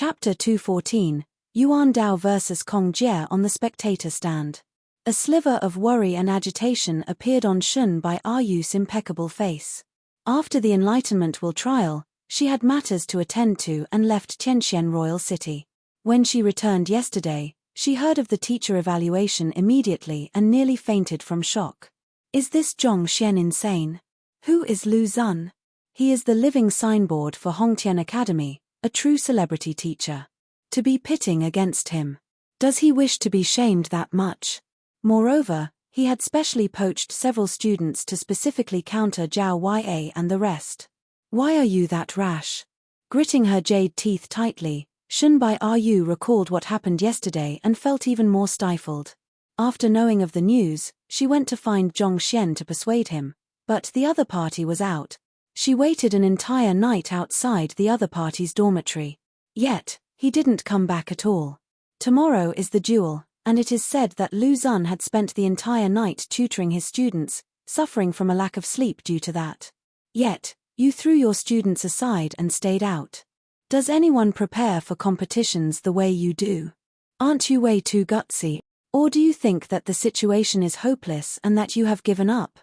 Chapter 214, Yuan Dao vs. Kong Jie on the spectator stand. A sliver of worry and agitation appeared on Shun Bai Yu's impeccable face. After the Enlightenment Will trial, she had matters to attend to and left Tianxian Royal City. When she returned yesterday, she heard of the teacher evaluation immediately and nearly fainted from shock. Is this Zhong Xian insane? Who is Lu Zun? He is the living signboard for Hongtian Academy, a true celebrity teacher. To be pitting against him. Does he wish to be shamed that much? Moreover, he had specially poached several students to specifically counter Zhao Ya and the rest. Why are you that rash? Gritting her jade teeth tightly, Shun Bai Yu recalled what happened yesterday and felt even more stifled. After knowing of the news, she went to find Zhong Xian to persuade him, but the other party was out. She waited an entire night outside the other party's dormitory. Yet, he didn't come back at all. Tomorrow is the duel, and it is said that Lu Zun had spent the entire night tutoring his students, suffering from a lack of sleep due to that. Yet, you threw your students aside and stayed out. Does anyone prepare for competitions the way you do? Aren't you way too gutsy? Or do you think that the situation is hopeless and that you have given up?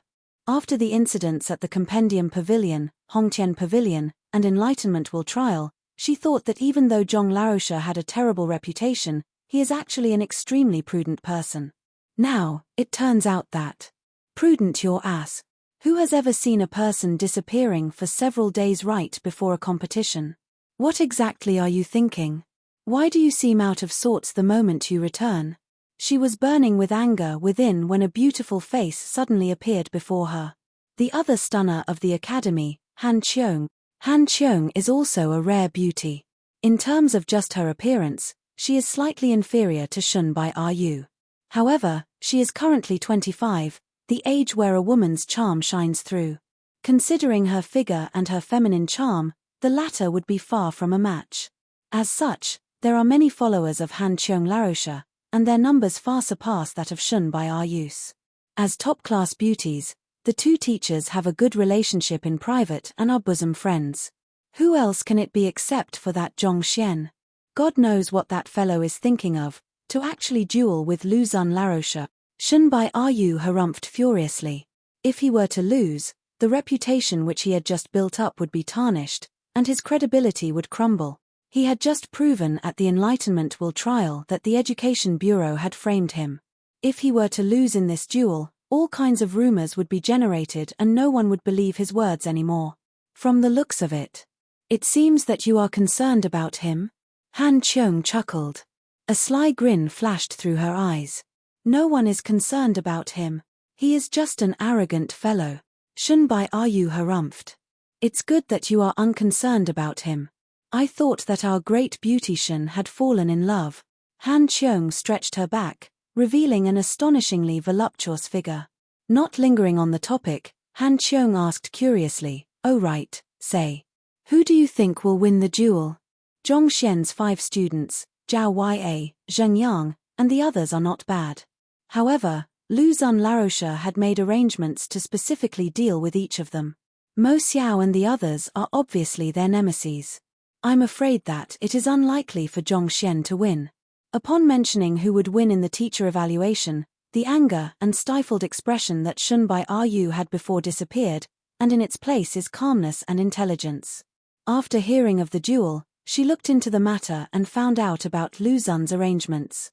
After the incidents at the Compendium Pavilion, Hongtian Pavilion, and Enlightenment Will trial, she thought that even though Zhong Laosha had a terrible reputation, he is actually an extremely prudent person. Now, it turns out that. Prudent your ass. Who has ever seen a person disappearing for several days right before a competition? What exactly are you thinking? Why do you seem out of sorts the moment you return? She was burning with anger within when a beautiful face suddenly appeared before her. The other stunner of the academy, Han Qiong. Han Qiong is also a rare beauty. In terms of just her appearance, she is slightly inferior to Shun Bai Yu. However, she is currently 25, the age where a woman's charm shines through. Considering her figure and her feminine charm, the latter would be far from a match. As such, there are many followers of Han Qiong Laosha, and their numbers far surpass that of Shun Bai Yu's. As top-class beauties, the two teachers have a good relationship in private and are bosom friends. Who else can it be except for that Zhong Xian? God knows what that fellow is thinking of, to actually duel with Lu Zun Laosha. Shun Bai Yu harumphed furiously. If he were to lose, the reputation which he had just built up would be tarnished, and his credibility would crumble. He had just proven at the Enlightenment Will trial that the Education Bureau had framed him. If he were to lose in this duel, all kinds of rumors would be generated and no one would believe his words anymore. From the looks of it. It seems that you are concerned about him? Han Qiong chuckled. A sly grin flashed through her eyes. No one is concerned about him. He is just an arrogant fellow. Shun Bai Yu harumphed. It's good that you are unconcerned about him. I thought that our great beautician had fallen in love. Han Qiong stretched her back, revealing an astonishingly voluptuous figure. Not lingering on the topic, Han Qiong asked curiously, "Oh right, say. Who do you think will win the duel?" Zhong Xian's 5 students, Zhao Ya, Zheng Yang, and the others are not bad. However, Lu Zun Laosha had made arrangements to specifically deal with each of them. Mo Xiao and the others are obviously their nemeses. I'm afraid that it is unlikely for Zhong Xian to win. Upon mentioning who would win in the teacher evaluation, the anger and stifled expression that Shun Bai Yu had before disappeared, and in its place is calmness and intelligence. After hearing of the duel, she looked into the matter and found out about Lu Zun's arrangements.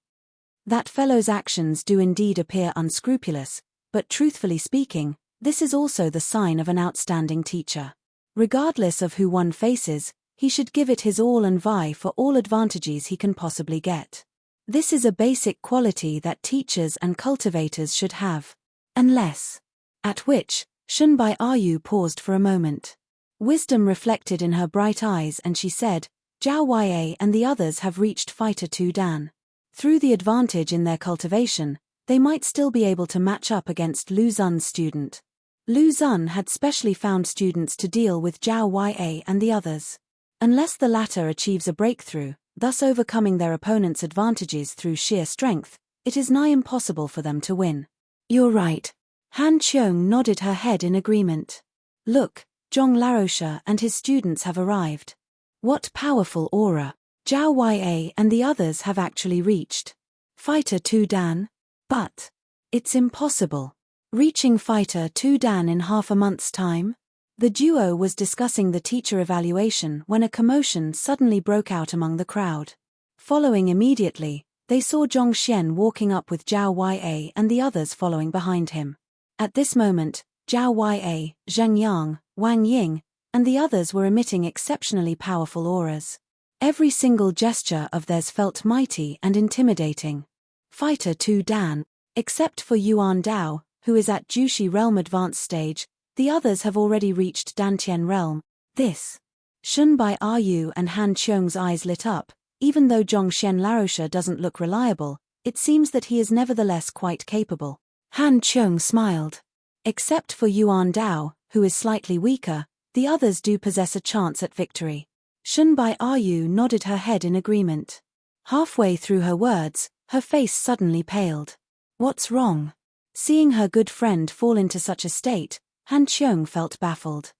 That fellow's actions do indeed appear unscrupulous, but truthfully speaking, this is also the sign of an outstanding teacher. Regardless of who one faces, he should give it his all and vie for all advantages he can possibly get. This is a basic quality that teachers and cultivators should have. Unless. At which, Shun Bai Yu paused for a moment. Wisdom reflected in her bright eyes and she said, Zhao Ya and the others have reached Fighter 2 Dan. Through the advantage in their cultivation, they might still be able to match up against Lu Zun's student. Lu Zun had specially found students to deal with Zhao Ya and the others. Unless the latter achieves a breakthrough, thus overcoming their opponent's advantages through sheer strength, it is nigh impossible for them to win. You're right. Han Qiong nodded her head in agreement. Look, Zhong Laosha and his students have arrived. What powerful aura. Zhao Ya and the others have actually reached Fighter 2 Dan? But it's impossible. Reaching Fighter 2 Dan in half a month's time? The duo was discussing the teacher evaluation when a commotion suddenly broke out among the crowd. Following immediately, they saw Zhongxian walking up with Zhao Ya and the others following behind him. At this moment, Zhao Ya, Zheng Yang, Wang Ying, and the others were emitting exceptionally powerful auras. Every single gesture of theirs felt mighty and intimidating. Fighter 2 Dan. Except for Yuan Dao, who is at Jushi Realm Advanced Stage, the others have already reached Dantian Realm. This. Shun Bai Yu and Han Qiong's eyes lit up. Even though Zhongxian Laosha doesn't look reliable, it seems that he is nevertheless quite capable. Han Qiong smiled. Except for Yuan Dao, who is slightly weaker, the others do possess a chance at victory. Shun Bai Yu nodded her head in agreement. Halfway through her words, her face suddenly paled. What's wrong? Seeing her good friend fall into such a state, Han Qiong felt baffled.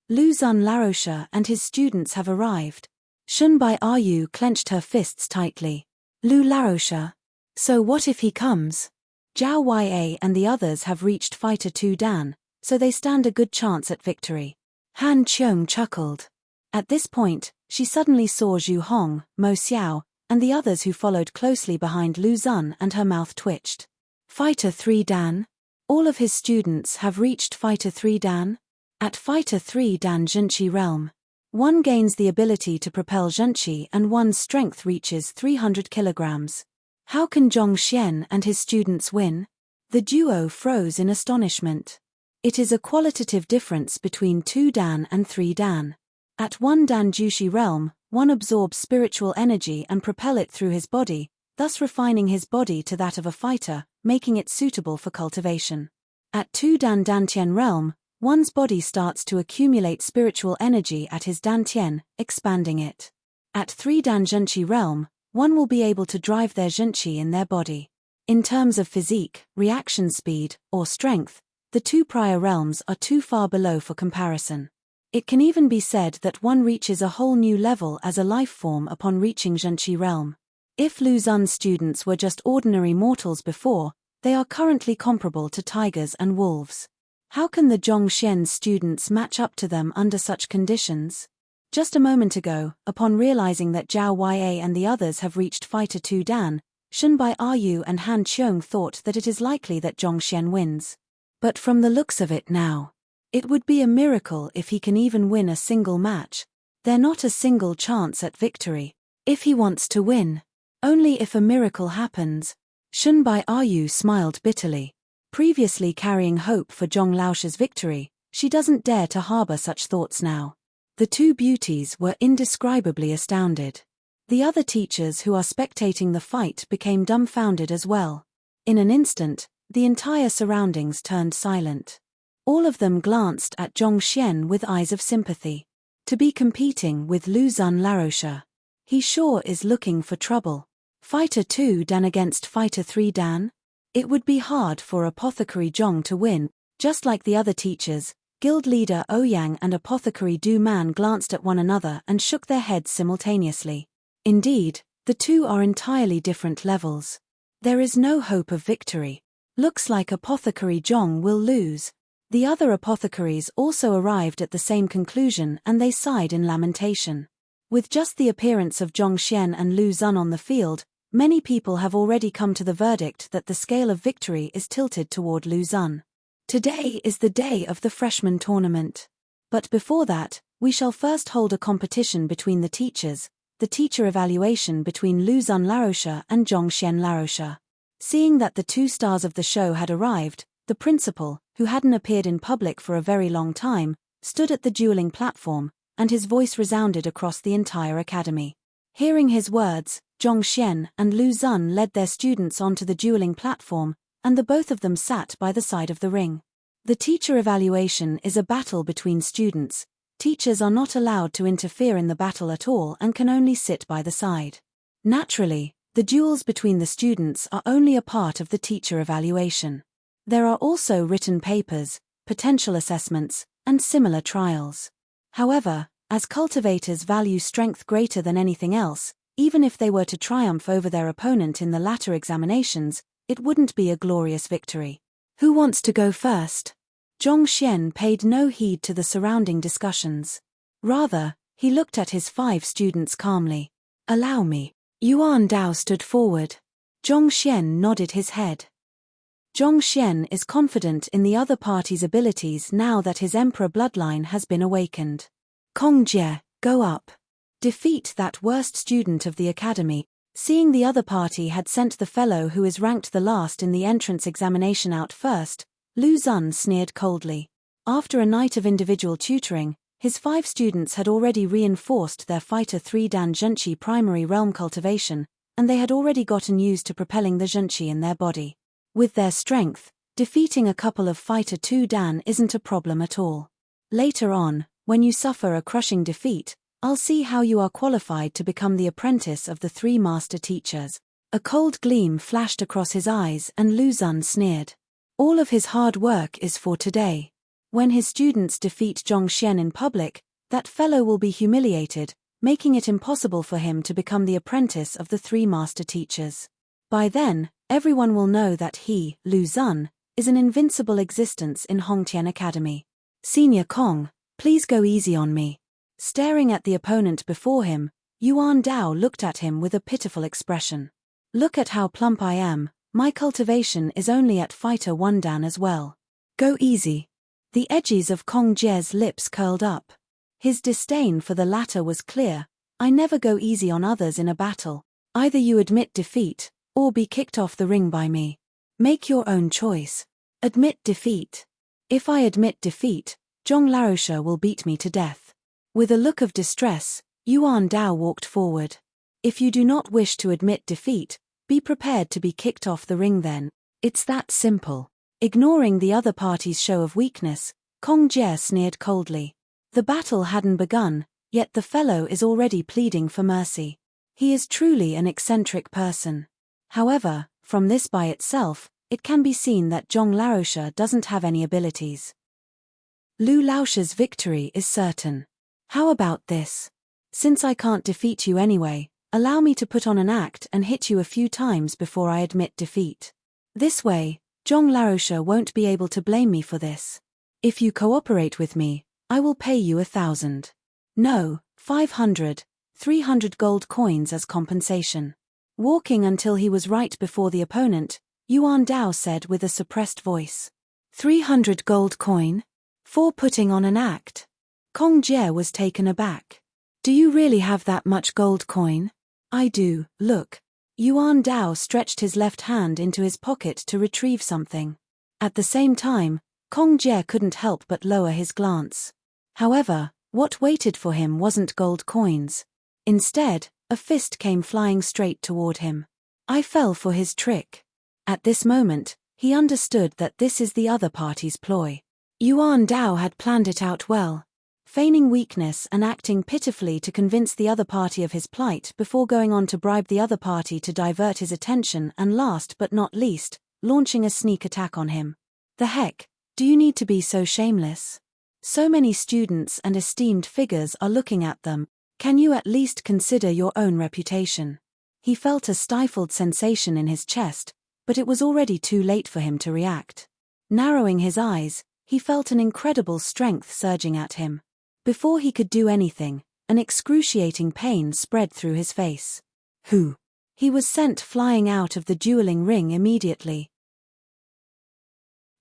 Lu Zun Laosha and his students have arrived. Shun Bai Yu clenched her fists tightly. Lu Laosha. So what if he comes? Zhao Ya and the others have reached Fighter 2 Dan, so they stand a good chance at victory. Han Qiong chuckled. At this point, she suddenly saw Zhu Hong, Mo Xiao, and the others who followed closely behind Lu Zun, and her mouth twitched. Fighter 3 Dan? All of his students have reached Fighter 3 Dan? At Fighter 3 Dan Zhenqi Realm, one gains the ability to propel Zhenqi and one's strength reaches 300 kilograms. How can Zhongxian and his students win? The duo froze in astonishment. It is a qualitative difference between 2 Dan and 3 Dan. At 1 Dan Jushi Realm, one absorbs spiritual energy and propel it through his body, thus refining his body to that of a fighter, making it suitable for cultivation. At 2 Dan Dantian Realm, one's body starts to accumulate spiritual energy at his Dantian, expanding it. At 3 Dan Zhenqi Realm, one will be able to drive their Zhenqi in their body. In terms of physique, reaction speed, or strength, the two prior realms are too far below for comparison. It can even be said that one reaches a whole new level as a life form upon reaching Zhenqi Realm. If Lu Zun's students were just ordinary mortals before, they are currently comparable to tigers and wolves. How can the Zhongxian students match up to them under such conditions? Just a moment ago, upon realizing that Zhao Ya and the others have reached Fighter 2 Dan, Shun Bai Yu and Han Qiong thought that it is likely that Zhongxian wins. But from the looks of it now, it would be a miracle if he can even win a single match. They're not a single chance at victory. If he wants to win, only if a miracle happens. Shun Bai Yu smiled bitterly. Previously carrying hope for Zhong Laosha's victory, she doesn't dare to harbor such thoughts now. The two beauties were indescribably astounded. The other teachers who are spectating the fight became dumbfounded as well. In an instant, the entire surroundings turned silent. All of them glanced at Zhongxian with eyes of sympathy. To be competing with Lu Zun Laosha. He sure is looking for trouble. Fighter 2 Dan against Fighter 3 Dan? It would be hard for Apothecary Zhong to win. Just like the other teachers, Guild Leader Ouyang and Apothecary Du Man glanced at one another and shook their heads simultaneously. Indeed, the two are entirely different levels. There is no hope of victory. Looks like Apothecary Zhong will lose. The other apothecaries also arrived at the same conclusion, and they sighed in lamentation. With just the appearance of Zhongxian and Lu Zun on the field, many people have already come to the verdict that the scale of victory is tilted toward Lu Zun. Today is the day of the freshman tournament. But before that, we shall first hold a competition between the teachers, the teacher evaluation between Lu Zun Laosha and Zhongxian Laosha. Seeing that the two stars of the show had arrived, the principal, who hadn't appeared in public for a very long time, stood at the dueling platform, and his voice resounded across the entire academy. Hearing his words, Zhongxian and Lu Zun led their students onto the dueling platform, and the both of them sat by the side of the ring. The teacher evaluation is a battle between students. Teachers are not allowed to interfere in the battle at all and can only sit by the side. Naturally, the duels between the students are only a part of the teacher evaluation. There are also written papers, potential assessments, and similar trials. However, as cultivators value strength greater than anything else, Even if they were to triumph over their opponent in the latter examinations, it wouldn't be a glorious victory. Who wants to go first? Zhongxian paid no heed to the surrounding discussions. Rather, he looked at his 5 students calmly. Allow me. Yuan Dao stood forward. Zhongxian nodded his head. Zhongxian is confident in the other party's abilities now that his emperor bloodline has been awakened. Kong Jie, go up. Defeat that worst student of the academy. Seeing the other party had sent the fellow who is ranked the last in the entrance examination out first, Lu Zun sneered coldly. After a night of individual tutoring, his 5 students had already reinforced their Fighter 3 Dan Zhenqi primary realm cultivation, and they had already gotten used to propelling the Zhenqi in their body. With their strength, defeating a couple of Fighter 2 Dan isn't a problem at all. Later on, when you suffer a crushing defeat, I'll see how you are qualified to become the apprentice of the 3 master teachers. A cold gleam flashed across his eyes and Lu Zun sneered. All of his hard work is for today. When his students defeat Zhongxian in public, that fellow will be humiliated, making it impossible for him to become the apprentice of the 3 master teachers. By then, everyone will know that he, Lu Zun, is an invincible existence in Hongtian Academy. Senior Kong, please go easy on me. Staring at the opponent before him, Yuan Dao looked at him with a pitiful expression. Look at how plump I am, my cultivation is only at Fighter 1 Dan as well. Go easy. The edges of Kong Jie's lips curled up. His disdain for the latter was clear. I never go easy on others in a battle. Either you admit defeat, or be kicked off the ring by me. Make your own choice. Admit defeat. If I admit defeat, Zhong Laoshe will beat me to death. With a look of distress, Yuan Dao walked forward. If you do not wish to admit defeat, be prepared to be kicked off the ring then. It's that simple. Ignoring the other party's show of weakness, Kong Jie sneered coldly. The battle hadn't begun, yet the fellow is already pleading for mercy. He is truly an eccentric person. However, from this by itself, it can be seen that Zhong Laoshe doesn't have any abilities. Lu Laoshe's victory is certain. How about this? Since I can't defeat you anyway, allow me to put on an act and hit you a few times before I admit defeat. This way, Zhong Laoshe won't be able to blame me for this. If you cooperate with me, I will pay you 1,000. No, 500, 300 gold coins as compensation. Walking until he was right before the opponent, Yuan Dao said with a suppressed voice. 300 gold coin? For putting on an act? Kong Jie was taken aback. Do you really have that much gold coin? I do, look. Yuan Dao stretched his left hand into his pocket to retrieve something. At the same time, Kong Jie couldn't help but lower his glance. However, what waited for him wasn't gold coins. Instead, a fist came flying straight toward him. I fell for his trick. At this moment, he understood that this is the other party's ploy. Yuan Dao had planned it out well. Feigning weakness and acting pitifully to convince the other party of his plight before going on to bribe the other party to divert his attention and last but not least, launching a sneak attack on him. The heck, do you need to be so shameless? So many students and esteemed figures are looking at them, can you at least consider your own reputation? He felt a stifled sensation in his chest, but it was already too late for him to react. Narrowing his eyes, he felt an incredible strength surging at him. Before he could do anything, an excruciating pain spread through his face. Who? He was sent flying out of the dueling ring immediately.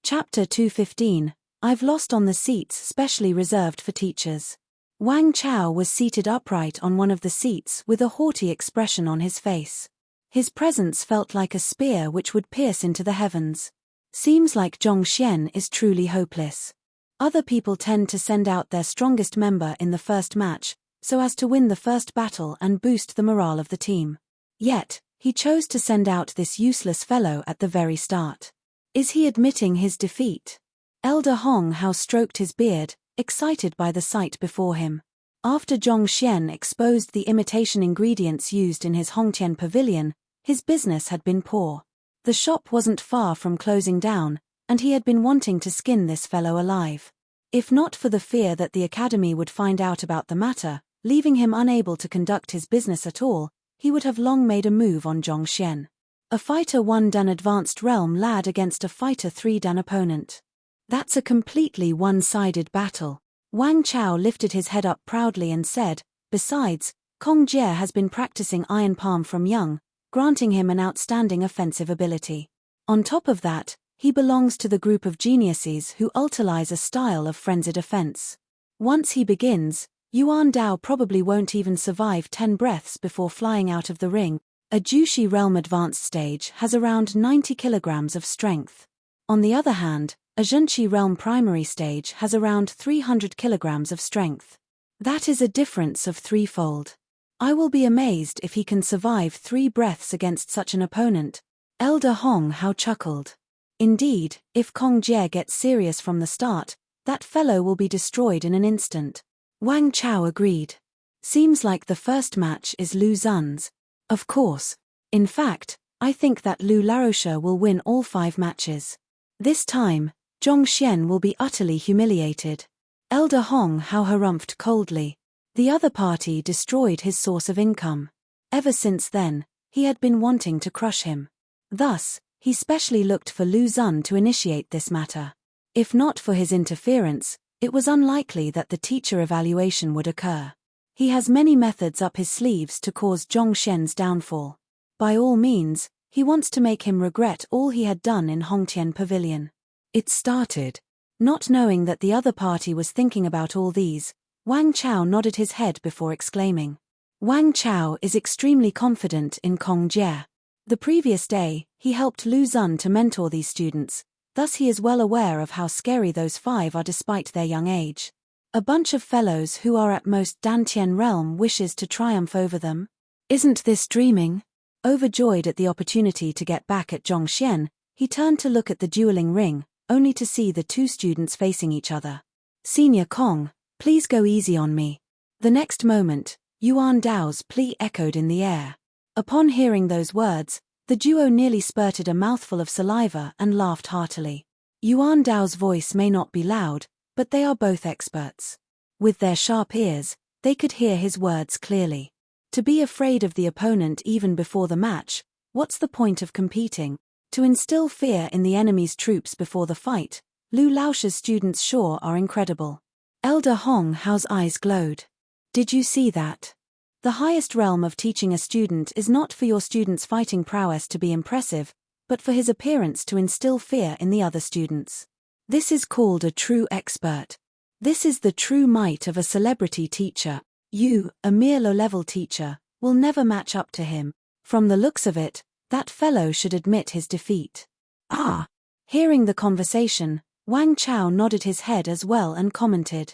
Chapter 215, I've lost on the seats specially reserved for teachers. Wang Chao was seated upright on one of the seats with a haughty expression on his face. His presence felt like a spear which would pierce into the heavens. Seems like Zhongxian is truly hopeless. Other people tend to send out their strongest member in the first match, so as to win the first battle and boost the morale of the team. Yet, he chose to send out this useless fellow at the very start. Is he admitting his defeat? Elder Hong Hao stroked his beard, excited by the sight before him. After Zhongxian exposed the imitation ingredients used in his Hongtian pavilion, his business had been poor. The shop wasn't far from closing down, and he had been wanting to skin this fellow alive. If not for the fear that the academy would find out about the matter, leaving him unable to conduct his business at all, he would have long made a move on Zhongxian. A fighter 1 dan advanced realm lad against a fighter 3 dan opponent. That's a completely one-sided battle. Wang Chao lifted his head up proudly and said, besides, Kong Jie has been practicing Iron Palm from young, granting him an outstanding offensive ability. On top of that, he belongs to the group of geniuses who utilize a style of frenzied offense. Once he begins, Yuan Dao probably won't even survive 10 breaths before flying out of the ring. A Jushi realm advanced stage has around 90 kilograms of strength. On the other hand, a Zhenqi realm primary stage has around 300 kilograms of strength. That is a difference of threefold. I will be amazed if he can survive 3 breaths against such an opponent. Elder Hong Hao chuckled. Indeed, if Kong Jie gets serious from the start, that fellow will be destroyed in an instant. Wang Chao agreed. Seems like the first match is Lu Zun's. Of course. In fact, I think that Lu Laroche will win all 5 matches. This time, Zhongxian will be utterly humiliated. Elder Hong Hao harumphed coldly. The other party destroyed his source of income. Ever since then, he had been wanting to crush him. Thus, he specially looked for Lu Zun to initiate this matter. If not for his interference, it was unlikely that the teacher evaluation would occur. He has many methods up his sleeves to cause Zhongxian's downfall. By all means, he wants to make him regret all he had done in Hongtian Pavilion. It started. Not knowing that the other party was thinking about all these, Wang Chao nodded his head before exclaiming. Wang Chao is extremely confident in Kong Jie. The previous day, he helped Lu Zun to mentor these students, thus he is well aware of how scary those 5 are despite their young age. A bunch of fellows who are at most Dantian realm wishes to triumph over them? Isn't this dreaming? Overjoyed at the opportunity to get back at Zhongxian, he turned to look at the dueling ring, only to see the 2 students facing each other. Senior Kong, please go easy on me. The next moment, Yuan Dao's plea echoed in the air. Upon hearing those words, the duo nearly spurted a mouthful of saliva and laughed heartily. Yuan Dao's voice may not be loud, but they are both experts. With their sharp ears, they could hear his words clearly. To be afraid of the opponent even before the match, what's the point of competing? To instill fear in the enemy's troops before the fight, Lu Laoche's students sure are incredible. Elder Hong Hao's eyes glowed. Did you see that? The highest realm of teaching a student is not for your student's fighting prowess to be impressive, but for his appearance to instill fear in the other students. This is called a true expert. This is the true might of a celebrity teacher. You, a mere low-level teacher, will never match up to him. From the looks of it, that fellow should admit his defeat. Ah! Hearing the conversation, Wang Chao nodded his head as well and commented.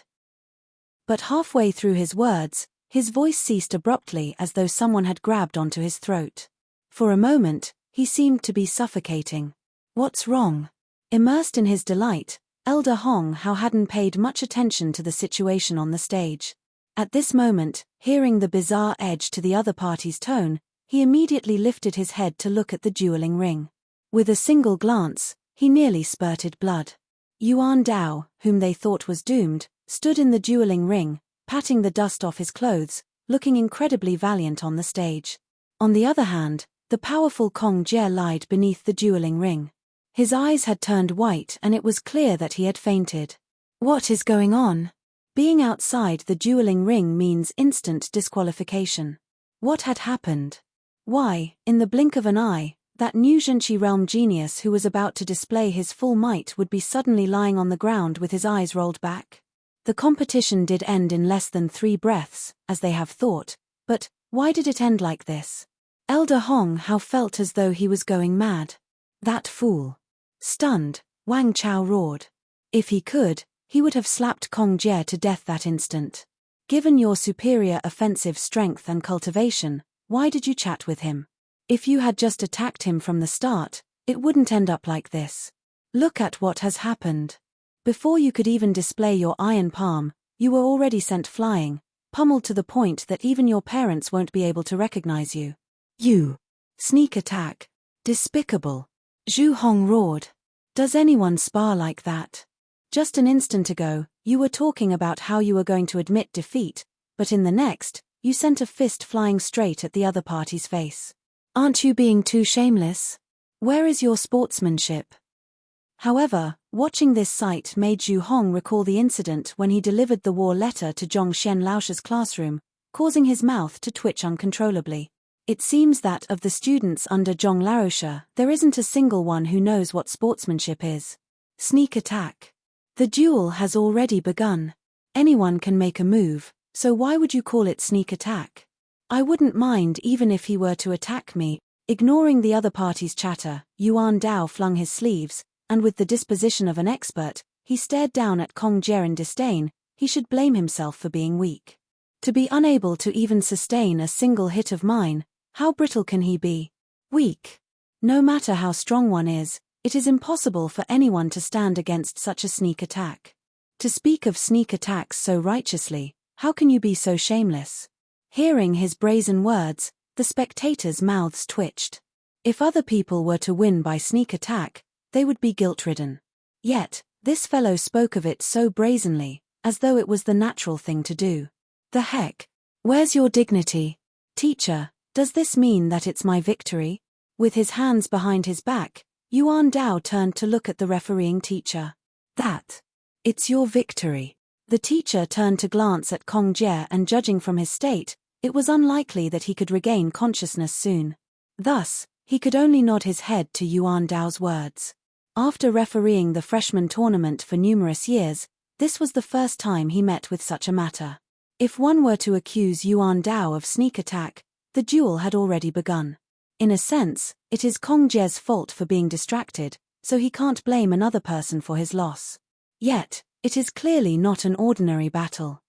But halfway through his words, his voice ceased abruptly as though someone had grabbed onto his throat. For a moment, he seemed to be suffocating. What's wrong? Immersed in his delight, Elder Hong Hao hadn't paid much attention to the situation on the stage. At this moment, hearing the bizarre edge to the other party's tone, he immediately lifted his head to look at the dueling ring. With a single glance, he nearly spurted blood. Yuan Dao, whom they thought was doomed, stood in the dueling ring, patting the dust off his clothes, looking incredibly valiant on the stage. On the other hand, the powerful Kong Jie lied beneath the dueling ring. His eyes had turned white and it was clear that he had fainted. What is going on? Being outside the dueling ring means instant disqualification. What had happened? Why, in the blink of an eye, that new Zhenqi realm genius who was about to display his full might would be suddenly lying on the ground with his eyes rolled back? The competition did end in less than 3 breaths, as they have thought, but why did it end like this? Elder Hong Hao felt as though he was going mad. That fool. Stunned, Wang Chao roared. If he could, he would have slapped Kong Jie to death that instant. Given your superior offensive strength and cultivation, why did you chat with him? If you had just attacked him from the start, it wouldn't end up like this. Look at what has happened. Before you could even display your iron palm, you were already sent flying, pummeled to the point that even your parents won't be able to recognize you. You. Sneak attack. Despicable. Zhu Hong roared. Does anyone spar like that? Just an instant ago, you were talking about how you were going to admit defeat, but in the next, you sent a fist flying straight at the other party's face. Aren't you being too shameless? Where is your sportsmanship? However, watching this sight made Zhu Hong recall the incident when he delivered the war letter to Zhong Xian Laosh's classroom, causing his mouth to twitch uncontrollably. It seems that of the students under Zhong Laosha, there isn't a single one who knows what sportsmanship is. Sneak attack. The duel has already begun. Anyone can make a move, so why would you call it sneak attack? I wouldn't mind even if he were to attack me. Ignoring the other party's chatter, Yuan Dao flung his sleeves, and with the disposition of an expert, he stared down at Kong Jie in disdain. He should blame himself for being weak. To be unable to even sustain a single hit of mine, how brittle can he be? Weak. No matter how strong one is, it is impossible for anyone to stand against such a sneak attack. To speak of sneak attacks so righteously, how can you be so shameless? Hearing his brazen words, the spectators' mouths twitched. If other people were to win by sneak attack, they would be guilt-ridden. Yet, this fellow spoke of it so brazenly, as though it was the natural thing to do. The heck? Where's your dignity? Teacher, does this mean that it's my victory? With his hands behind his back, Yuan Dao turned to look at the refereeing teacher. It's your victory. The teacher turned to glance at Kong Jie, and judging from his state, it was unlikely that he could regain consciousness soon. Thus, he could only nod his head to Yuan Dao's words. After refereeing the freshman tournament for numerous years, this was the first time he met with such a matter. If one were to accuse Yuan Dao of sneak attack, the duel had already begun. In a sense, it is Kong Jie's fault for being distracted, so he can't blame another person for his loss. Yet, it is clearly not an ordinary battle.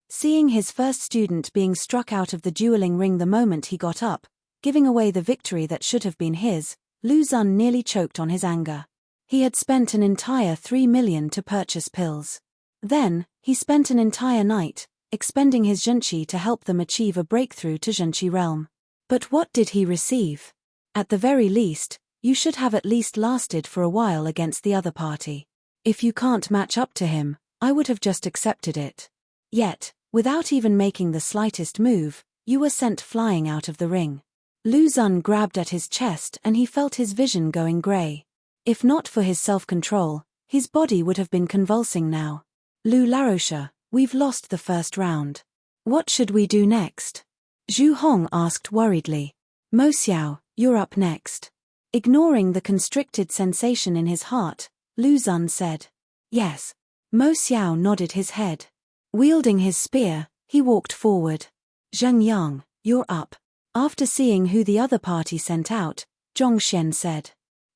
Seeing his first student being struck out of the dueling ring the moment he got up, giving away the victory that should have been his, Lu Xun nearly choked on his anger. He had spent an entire 3 million to purchase pills. Then, he spent an entire night, expending his zhenqi to help them achieve a breakthrough to zhenqi realm. But what did he receive? At the very least, you should have at least lasted for a while against the other party. If you can't match up to him, I would have just accepted it. Yet, without even making the slightest move, you were sent flying out of the ring. Lu Xun grabbed at his chest and he felt his vision going grey. If not for his self-control, his body would have been convulsing now. Lu Laosha, we've lost the first round. What should we do next? Zhu Hong asked worriedly. Mo Xiao, you're up next. Ignoring the constricted sensation in his heart, Lu Xun said. Yes. Mo Xiao nodded his head. Wielding his spear, he walked forward. Zheng Yang, you're up. After seeing who the other party sent out, Zhong Xian said.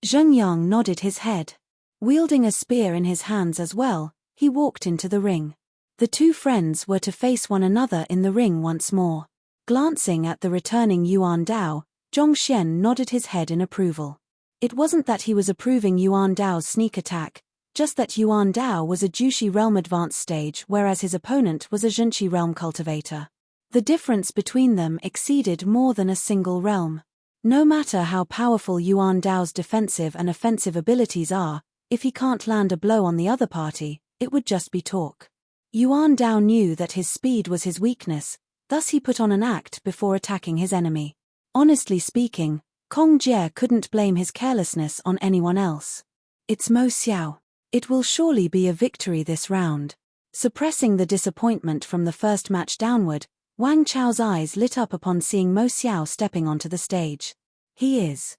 Zheng Yang nodded his head. Wielding a spear in his hands as well, he walked into the ring. The two friends were to face one another in the ring once more. Glancing at the returning Yuan Dao, Zhong Xian nodded his head in approval. It wasn't that he was approving Yuan Dao's sneak attack, just that Yuan Dao was a Jushi realm advanced stage whereas his opponent was a Zhenqi realm cultivator. The difference between them exceeded more than a single realm. No matter how powerful Yuan Dao's defensive and offensive abilities are, if he can't land a blow on the other party, it would just be talk. Yuan Dao knew that his speed was his weakness, thus he put on an act before attacking his enemy. Honestly speaking, Kong Jie couldn't blame his carelessness on anyone else. It's Mo Xiao. It will surely be a victory this round. Suppressing the disappointment from the first match downward, Wang Chao's eyes lit up upon seeing Mo Xiao stepping onto the stage. He is.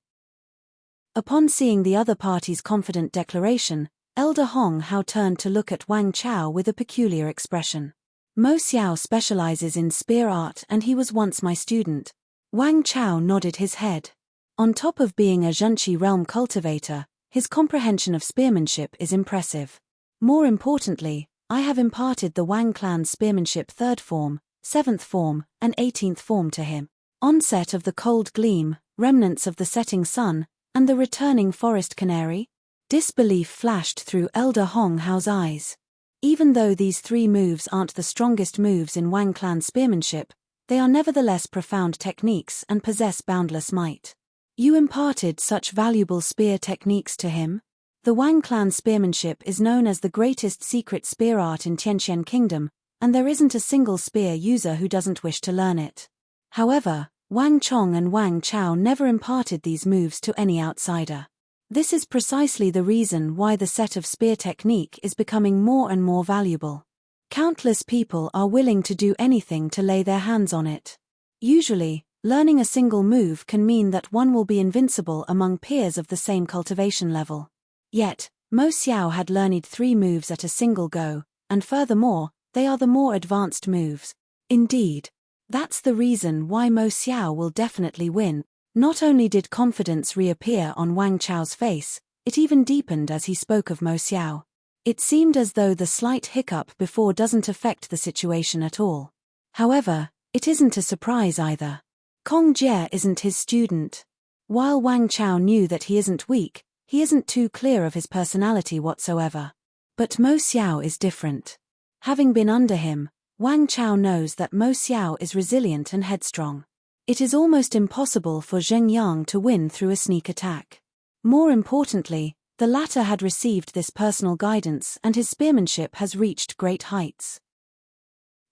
Upon seeing the other party's confident declaration, Elder Hong Hao turned to look at Wang Chao with a peculiar expression. Mo Xiao specializes in spear art and he was once my student. Wang Chao nodded his head. On top of being a Zhenqi realm cultivator, his comprehension of spearmanship is impressive. More importantly, I have imparted the Wang clan's spearmanship 3rd form, 7th form, and 18th form to him. Onset of the cold gleam, remnants of the setting sun, and the returning forest canary? Disbelief flashed through Elder Hong Hao's eyes. Even though these 3 moves aren't the strongest moves in Wang clan spearmanship, they are nevertheless profound techniques and possess boundless might. You imparted such valuable spear techniques to him? The Wang clan spearmanship is known as the greatest secret spear art in Tianqian Kingdom, and there isn't a single spear user who doesn't wish to learn it. However, Wang Chong and Wang Chao never imparted these moves to any outsider. This is precisely the reason why the set of spear technique is becoming more and more valuable. Countless people are willing to do anything to lay their hands on it. Usually, learning a single move can mean that one will be invincible among peers of the same cultivation level. Yet, Mo Xiao had learned 3 moves at a single go, and furthermore, they are the more advanced moves. Indeed, that's the reason why Mo Xiao will definitely win. Not only did confidence reappear on Wang Chao's face, it even deepened as he spoke of Mo Xiao. It seemed as though the slight hiccup before doesn't affect the situation at all. However, it isn't a surprise either. Kong Jie isn't his student. While Wang Chao knew that he isn't weak, he isn't too clear of his personality whatsoever. But Mo Xiao is different. Having been under him, Wang Chao knows that Mo Xiao is resilient and headstrong. It is almost impossible for Zheng Yang to win through a sneak attack. More importantly, the latter had received this personal guidance and his spearmanship has reached great heights.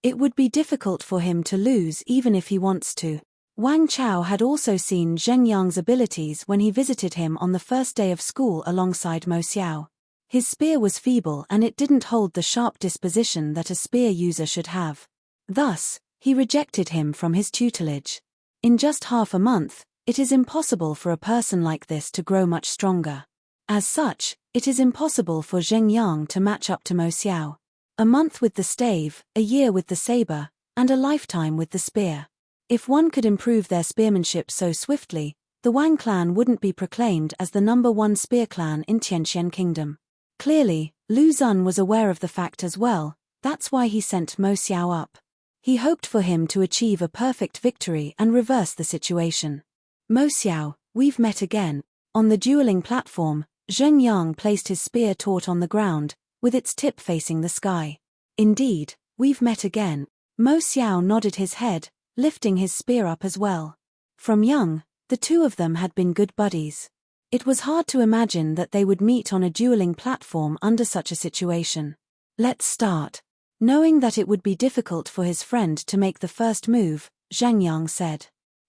It would be difficult for him to lose even if he wants to. Wang Chao had also seen Zheng Yang's abilities when he visited him on the first day of school alongside Mo Xiao. His spear was feeble and it didn't hold the sharp disposition that a spear user should have. Thus, he rejected him from his tutelage. In just half a month, it is impossible for a person like this to grow much stronger. As such, it is impossible for Zheng Yang to match up to Mo Xiao. A month with the stave, a year with the saber, and a lifetime with the spear. If one could improve their spearmanship so swiftly, the Wang clan wouldn't be proclaimed as the #1 spear clan in Tianxian Kingdom. Clearly, Lu Xun was aware of the fact as well, that's why he sent Mo Xiao up. He hoped for him to achieve a perfect victory and reverse the situation. Mo Xiao, we've met again. On the dueling platform, Zheng Yang placed his spear taut on the ground, with its tip facing the sky. Indeed, we've met again. Mo Xiao nodded his head, lifting his spear up as well. From young, the two of them had been good buddies. It was hard to imagine that they would meet on a dueling platform under such a situation. Let's start. Knowing that it would be difficult for his friend to make the first move, Zhang Yang said.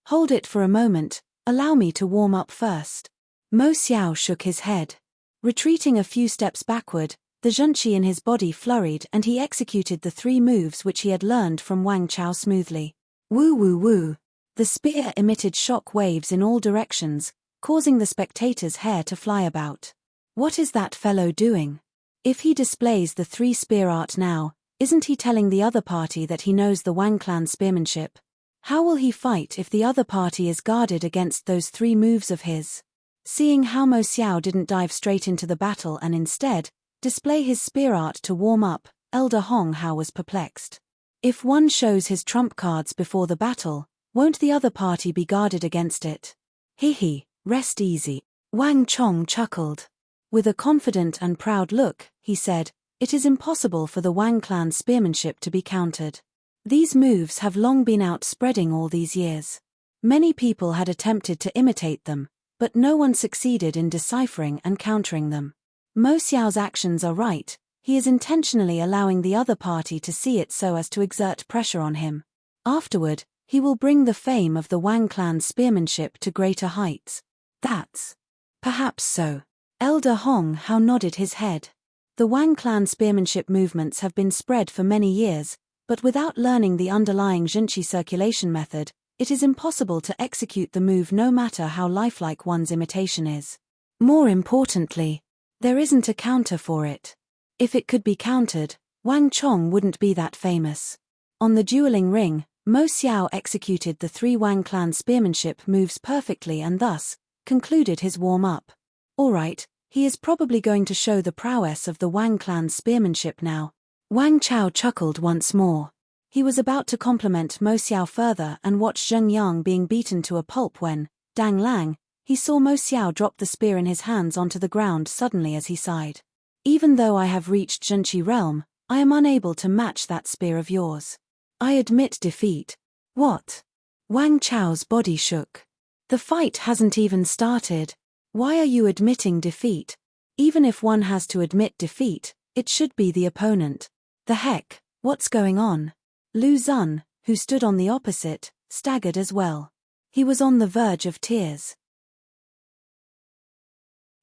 Hold it for a moment, allow me to warm up first. Mo Xiao shook his head. Retreating a few steps backward, the zhenqi in his body flurried and he executed the 3 moves which he had learned from Wang Chao smoothly. Woo woo woo. The spear emitted shock waves in all directions, causing the spectators' hair to fly about. What is that fellow doing? If he displays the 3 spear art now, isn't he telling the other party that he knows the Wang clan spearmanship? How will he fight if the other party is guarded against those 3 moves of his? Seeing how Mo Xiao didn't dive straight into the battle and instead display his spear art to warm up, Elder Hong Hao was perplexed. If one shows his trump cards before the battle, won't the other party be guarded against it? He, rest easy. Wang Chong chuckled. With a confident and proud look, he said, it is impossible for the Wang clan spearmanship to be countered. These moves have long been outspreading all these years. Many people had attempted to imitate them, but no one succeeded in deciphering and countering them. Mo Xiao's actions are right, he is intentionally allowing the other party to see it so as to exert pressure on him. Afterward, he will bring the fame of the Wang clan's spearmanship to greater heights. That's perhaps so. Elder Hong Hao nodded his head. The Wang clan spearmanship movements have been spread for many years, but without learning the underlying zhenqi circulation method, it is impossible to execute the move no matter how lifelike one's imitation is. More importantly, there isn't a counter for it. If it could be countered, Wang Chong wouldn't be that famous. On the dueling ring, Mo Xiao executed the 3 Wang clan spearmanship moves perfectly and thus concluded his warm-up. Alright, he is probably going to show the prowess of the Wang clan's spearmanship now. Wang Chao chuckled once more. He was about to compliment Mo Xiao further and watch Zheng Yang being beaten to a pulp when, dang lang, he saw Mo Xiao drop the spear in his hands onto the ground suddenly as he sighed. Even though I have reached zhenqi realm, I am unable to match that spear of yours. I admit defeat. What? Wang Chao's body shook. The fight hasn't even started. Why are you admitting defeat? Even if one has to admit defeat, it should be the opponent. The heck, What's going on? Lu Xun, who stood on the opposite, staggered as well. He was on the verge of tears.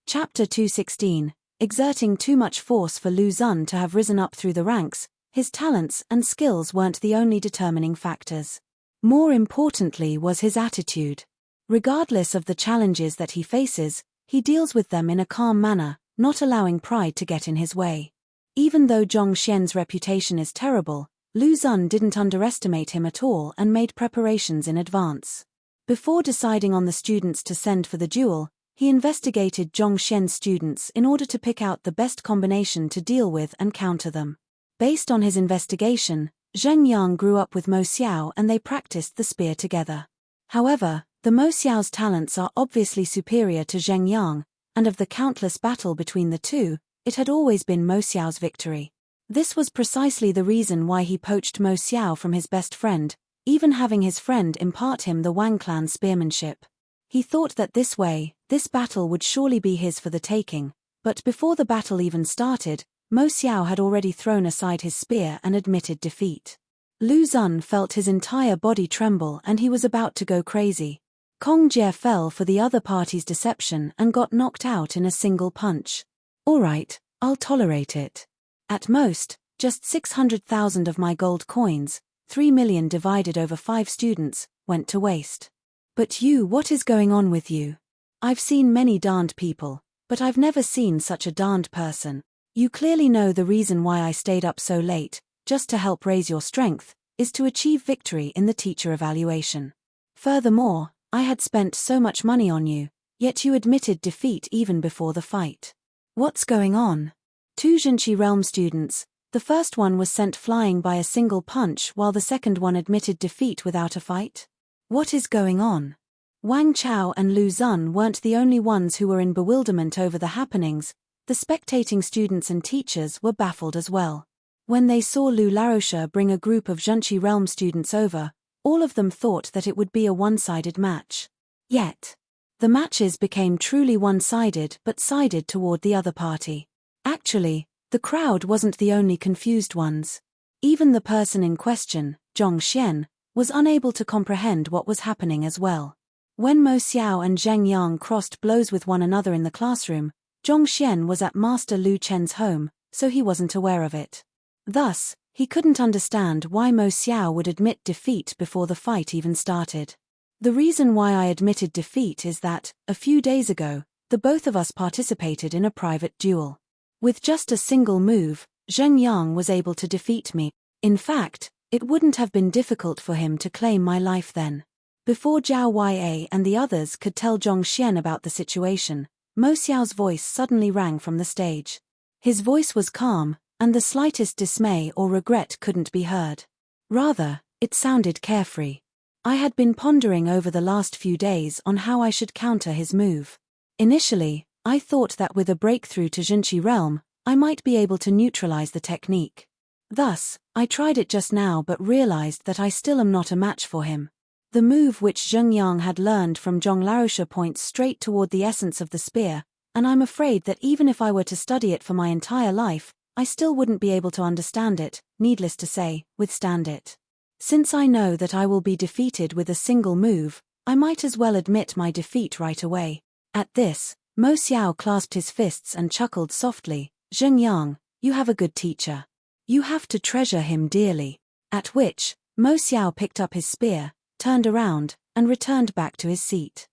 Chapter 216. Exerting too much force for Lu Xun to have risen up through the ranks, his talents and skills weren't the only determining factors. More importantly was his attitude. Regardless of the challenges that he faces, he deals with them in a calm manner, not allowing pride to get in his way. Even though Zhong Xian's reputation is terrible, Lu Xun didn't underestimate him at all and made preparations in advance. Before deciding on the students to send for the duel, he investigated Zhong Xian's students in order to pick out the best combination to deal with and counter them. Based on his investigation, Zheng Yang grew up with Mo Xiao and they practiced the spear together. However, the Mo Xiao's talents are obviously superior to Zheng Yang, and of the countless battle between the two, it had always been Mo Xiao's victory. This was precisely the reason why he poached Mo Xiao from his best friend, even having his friend impart him the Wang clan spearmanship. He thought that this way, this battle would surely be his for the taking, but before the battle even started, Mo Xiao had already thrown aside his spear and admitted defeat. Lu Xun felt his entire body tremble and he was about to go crazy. Kong Jie fell for the other party's deception and got knocked out in a single punch. Alright, I'll tolerate it. At most, just 600,000 of my gold coins, 3 million divided over 5 students, went to waste. But you, what is going on with you? I've seen many darned people, but I've never seen such a darned person. You clearly know the reason why I stayed up so late, just to help raise your strength, is to achieve victory in the teacher evaluation. Furthermore, I had spent so much money on you, yet you admitted defeat even before the fight. What's going on? 2 Zhenqi Realm students, the first one was sent flying by a single punch while the second one admitted defeat without a fight? What is going on? Wang Chao and Lu Xun weren't the only ones who were in bewilderment over the happenings. The spectating students and teachers were baffled as well. When they saw Lu Laroche bring a group of Zhenqi Realm students over, all of them thought that it would be a one-sided match. Yet, the matches became truly one-sided but sided toward the other party. Actually, the crowd wasn't the only confused ones. Even the person in question, Zhong Xian, was unable to comprehend what was happening as well. When Mo Xiao and Zheng Yang crossed blows with one another in the classroom, Zhong Xian was at Master Lu Chen's home, so he wasn't aware of it. Thus, he couldn't understand why Mo Xiao would admit defeat before the fight even started. The reason why I admitted defeat is that, a few days ago, the both of us participated in a private duel. With just a single move, Zheng Yang was able to defeat me. In fact, it wouldn't have been difficult for him to claim my life then. Before Zhao Ya and the others could tell Zhong Xian about the situation, Mo Xiao's voice suddenly rang from the stage. His voice was calm, and the slightest dismay or regret couldn't be heard. Rather, it sounded carefree. I had been pondering over the last few days on how I should counter his move. Initially, I thought that with a breakthrough to Zhenqi Realm, I might be able to neutralize the technique. Thus, I tried it just now but realized that I still am not a match for him. The move which Zheng Yang had learned from Zhong Laroche points straight toward the essence of the spear, and I'm afraid that even if I were to study it for my entire life, I still wouldn't be able to understand it, needless to say, withstand it. Since I know that I will be defeated with a single move, I might as well admit my defeat right away. At this, Mo Xiao clasped his fists and chuckled softly. Zheng Yang, you have a good teacher. You have to treasure him dearly. At which, Mo Xiao picked up his spear, turned around, and returned back to his seat.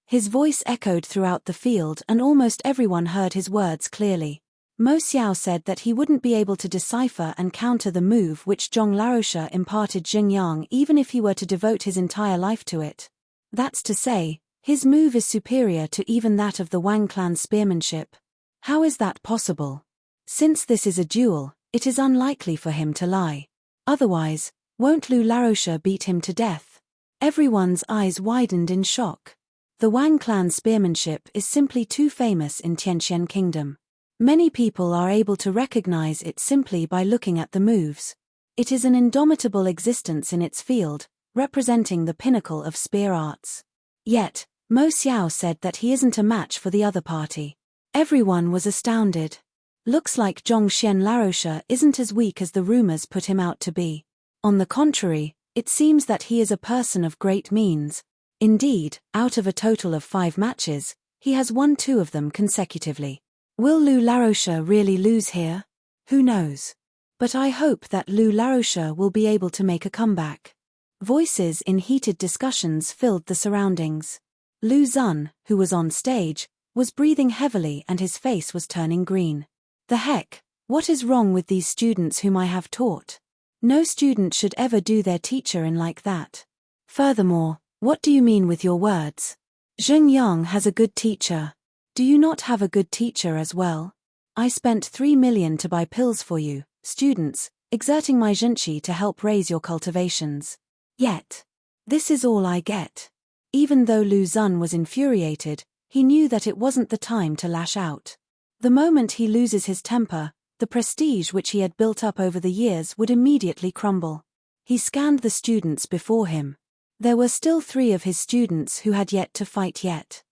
His voice echoed throughout the field and almost everyone heard his words clearly. Mo Xiao said that he wouldn't be able to decipher and counter the move which Zhong Laroche imparted Zheng Yang even if he were to devote his entire life to it. That's to say, his move is superior to even that of the Wang clan spearmanship. How is that possible? Since this is a duel, it is unlikely for him to lie. Otherwise, won't Lu Laroche beat him to death? Everyone's eyes widened in shock. The Wang clan spearmanship is simply too famous in Tianqian Kingdom. Many people are able to recognize it simply by looking at the moves. It is an indomitable existence in its field, representing the pinnacle of spear arts. Yet, Mo Xiao said that he isn't a match for the other party. Everyone was astounded. Looks like Zhongxian Laroche isn't as weak as the rumors put him out to be. On the contrary, it seems that he is a person of great means. Indeed, out of a total of 5 matches, he has won 2 of them consecutively. Will Lu Laroche really lose here? Who knows? But I hope that Lu Laroche will be able to make a comeback. Voices in heated discussions filled the surroundings. Lu Zun, who was on stage, was breathing heavily and his face was turning green. The heck, what is wrong with these students whom I have taught? No student should ever do their teacher in like that. Furthermore, what do you mean with your words? Zheng Yang has a good teacher. Do you not have a good teacher as well? I spent 3 million to buy pills for you, students, exerting my zhenqi to help raise your cultivations. Yet, this is all I get. Even though Lu Zun was infuriated, he knew that it wasn't the time to lash out. The moment he loses his temper, the prestige which he had built up over the years would immediately crumble. He scanned the students before him. There were still 3 of his students who had yet to fight yet.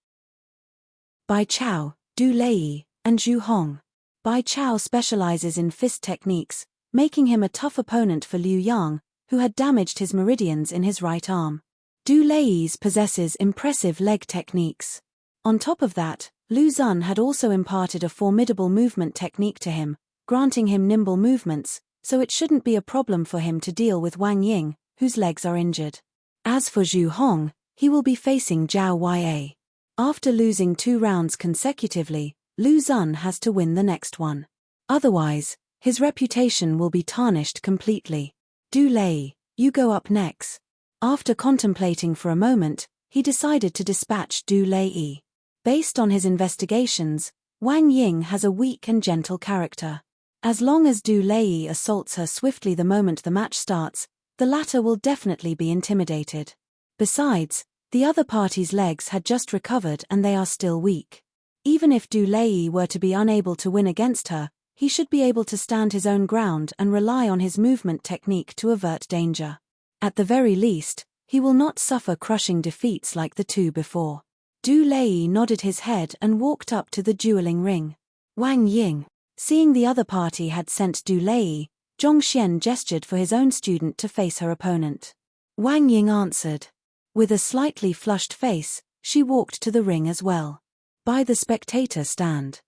Bai Chao, Du Lei, and Zhu Hong. Bai Chao specializes in fist techniques, making him a tough opponent for Liu Yang, who had damaged his meridians in his right arm. Du Lei's possesses impressive leg techniques. On top of that, Lu Zun had also imparted a formidable movement technique to him, granting him nimble movements, so it shouldn't be a problem for him to deal with Wang Ying, whose legs are injured. As for Zhu Hong, he will be facing Zhao Ya. After losing 2 rounds consecutively, Lu Zun has to win the next one. Otherwise, his reputation will be tarnished completely. Du Lei, you go up next. After contemplating for a moment, he decided to dispatch Du Lei. Based on his investigations, Wang Ying has a weak and gentle character. As long as Du Lei assaults her swiftly the moment the match starts, the latter will definitely be intimidated. Besides, the other party's legs had just recovered and they are still weak. Even if Du Lei were to be unable to win against her, he should be able to stand his own ground and rely on his movement technique to avert danger. At the very least, he will not suffer crushing defeats like the 2 before. Du Lei nodded his head and walked up to the dueling ring. Wang Ying, seeing the other party had sent Du Lei, Zhongxian gestured for his own student to face her opponent. Wang Ying answered. With a slightly flushed face, she walked to the ring as well. By the spectator stand.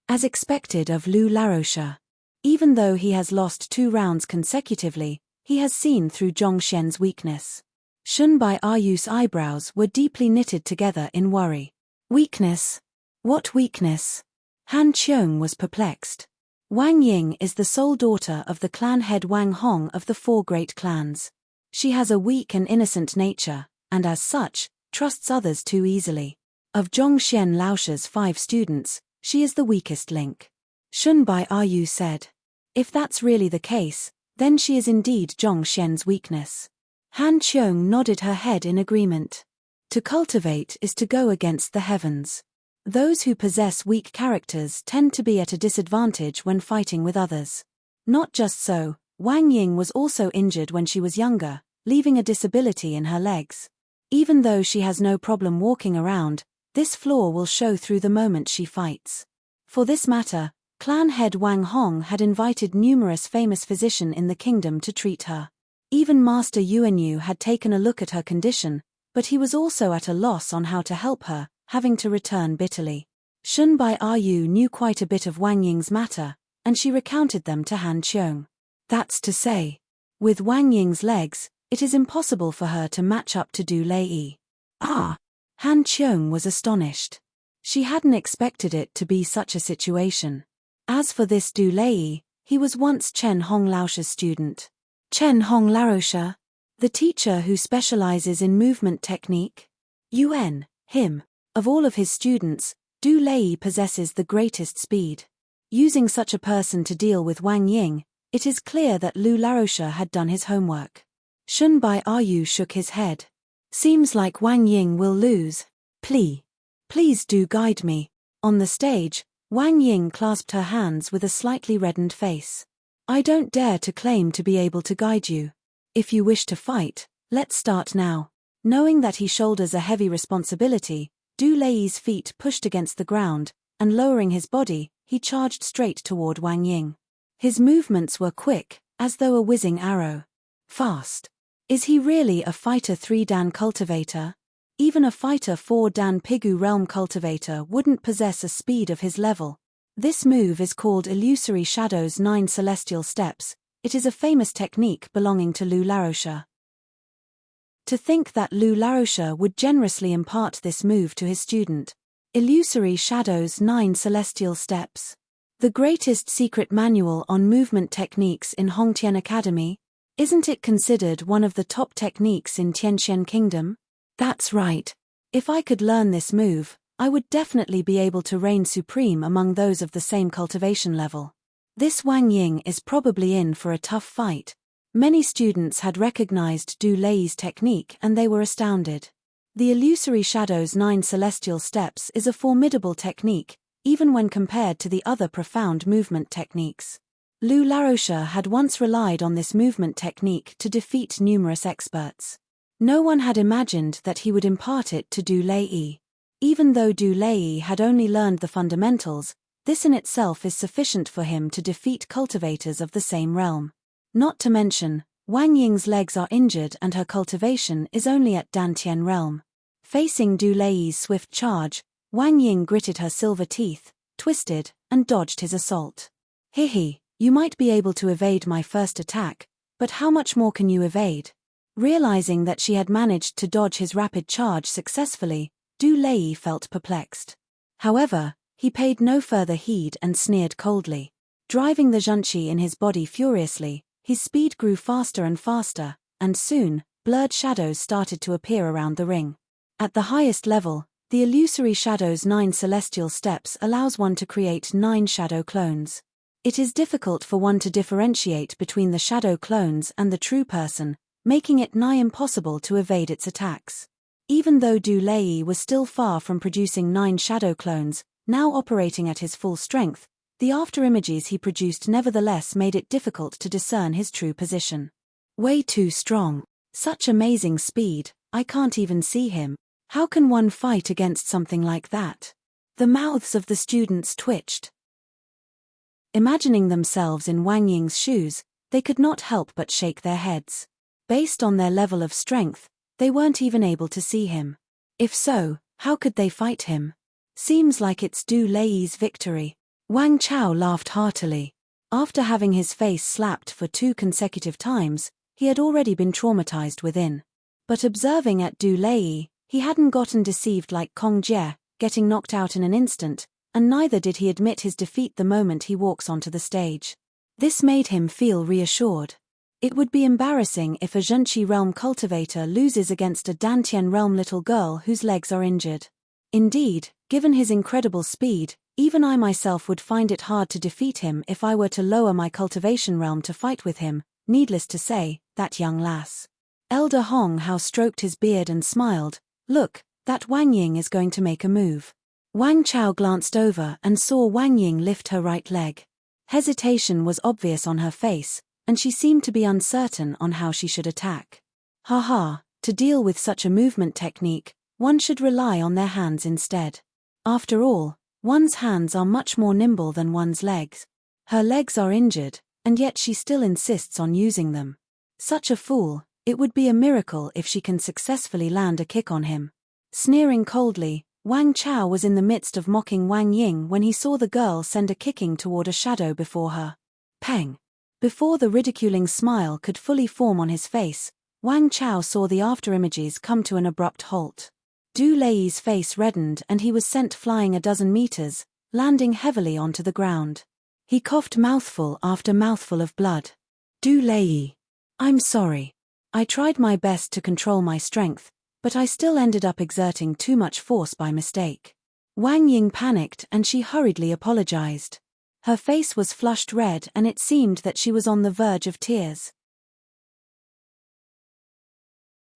As expected of Lu Laroche. Even though he has lost 2 rounds consecutively, he has seen through Zhongxian's weakness. Shun Bai Ayu's eyebrows were deeply knitted together in worry. Weakness? What weakness? Han Qiong was perplexed. Wang Ying is the sole daughter of the clan head Wang Hong of the 4 great clans. She has a weak and innocent nature, and as such, trusts others too easily. Of Zhongxian Laoche's 5 students, she is the weakest link. Shun Bai Ayu said. If that's really the case, then she is indeed Zhongxian's weakness. Han Qiong nodded her head in agreement. To cultivate is to go against the heavens. Those who possess weak characters tend to be at a disadvantage when fighting with others. Not just so, Wang Ying was also injured when she was younger, leaving a disability in her legs. Even though she has no problem walking around, this flaw will show through the moment she fights. For this matter, clan head Wang Hong had invited numerous famous physicians in the kingdom to treat her. Even Master Yuanyu had taken a look at her condition, but he was also at a loss on how to help her, having to return bitterly. Shun Bai Ayu knew quite a bit of Wang Ying's matter, and she recounted them to Han Qiong. That's to say, with Wang Ying's legs, it is impossible for her to match up to Du Lei. Ah! Han Qiong was astonished. She hadn't expected it to be such a situation. As for this Du Lei, he was once Chen Hong Laoche's student. Chen Hong Laoche, the teacher who specializes in movement technique? Him. Of all of his students, Du Lei possesses the greatest speed. Using such a person to deal with Wang Ying, it is clear that Lu Laroche had done his homework. Shun Bai Ayu shook his head. Seems like Wang Ying will lose. Please do guide me. On the stage, Wang Ying clasped her hands with a slightly reddened face. I don't dare to claim to be able to guide you. If you wish to fight, let's start now. Knowing that he shoulders a heavy responsibility, Du Lei's feet pushed against the ground, and lowering his body, he charged straight toward Wang Ying. His movements were quick, as though a whizzing arrow. Fast. Is he really a Fighter 3 Dan cultivator? Even a Fighter 4 Dan Pigu Realm cultivator wouldn't possess a speed of his level. This move is called Illusory Shadow's 9 Celestial Steps. It is a famous technique belonging to Lu Laroche. To think that Lu Laroche would generously impart this move to his student. Illusory Shadow's 9 Celestial Steps. The greatest secret manual on movement techniques in Hongtian Academy? Isn't it considered one of the top techniques in Tianxian Kingdom? That's right. If I could learn this move, I would definitely be able to reign supreme among those of the same cultivation level. This Wang Ying is probably in for a tough fight. Many students had recognized Du Lei's technique and they were astounded. The Illusory Shadow's 9 Celestial Steps is a formidable technique, even when compared to the other profound movement techniques. Lu Laroche had once relied on this movement technique to defeat numerous experts. No one had imagined that he would impart it to Du Lei. Even though Du Lei had only learned the fundamentals, this in itself is sufficient for him to defeat cultivators of the same realm. Not to mention, Wang Ying's legs are injured and her cultivation is only at Dantian realm. Facing Du Lei's swift charge, Wang Ying gritted her silver teeth, twisted, and dodged his assault. Hihi, you might be able to evade my first attack, but how much more can you evade? Realizing that she had managed to dodge his rapid charge successfully, Du Lei felt perplexed. However, he paid no further heed and sneered coldly. Driving the zhenqi in his body furiously, his speed grew faster and faster, and soon, blurred shadows started to appear around the ring. At the highest level, the Illusory Shadow's 9 Celestial Steps allows one to create 9 shadow clones. It is difficult for one to differentiate between the shadow clones and the true person, making it nigh impossible to evade its attacks. Even though Du Lei was still far from producing 9 shadow clones, now operating at his full strength, the afterimages he produced nevertheless made it difficult to discern his true position. Way too strong. Such amazing speed, I can't even see him. How can one fight against something like that? The mouths of the students twitched. Imagining themselves in Wang Ying's shoes, they could not help but shake their heads. Based on their level of strength, they weren't even able to see him. If so, how could they fight him? Seems like it's Du Lei's victory. Wang Chao laughed heartily. After having his face slapped for 2 consecutive times, he had already been traumatized within. But observing at Du Lei, he hadn't gotten deceived like Kong Jie, getting knocked out in an instant, and neither did he admit his defeat the moment he walks onto the stage. This made him feel reassured. It would be embarrassing if a Zhenqi realm cultivator loses against a Dantian realm little girl whose legs are injured. Indeed, given his incredible speed, even I myself would find it hard to defeat him if I were to lower my cultivation realm to fight with him. Needless to say, that young lass. Elder Hong Hao stroked his beard and smiled. Look, that Wang Ying is going to make a move. Wang Chao glanced over and saw Wang Ying lift her right leg. Hesitation was obvious on her face, and she seemed to be uncertain on how she should attack. Haha, to deal with such a movement technique, one should rely on their hands instead. After all, one's hands are much more nimble than one's legs. Her legs are injured, and yet she still insists on using them. Such a fool, it would be a miracle if she can successfully land a kick on him. Sneering coldly, Wang Chao was in the midst of mocking Wang Ying when he saw the girl send a kicking toward a shadow before her. Peng! Before the ridiculing smile could fully form on his face, Wang Chao saw the afterimages come to an abrupt halt. Du Lei's face reddened and he was sent flying a dozen meters, landing heavily onto the ground. He coughed mouthful after mouthful of blood. Du Lei. I'm sorry. I tried my best to control my strength, but I still ended up exerting too much force by mistake. Wang Ying panicked and she hurriedly apologized. Her face was flushed red and it seemed that she was on the verge of tears.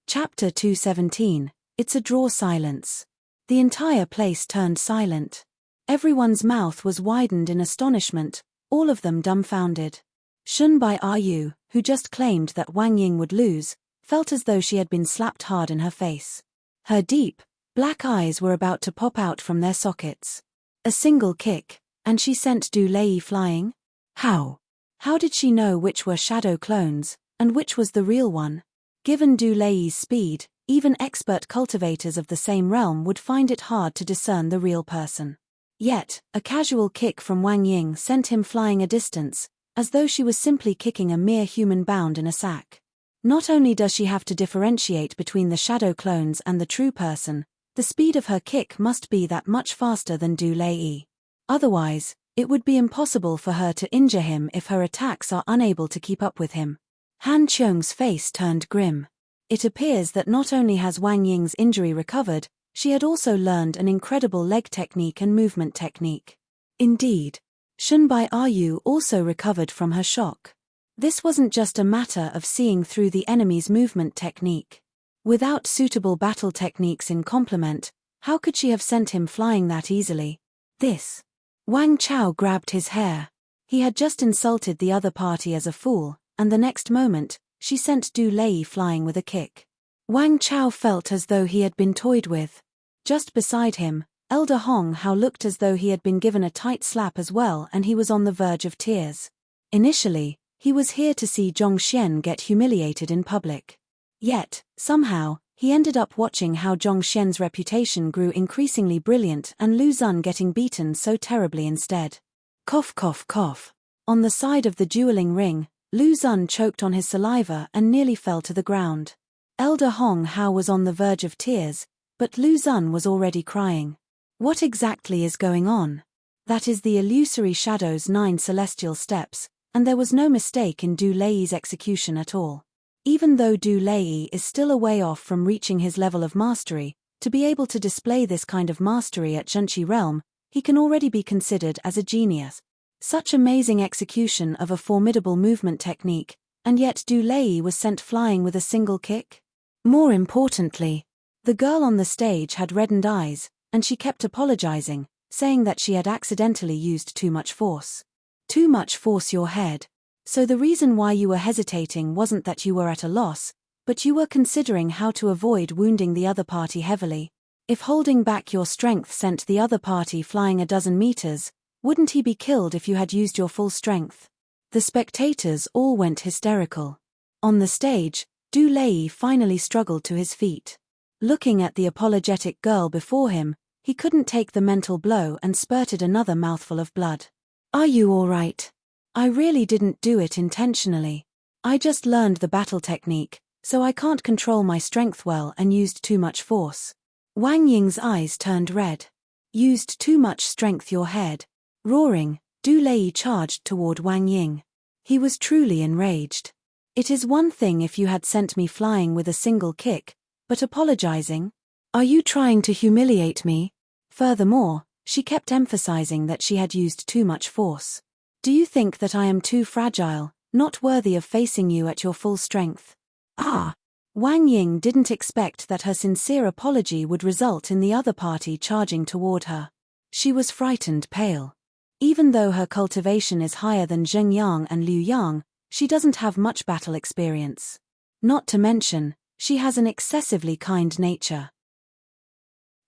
Chapter 217. It's a draw silence. The entire place turned silent. Everyone's mouth was widened in astonishment, all of them dumbfounded. Shunbai Yu, who just claimed that Wang Ying would lose, felt as though she had been slapped hard in her face. Her deep, black eyes were about to pop out from their sockets. A single kick, And she sent Du Lei flying? How? How did she know which were shadow clones, and which was the real one? Given Du Lei's speed, even expert cultivators of the same realm would find it hard to discern the real person. Yet, a casual kick from Wang Ying sent him flying a distance, as though she was simply kicking a mere human bound in a sack. Not only does she have to differentiate between the shadow clones and the true person, the speed of her kick must be that much faster than Du Lei. Otherwise, it would be impossible for her to injure him if her attacks are unable to keep up with him. Han Qiong's face turned grim. It appears that not only has Wang Ying's injury recovered, she had also learned an incredible leg technique and movement technique. Indeed, Shunbai Ayu also recovered from her shock. This wasn't just a matter of seeing through the enemy's movement technique. Without suitable battle techniques in complement, how could she have sent him flying that easily? This. Wang Chao grabbed his hair. He had just insulted the other party as a fool, and the next moment, she sent Du Lei flying with a kick. Wang Chao felt as though he had been toyed with. Just beside him, Elder Hong Hao looked as though he had been given a tight slap as well, and he was on the verge of tears. Initially, he was here to see Zhong Xian get humiliated in public. Yet, somehow, he ended up watching how Zhong Xian's reputation grew increasingly brilliant and Lu Xun getting beaten so terribly instead. Cough cough cough. On the side of the dueling ring, Lu Xun choked on his saliva and nearly fell to the ground. Elder Hong Hao was on the verge of tears, but Lu Xun was already crying. What exactly is going on? That is the illusory shadow's 9 celestial steps, and there was no mistake in Du Lei's execution at all. Even though Du Lei is still a way off from reaching his level of mastery, to be able to display this kind of mastery at Zhenqi realm, he can already be considered as a genius. Such amazing execution of a formidable movement technique, and yet Du Lei was sent flying with a single kick? More importantly, the girl on the stage had reddened eyes, and she kept apologizing, saying that she had accidentally used too much force. Too much force, your head. So the reason why you were hesitating wasn't that you were at a loss, but you were considering how to avoid wounding the other party heavily. If holding back your strength sent the other party flying a dozen meters, wouldn't he be killed if you had used your full strength? The spectators all went hysterical. On the stage, Du Lei finally struggled to his feet. Looking at the apologetic girl before him, he couldn't take the mental blow and spurted another mouthful of blood. Are you all right? I really didn't do it intentionally. I just learned the battle technique, so I can't control my strength well and used too much force. Wang Ying's eyes turned red. Used too much strength, your head. Roaring, Du Lei charged toward Wang Ying. He was truly enraged. It is one thing if you had sent me flying with a single kick, but apologizing? Are you trying to humiliate me? Furthermore, she kept emphasizing that she had used too much force. Do you think that I am too fragile, not worthy of facing you at your full strength? Ah! Wang Ying didn't expect that her sincere apology would result in the other party charging toward her. She was frightened pale. Even though her cultivation is higher than Zheng Yang and Liu Yang, she doesn't have much battle experience. Not to mention, she has an excessively kind nature.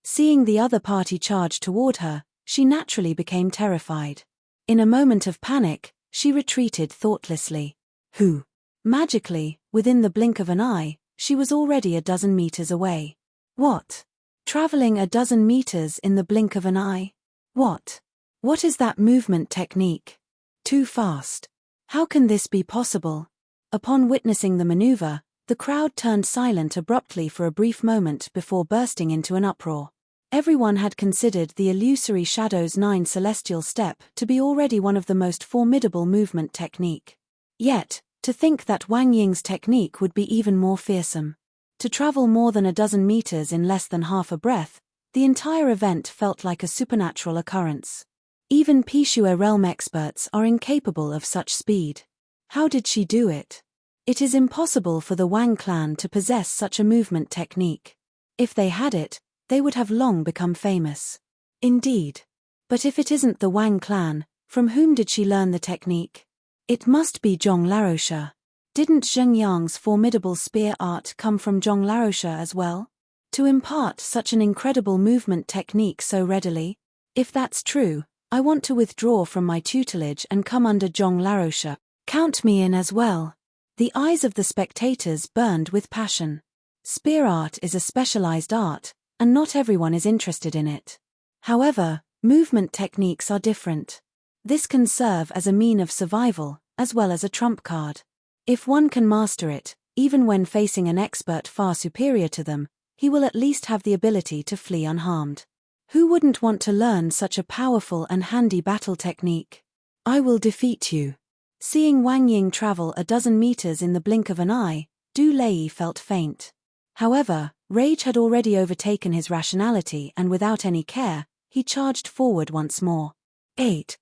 Seeing the other party charge toward her, she naturally became terrified. In a moment of panic, she retreated thoughtlessly. Who? Magically, within the blink of an eye, she was already a dozen meters away. What? Traveling a dozen meters in the blink of an eye? What? What is that movement technique? Too fast. How can this be possible? Upon witnessing the maneuver, the crowd turned silent abruptly for a brief moment before bursting into an uproar. Everyone had considered the illusory shadow's 9 celestial step to be already one of the most formidable movement technique. Yet, to think that Wang Ying's technique would be even more fearsome. To travel more than a dozen meters in less than half a breath, the entire event felt like a supernatural occurrence. Even Pishue realm experts are incapable of such speed. How did she do it? It is impossible for the Wang clan to possess such a movement technique. If they had it, they would have long become famous. Indeed. But if it isn't the Wang clan, from whom did she learn the technique? It must be Zhong Larosha. Didn't Zheng Yang's formidable spear art come from Zhong Larosha as well? To impart such an incredible movement technique so readily? If that's true, I want to withdraw from my tutelage and come under Zhong Laroche. Count me in as well. The eyes of the spectators burned with passion. Spear art is a specialized art, and not everyone is interested in it. However, movement techniques are different. This can serve as a mean of survival, as well as a trump card. If one can master it, even when facing an expert far superior to them, he will at least have the ability to flee unharmed. Who wouldn't want to learn such a powerful and handy battle technique? I will defeat you. Seeing Wang Ying travel a dozen meters in the blink of an eye, Du Lei felt faint. However, rage had already overtaken his rationality, and without any care, he charged forward once more. 8.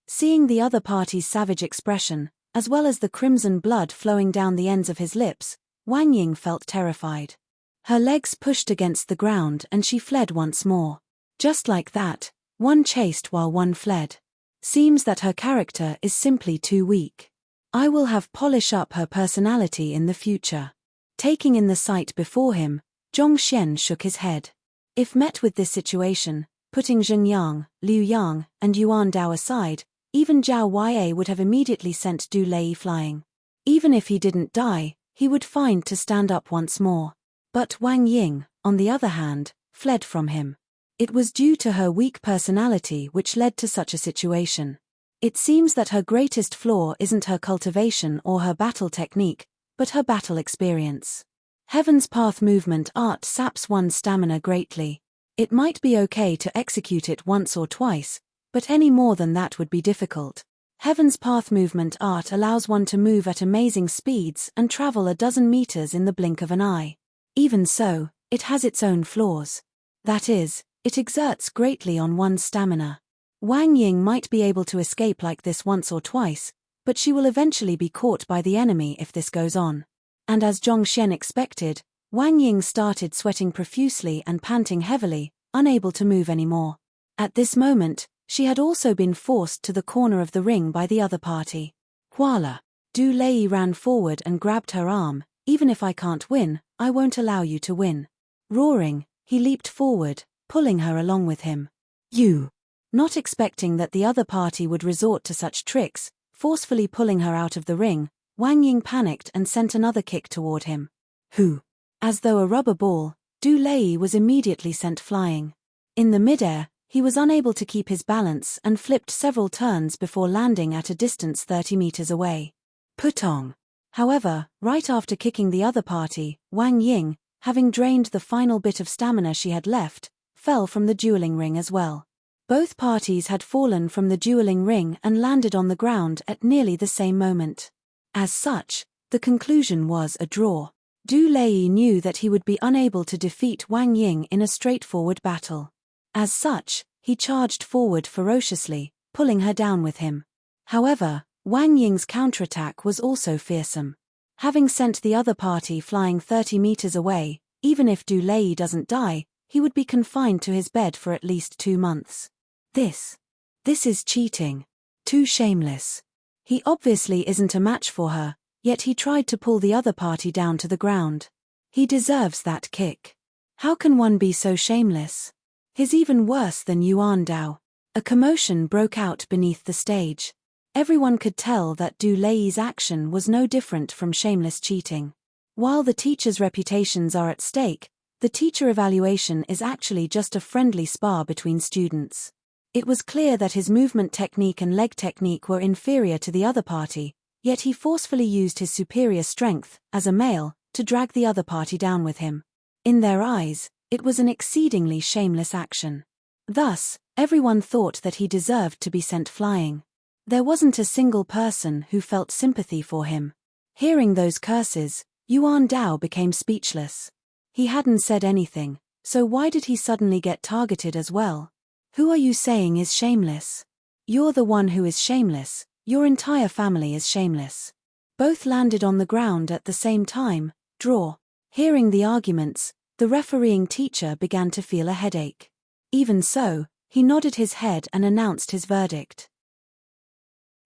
Seeing the other party's savage expression, as well as the crimson blood flowing down the ends of his lips, Wang Ying felt terrified. Her legs pushed against the ground and she fled once more. Just like that, one chased while one fled. Seems that her character is simply too weak. I will have polish up her personality in the future. Taking in the sight before him, Zhong Xian shook his head. If met with this situation, putting Zheng Yang, Liu Yang, and Yuan Dao aside, even Zhao Yue would have immediately sent Du Lei flying. Even if he didn't die, he would find to stand up once more. But Wang Ying, on the other hand, fled from him. It was due to her weak personality which led to such a situation. It seems that her greatest flaw isn't her cultivation or her battle technique, but her battle experience. Heaven's Path movement art saps one's stamina greatly. It might be okay to execute it once or twice, but any more than that would be difficult. Heaven's Path movement art allows one to move at amazing speeds and travel a dozen meters in the blink of an eye. Even so, it has its own flaws. That is, it exerts greatly on one's stamina. Wang Ying might be able to escape like this once or twice, but she will eventually be caught by the enemy if this goes on. And as Zhong Xian expected, Wang Ying started sweating profusely and panting heavily, unable to move anymore. At this moment, she had also been forced to the corner of the ring by the other party. Voila! Du Lei ran forward and grabbed her arm. Even if I can't win, I won't allow you to win. Roaring, he leaped forward, pulling her along with him. You! Not expecting that the other party would resort to such tricks, forcefully pulling her out of the ring, Wang Ying panicked and sent another kick toward him. Who? As though a rubber ball, Du Lei was immediately sent flying. In the midair, he was unable to keep his balance and flipped several turns before landing at a distance 30 meters away. Putong! However, right after kicking the other party, Wang Ying, having drained the final bit of stamina she had left, fell from the dueling ring as well. Both parties had fallen from the dueling ring and landed on the ground at nearly the same moment. As such, the conclusion was a draw. Du Lei knew that he would be unable to defeat Wang Ying in a straightforward battle. As such, he charged forward ferociously, pulling her down with him. However, Wang Ying's counterattack was also fearsome. Having sent the other party flying 30 meters away, even if Du Lei doesn't die, he would be confined to his bed for at least 2 months. This is cheating. Too shameless. He obviously isn't a match for her, yet he tried to pull the other party down to the ground. He deserves that kick. How can one be so shameless? He's even worse than Yuan Dao. A commotion broke out beneath the stage. Everyone could tell that Du Lei's action was no different from shameless cheating. While the teachers' reputations are at stake, the teacher evaluation is actually just a friendly spar between students. It was clear that his movement technique and leg technique were inferior to the other party, yet he forcefully used his superior strength, as a male, to drag the other party down with him. In their eyes, it was an exceedingly shameless action. Thus, everyone thought that he deserved to be sent flying. There wasn't a single person who felt sympathy for him. Hearing those curses, Yuan Dao became speechless. He hadn't said anything, so why did he suddenly get targeted as well? Who are you saying is shameless? You're the one who is shameless, your entire family is shameless. Both landed on the ground at the same time, draw. Hearing the arguments, the refereeing teacher began to feel a headache. Even so, he nodded his head and announced his verdict.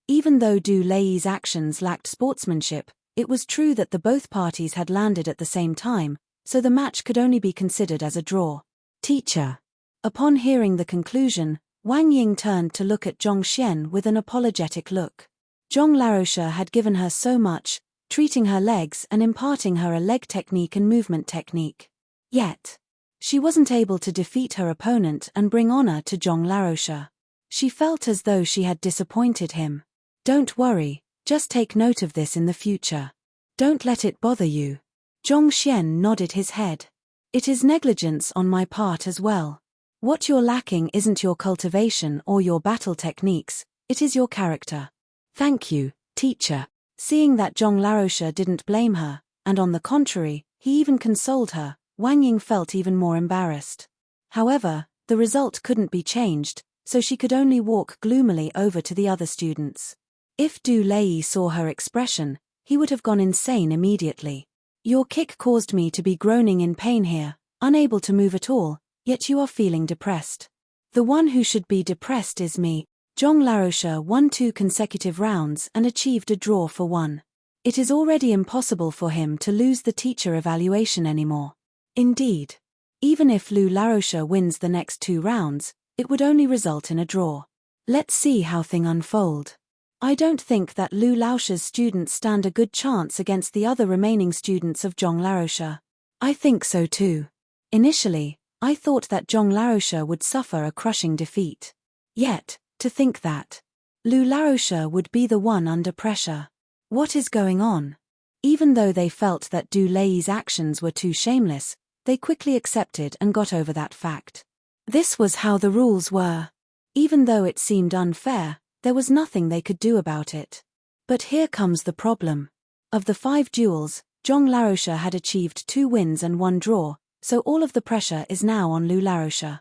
Even though Du Lei's actions lacked sportsmanship, it was true that the both parties had landed at the same time, so the match could only be considered as a draw. Teacher. Upon hearing the conclusion, Wang Ying turned to look at Zhong Xian with an apologetic look. Zhong Laroche had given her so much, treating her legs and imparting her a leg technique and movement technique. Yet, she wasn't able to defeat her opponent and bring honor to Zhong Laroche. She felt as though she had disappointed him. Don't worry, just take note of this in the future. Don't let it bother you. Zhong Xian nodded his head. It is negligence on my part as well. What you're lacking isn't your cultivation or your battle techniques, it is your character. Thank you, teacher. Seeing that Zhong Laroche didn't blame her, and on the contrary, he even consoled her, Wang Ying felt even more embarrassed. However, the result couldn't be changed, so she could only walk gloomily over to the other students. If Du Lei saw her expression, he would have gone insane immediately. Your kick caused me to be groaning in pain here, unable to move at all, yet you are feeling depressed. The one who should be depressed is me. Zhong Laroche won 2 consecutive rounds and achieved a draw for 1. It is already impossible for him to lose the teacher evaluation anymore. Indeed, even if Lu Laroche wins the next 2 rounds, it would only result in a draw. Let's see how things unfold. I don't think that Lu Laoche's students stand a good chance against the other remaining students of Zhong Laroche. I think so too. Initially, I thought that Zhong Laroche would suffer a crushing defeat. Yet, to think that Lu Laroche would be the one under pressure. What is going on? Even though they felt that Du Lei's actions were too shameless, they quickly accepted and got over that fact. This was how the rules were. Even though it seemed unfair, there was nothing they could do about it. But here comes the problem. Of the 5 duels, Zhong Laroche had achieved 2 wins and 1 draw, so all of the pressure is now on Lu Laroche.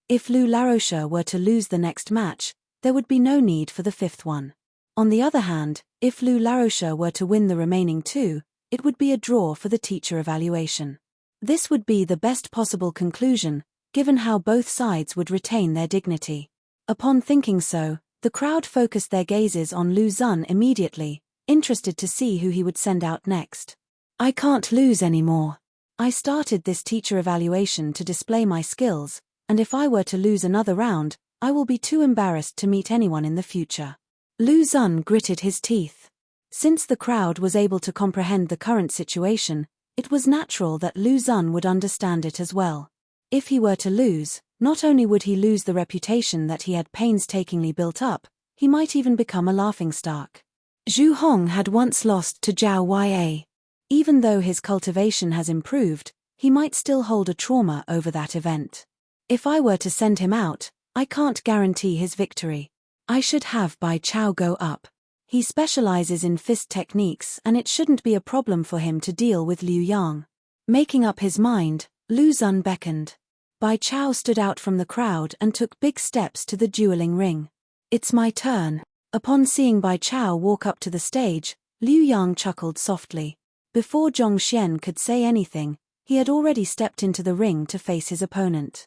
If Lu Laroche were to lose the next match, there would be no need for the 5th one. On the other hand, if Lu Laroche were to win the remaining 2, it would be a draw for the teacher evaluation. This would be the best possible conclusion, given how both sides would retain their dignity. Upon thinking so, the crowd focused their gazes on Lu Xun immediately, interested to see who he would send out next. I can't lose anymore. I started this teacher evaluation to display my skills, and if I were to lose another round, I will be too embarrassed to meet anyone in the future. Lu Xun gritted his teeth. Since the crowd was able to comprehend the current situation, it was natural that Lu Xun would understand it as well. If he were to lose, not only would he lose the reputation that he had painstakingly built up, he might even become a laughingstock. Zhu Hong had once lost to Zhao Ya. Even though his cultivation has improved, he might still hold a trauma over that event. If I were to send him out, I can't guarantee his victory. I should have Bai Chao go up. He specializes in fist techniques and it shouldn't be a problem for him to deal with Liu Yang. Making up his mind, Lu Xun beckoned. Bai Chao stood out from the crowd and took big steps to the dueling ring. It's my turn. Upon seeing Bai Chao walk up to the stage, Liu Yang chuckled softly. Before Zhong Xian could say anything, he had already stepped into the ring to face his opponent.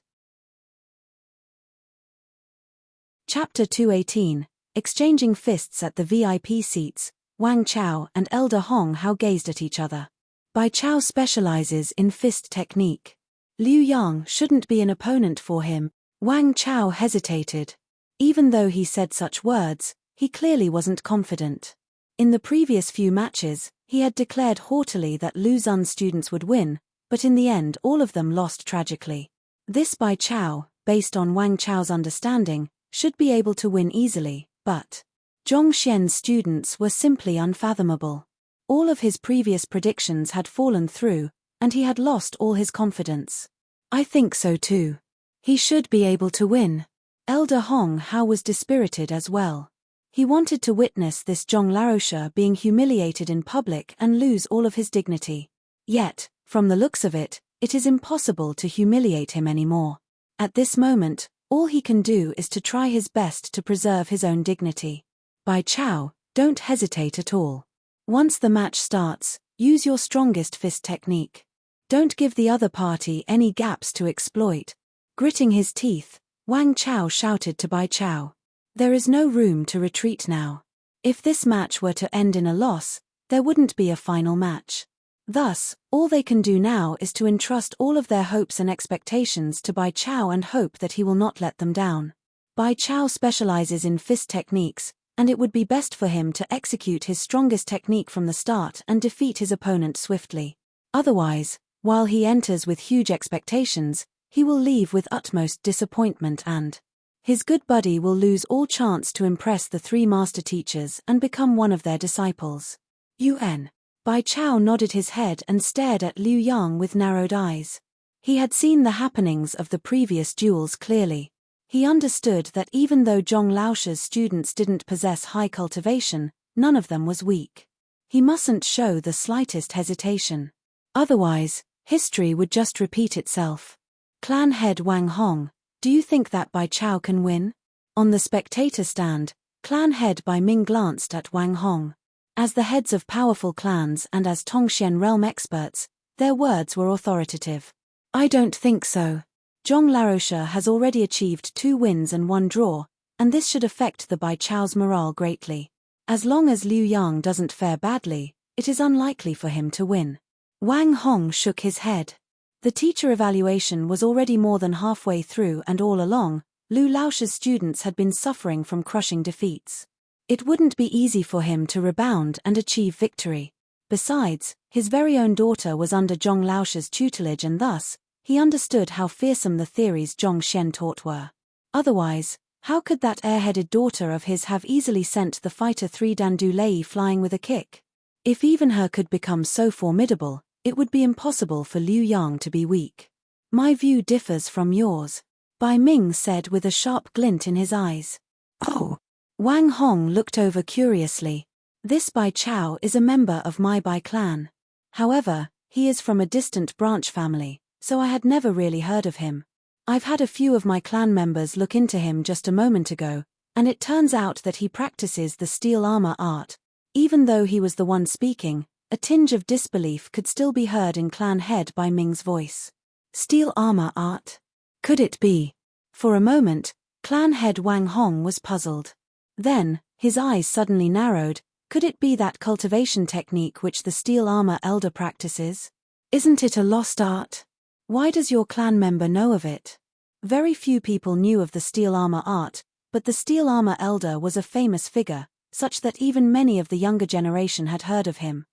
Chapter 218, Exchanging Fists at the VIP seats, Wang Chao and Elder Hong Hao gazed at each other. Bai Chao specializes in fist technique. Liu Yang shouldn't be an opponent for him. Wang Chao hesitated. Even though he said such words, he clearly wasn't confident. In the previous few matches, he had declared haughtily that Lu Xun's students would win, but in the end all of them lost tragically. This Bai Chao, based on Wang Chao's understanding, should be able to win easily, but Zhong Xian's students were simply unfathomable. All of his previous predictions had fallen through, and he had lost all his confidence. I think so too. He should be able to win. Elder Hong Hao was dispirited as well. He wanted to witness this Zhong Laroche being humiliated in public and lose all of his dignity. Yet, from the looks of it, it is impossible to humiliate him anymore. At this moment, all he can do is to try his best to preserve his own dignity. Bai Chao, don't hesitate at all. Once the match starts, use your strongest fist technique. Don't give the other party any gaps to exploit. Gritting his teeth, Wang Chao shouted to Bai Chao. There is no room to retreat now. If this match were to end in a loss, there wouldn't be a final match. Thus, all they can do now is to entrust all of their hopes and expectations to Bai Chao and hope that he will not let them down. Bai Chao specializes in fist techniques, and it would be best for him to execute his strongest technique from the start and defeat his opponent swiftly. Otherwise, while he enters with huge expectations, he will leave with utmost disappointment and his good buddy will lose all chance to impress the three master teachers and become one of their disciples. UN. Bai Chao nodded his head and stared at Liu Yang with narrowed eyes. He had seen the happenings of the previous duels clearly. He understood that even though Zhong Laosha's students didn't possess high cultivation, none of them was weak. He mustn't show the slightest hesitation. Otherwise, history would just repeat itself. Clan head Wang Hong, do you think that Bai Chao can win? On the spectator stand, clan head Bai Ming glanced at Wang Hong. As the heads of powerful clans and as Tongxian realm experts, their words were authoritative. I don't think so. Zhong Laosha has already achieved 2 wins and 1 draw, and this should affect the Bai Chao's morale greatly. As long as Liu Yang doesn't fare badly, it is unlikely for him to win. Wang Hong shook his head. The teacher evaluation was already more than halfway through and all along, Liu Laosha's students had been suffering from crushing defeats. It wouldn't be easy for him to rebound and achieve victory. Besides, his very own daughter was under Zhong Laosha's tutelage and thus, he understood how fearsome the theories Zhong Shen taught were. Otherwise, how could that airheaded daughter of his have easily sent the fighter 3 Dandu Lei flying with a kick? If even her could become so formidable, it would be impossible for Liu Yang to be weak. My view differs from yours, Bai Ming said with a sharp glint in his eyes. Oh. Wang Hong looked over curiously. This Bai Chao is a member of my Bai clan. However, he is from a distant branch family, so I had never really heard of him. I've had a few of my clan members look into him just a moment ago, and it turns out that he practices the steel armor art. Even though he was the one speaking, a tinge of disbelief could still be heard in clan head Bai Ming's voice. Steel armor art? Could it be? For a moment, clan head Wang Hong was puzzled. Then, his eyes suddenly narrowed. Could it be that cultivation technique which the steel armor elder practices? Isn't it a lost art? Why does your clan member know of it? Very few people knew of the steel armor art, but the steel armor elder was a famous figure, such that even many of the younger generation had heard of him.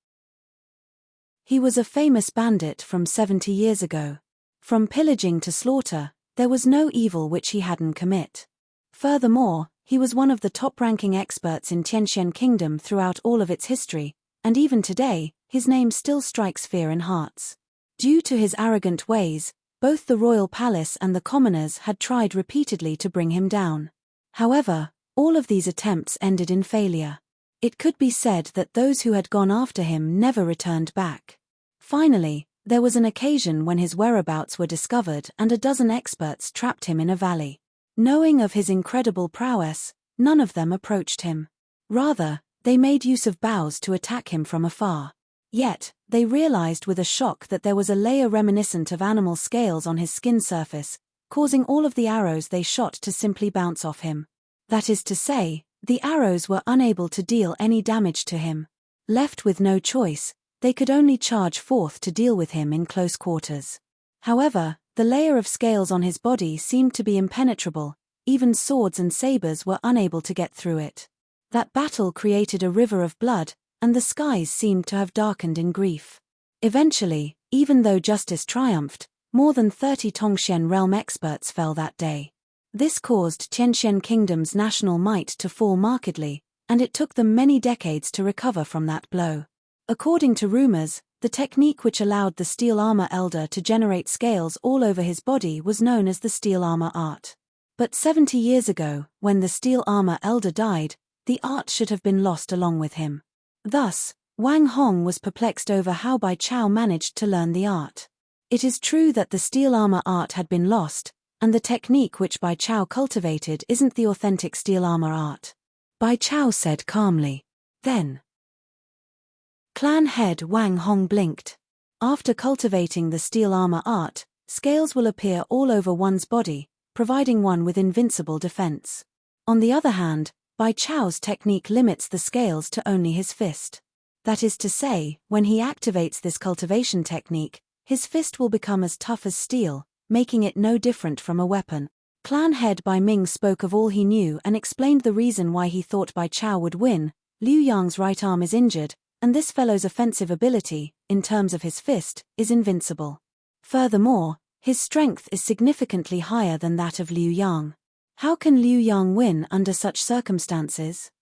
He was a famous bandit from 70 years ago. From pillaging to slaughter, there was no evil which he hadn't commit. Furthermore, he was one of the top-ranking experts in Tianxian Kingdom throughout all of its history, and even today, his name still strikes fear in hearts. Due to his arrogant ways, both the royal palace and the commoners had tried repeatedly to bring him down. However, all of these attempts ended in failure. It could be said that those who had gone after him never returned back. Finally, there was an occasion when his whereabouts were discovered and a dozen experts trapped him in a valley. Knowing of his incredible prowess, none of them approached him. Rather, they made use of bows to attack him from afar. Yet, they realized with a shock that there was a layer reminiscent of animal scales on his skin surface, causing all of the arrows they shot to simply bounce off him. That is to say, the arrows were unable to deal any damage to him. Left with no choice, they could only charge forth to deal with him in close quarters. However, the layer of scales on his body seemed to be impenetrable, even swords and sabers were unable to get through it. That battle created a river of blood, and the skies seemed to have darkened in grief. Eventually, even though justice triumphed, more than 30 Tongxian realm experts fell that day. This caused Tianxian Kingdom's national might to fall markedly, and it took them many decades to recover from that blow. According to rumors, the technique which allowed the steel armor elder to generate scales all over his body was known as the steel armor art. But 70 years ago, when the steel armor elder died, the art should have been lost along with him. Thus, Wang Hong was perplexed over how Bai Chao managed to learn the art. It is true that the steel armor art had been lost, and the technique which Bai Chao cultivated isn't the authentic steel armor art. Bai Chao said calmly. Then, clan head Wang Hong blinked. After cultivating the steel armor art, scales will appear all over one's body, providing one with invincible defense. On the other hand, Bai Chao's technique limits the scales to only his fist. That is to say, when he activates this cultivation technique, his fist will become as tough as steel, making it no different from a weapon. Clan head Bai Ming spoke of all he knew and explained the reason why he thought Bai Chao would win. Liu Yang's right arm is injured, and this fellow's offensive ability, in terms of his fist, is invincible. Furthermore, his strength is significantly higher than that of Liu Yang. How can Liu Yang win under such circumstances?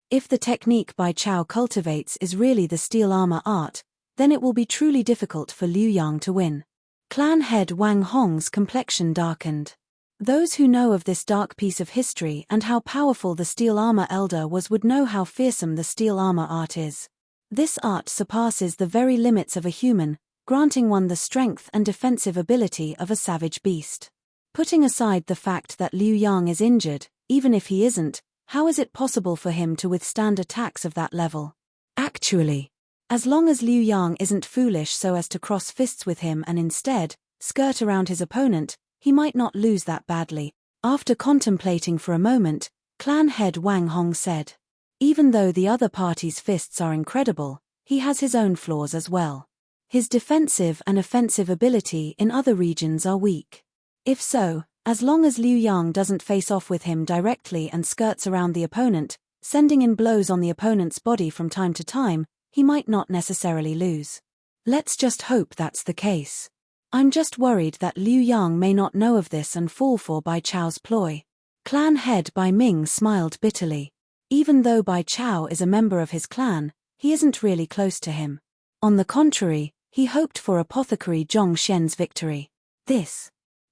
If the technique Bai Chao cultivates is really the steel armor art, then it will be truly difficult for Liu Yang to win. Clan head Wang Hong's complexion darkened. Those who know of this dark piece of history and how powerful the steel armor elder was would know how fearsome the steel armor art is. This art surpasses the very limits of a human, granting one the strength and defensive ability of a savage beast. Putting aside the fact that Liu Yang is injured, even if he isn't, how is it possible for him to withstand attacks of that level? Actually, as long as Liu Yang isn't foolish so as to cross fists with him and instead skirt around his opponent, he might not lose that badly. After contemplating for a moment, clan head Wang Hong said, even though the other party's fists are incredible, he has his own flaws as well. His defensive and offensive ability in other regions are weak. If so, as long as Liu Yang doesn't face off with him directly and skirts around the opponent, sending in blows on the opponent's body from time to time, he might not necessarily lose. Let's just hope that's the case. I'm just worried that Liu Yang may not know of this and fall for Bai Chao's ploy. Clan head Bai Ming smiled bitterly. Even though Bai Chao is a member of his clan, he isn't really close to him. On the contrary, he hoped for apothecary Zhong Xian's victory.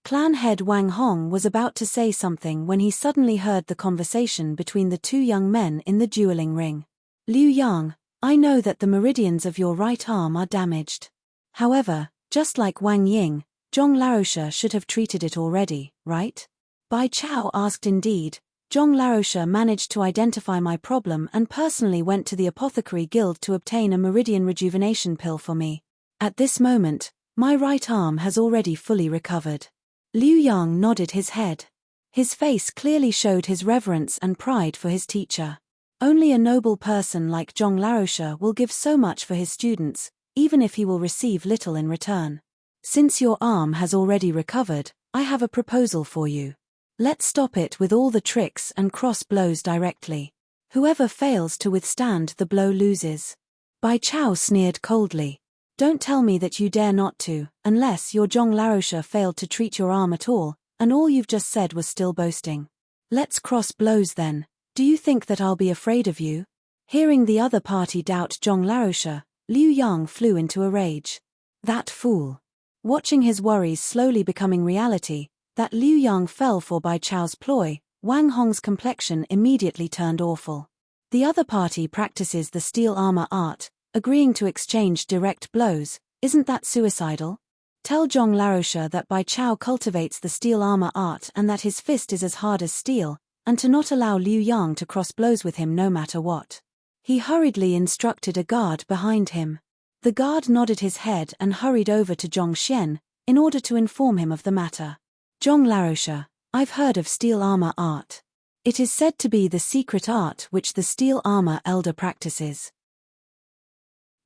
Clan head Wang Hong was about to say something when he suddenly heard the conversation between the two young men in the dueling ring. Liu Yang, I know that the meridians of your right arm are damaged. However, just like Wang Ying, Zhong Laosha should have treated it already, right? Bai Chao asked. Indeed, Zhong Laosha managed to identify my problem and personally went to the apothecary guild to obtain a meridian rejuvenation pill for me. At this moment, my right arm has already fully recovered. Liu Yang nodded his head. His face clearly showed his reverence and pride for his teacher. Only a noble person like Zhong Laosha will give so much for his students, even if he will receive little in return. Since your arm has already recovered, I have a proposal for you. Let's stop it with all the tricks and cross blows directly. Whoever fails to withstand the blow loses. Bai Chao sneered coldly. Don't tell me that you dare not to, unless your Zhong Laosha failed to treat your arm at all, and all you've just said was still boasting. Let's cross blows then. Do you think that I'll be afraid of you? Hearing the other party doubt Zhong Laosha, Liu Yang flew into a rage. That fool. Watching his worries slowly becoming reality, that Liu Yang fell for Bai Chao's ploy, Wang Hong's complexion immediately turned awful. The other party practices the steel armor art, agreeing to exchange direct blows. Isn't that suicidal? Tell Zhong Laosha that Bai Chao cultivates the steel armor art and that his fist is as hard as steel, and to not allow Liu Yang to cross blows with him no matter what. He hurriedly instructed a guard behind him. The guard nodded his head and hurried over to Zhong Xian, in order to inform him of the matter. Zhong Laosha, I've heard of steel armor art. It is said to be the secret art which the steel armor elder practices.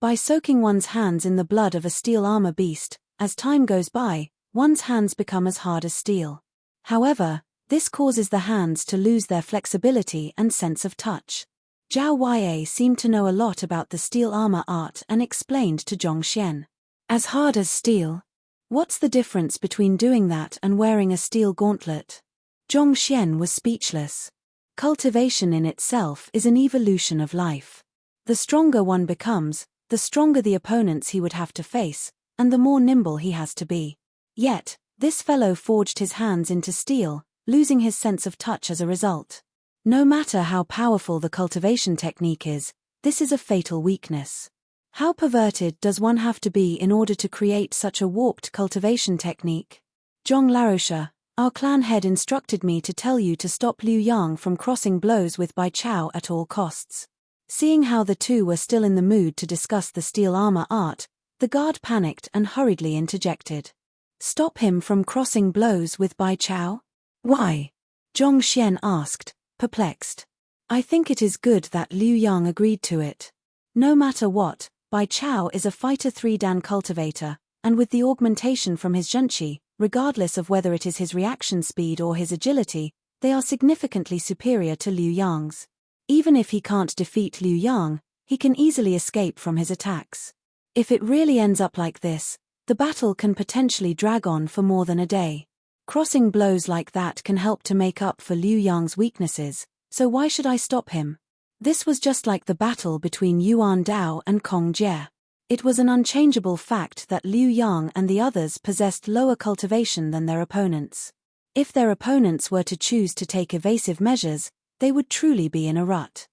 By soaking one's hands in the blood of a steel armor beast, as time goes by, one's hands become as hard as steel. However, this causes the hands to lose their flexibility and sense of touch. Zhao Yue seemed to know a lot about the steel armor art and explained to Zhong Xian. As hard as steel? What's the difference between doing that and wearing a steel gauntlet? Zhong Xian was speechless. Cultivation in itself is an evolution of life. The stronger one becomes, the stronger the opponents he would have to face, and the more nimble he has to be. Yet, this fellow forged his hands into steel, losing his sense of touch as a result. No matter how powerful the cultivation technique is, this is a fatal weakness. How perverted does one have to be in order to create such a warped cultivation technique? Zhong Laosha, our clan head instructed me to tell you to stop Liu Yang from crossing blows with Bai Chao at all costs. Seeing how the two were still in the mood to discuss the steel armor art, the guard panicked and hurriedly interjected. Stop him from crossing blows with Bai Chao? Why? Zhong Xian asked, perplexed. I think it is good that Liu Yang agreed to it. No matter what, Bai Chao is a fighter 3 Dan cultivator, and with the augmentation from his zhenqi, regardless of whether it is his reaction speed or his agility, they are significantly superior to Liu Yang's. Even if he can't defeat Liu Yang, he can easily escape from his attacks. If it really ends up like this, the battle can potentially drag on for more than a day. Crossing blows like that can help to make up for Liu Yang's weaknesses, so why should I stop him? This was just like the battle between Yuan Dao and Kong Jie. It was an unchangeable fact that Liu Yang and the others possessed lower cultivation than their opponents. If their opponents were to choose to take evasive measures, they would truly be in a rut.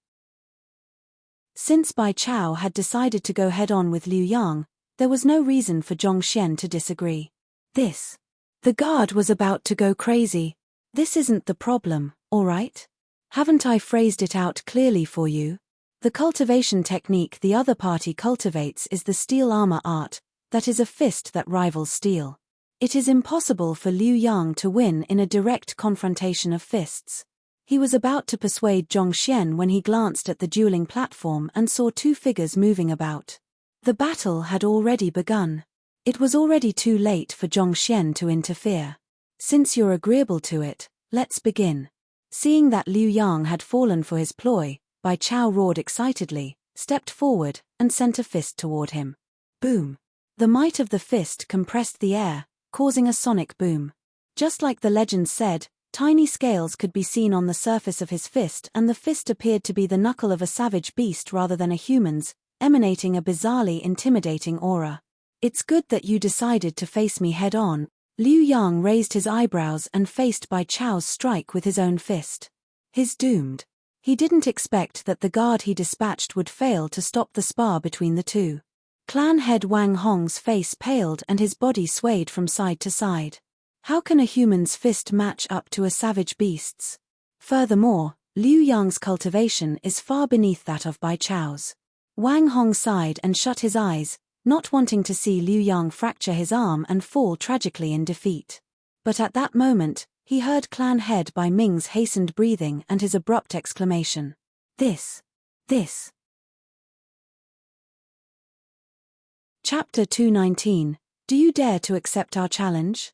Since Bai Chao had decided to go head-on with Liu Yang, there was no reason for Zhong Xian to disagree. The guard was about to go crazy. This isn't the problem, all right? Haven't I phrased it out clearly for you? The cultivation technique the other party cultivates is the steel armor art, that is a fist that rivals steel. It is impossible for Liu Yang to win in a direct confrontation of fists. He was about to persuade Zhong Xian when he glanced at the dueling platform and saw two figures moving about. The battle had already begun. It was already too late for Zhong Xian to interfere. Since you're agreeable to it, let's begin. Seeing that Liu Yang had fallen for his ploy, Bai Chao roared excitedly, stepped forward, and sent a fist toward him. Boom! The might of the fist compressed the air, causing a sonic boom. Just like the legend said, tiny scales could be seen on the surface of his fist, and the fist appeared to be the knuckle of a savage beast rather than a human's, emanating a bizarrely intimidating aura. It's good that you decided to face me head-on. Liu Yang raised his eyebrows and faced Bai Chao's strike with his own fist. He's doomed. He didn't expect that the guard he dispatched would fail to stop the spar between the two. Clan head Wang Hong's face paled and his body swayed from side to side. How can a human's fist match up to a savage beast's? Furthermore, Liu Yang's cultivation is far beneath that of Bai Chao's. Wang Hong sighed and shut his eyes, not wanting to see Liu Yang fracture his arm and fall tragically in defeat. But at that moment, he heard clan head Bai Ming's hastened breathing and his abrupt exclamation. This. Chapter 219. Do you dare to accept our challenge?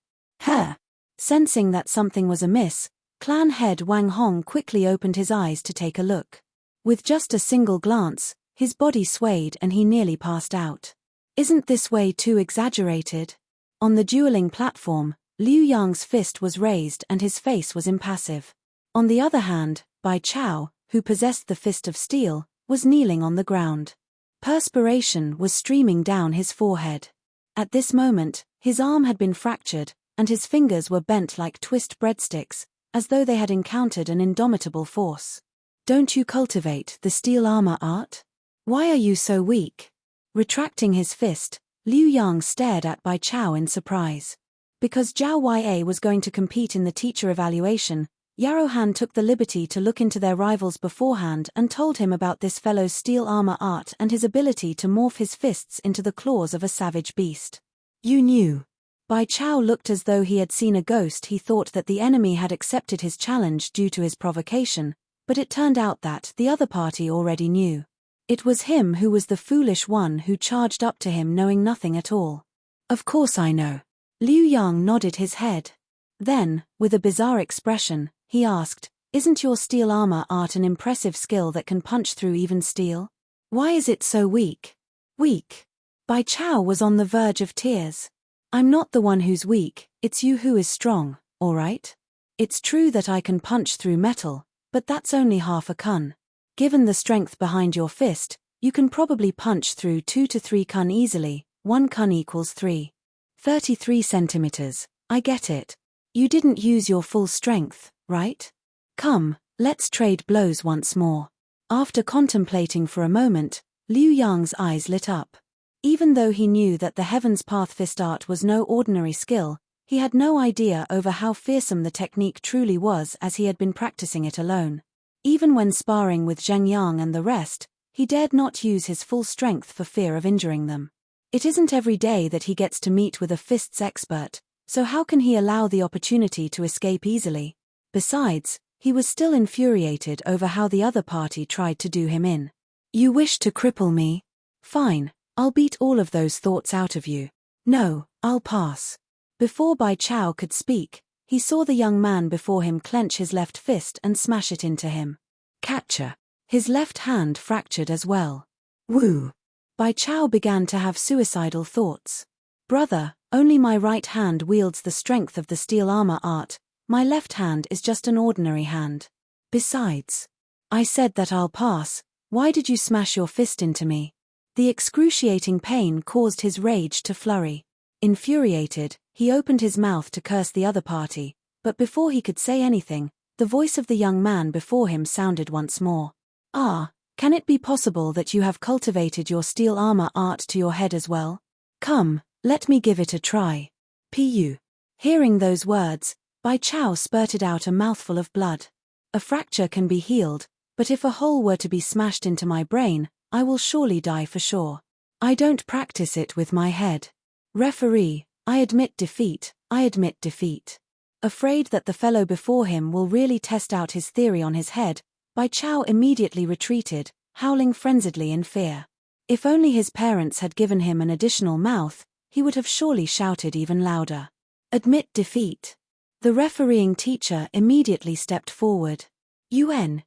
Sensing that something was amiss, clan head Wang Hong quickly opened his eyes to take a look. With just a single glance, his body swayed and he nearly passed out. Isn't this way too exaggerated? On the dueling platform, Liu Yang's fist was raised and his face was impassive. On the other hand, Bai Chao, who possessed the fist of steel, was kneeling on the ground. Perspiration was streaming down his forehead. At this moment, his arm had been fractured, and his fingers were bent like twist breadsticks, as though they had encountered an indomitable force. Don't you cultivate the steel armor art? Why are you so weak? Retracting his fist, Liu Yang stared at Bai Chao in surprise. Because Zhao Ya was going to compete in the teacher evaluation, Yarohan took the liberty to look into their rivals beforehand and told him about this fellow's steel armor art and his ability to morph his fists into the claws of a savage beast. You knew. Bai Chao looked as though he had seen a ghost. He thought that the enemy had accepted his challenge due to his provocation, but it turned out that the other party already knew. It was him who was the foolish one who charged up to him knowing nothing at all. Of course I know. Liu Yang nodded his head. Then, with a bizarre expression, he asked, Isn't your steel armor art an impressive skill that can punch through even steel? Why is it so weak? Weak? Bai Chao was on the verge of tears. I'm not the one who's weak, it's you who is strong, all right? It's true that I can punch through metal, but that's only half a kun. Given the strength behind your fist, you can probably punch through 2 to 3 kun easily. 1 kun equals 33 centimeters. I get it. You didn't use your full strength, right? Come, let's trade blows once more. After contemplating for a moment, Liu Yang's eyes lit up. Even though he knew that the Heaven's Path fist art was no ordinary skill, he had no idea over how fearsome the technique truly was as he had been practicing it alone. Even when sparring with Zheng Yang and the rest, he dared not use his full strength for fear of injuring them. It isn't every day that he gets to meet with a fists expert, so how can he allow the opportunity to escape easily? Besides, he was still infuriated over how the other party tried to do him in. You wish to cripple me? Fine, I'll beat all of those thoughts out of you. No, I'll pass. Before Bai Chao could speak, he saw the young man before him clench his left fist and smash it into him. Catcher. His left hand fractured as well. Woo! Bai Chao began to have suicidal thoughts. Brother, only my right hand wields the strength of the steel armor art, my left hand is just an ordinary hand. Besides, I said that I'll pass, why did you smash your fist into me? The excruciating pain caused his rage to flurry. Infuriated, he opened his mouth to curse the other party, but before he could say anything, the voice of the young man before him sounded once more. Ah, can it be possible that you have cultivated your steel armor art to your head as well? Come, let me give it a try. Pu. Hearing those words, Bai Chao spurted out a mouthful of blood. A fracture can be healed, but if a hole were to be smashed into my brain, I will surely die for sure. I don't practice it with my head. Referee, I admit defeat, I admit defeat. Afraid that the fellow before him will really test out his theory on his head, Bai Chao immediately retreated, howling frenziedly in fear. If only his parents had given him an additional mouth, he would have surely shouted even louder. Admit defeat. The refereeing teacher immediately stepped forward. UN.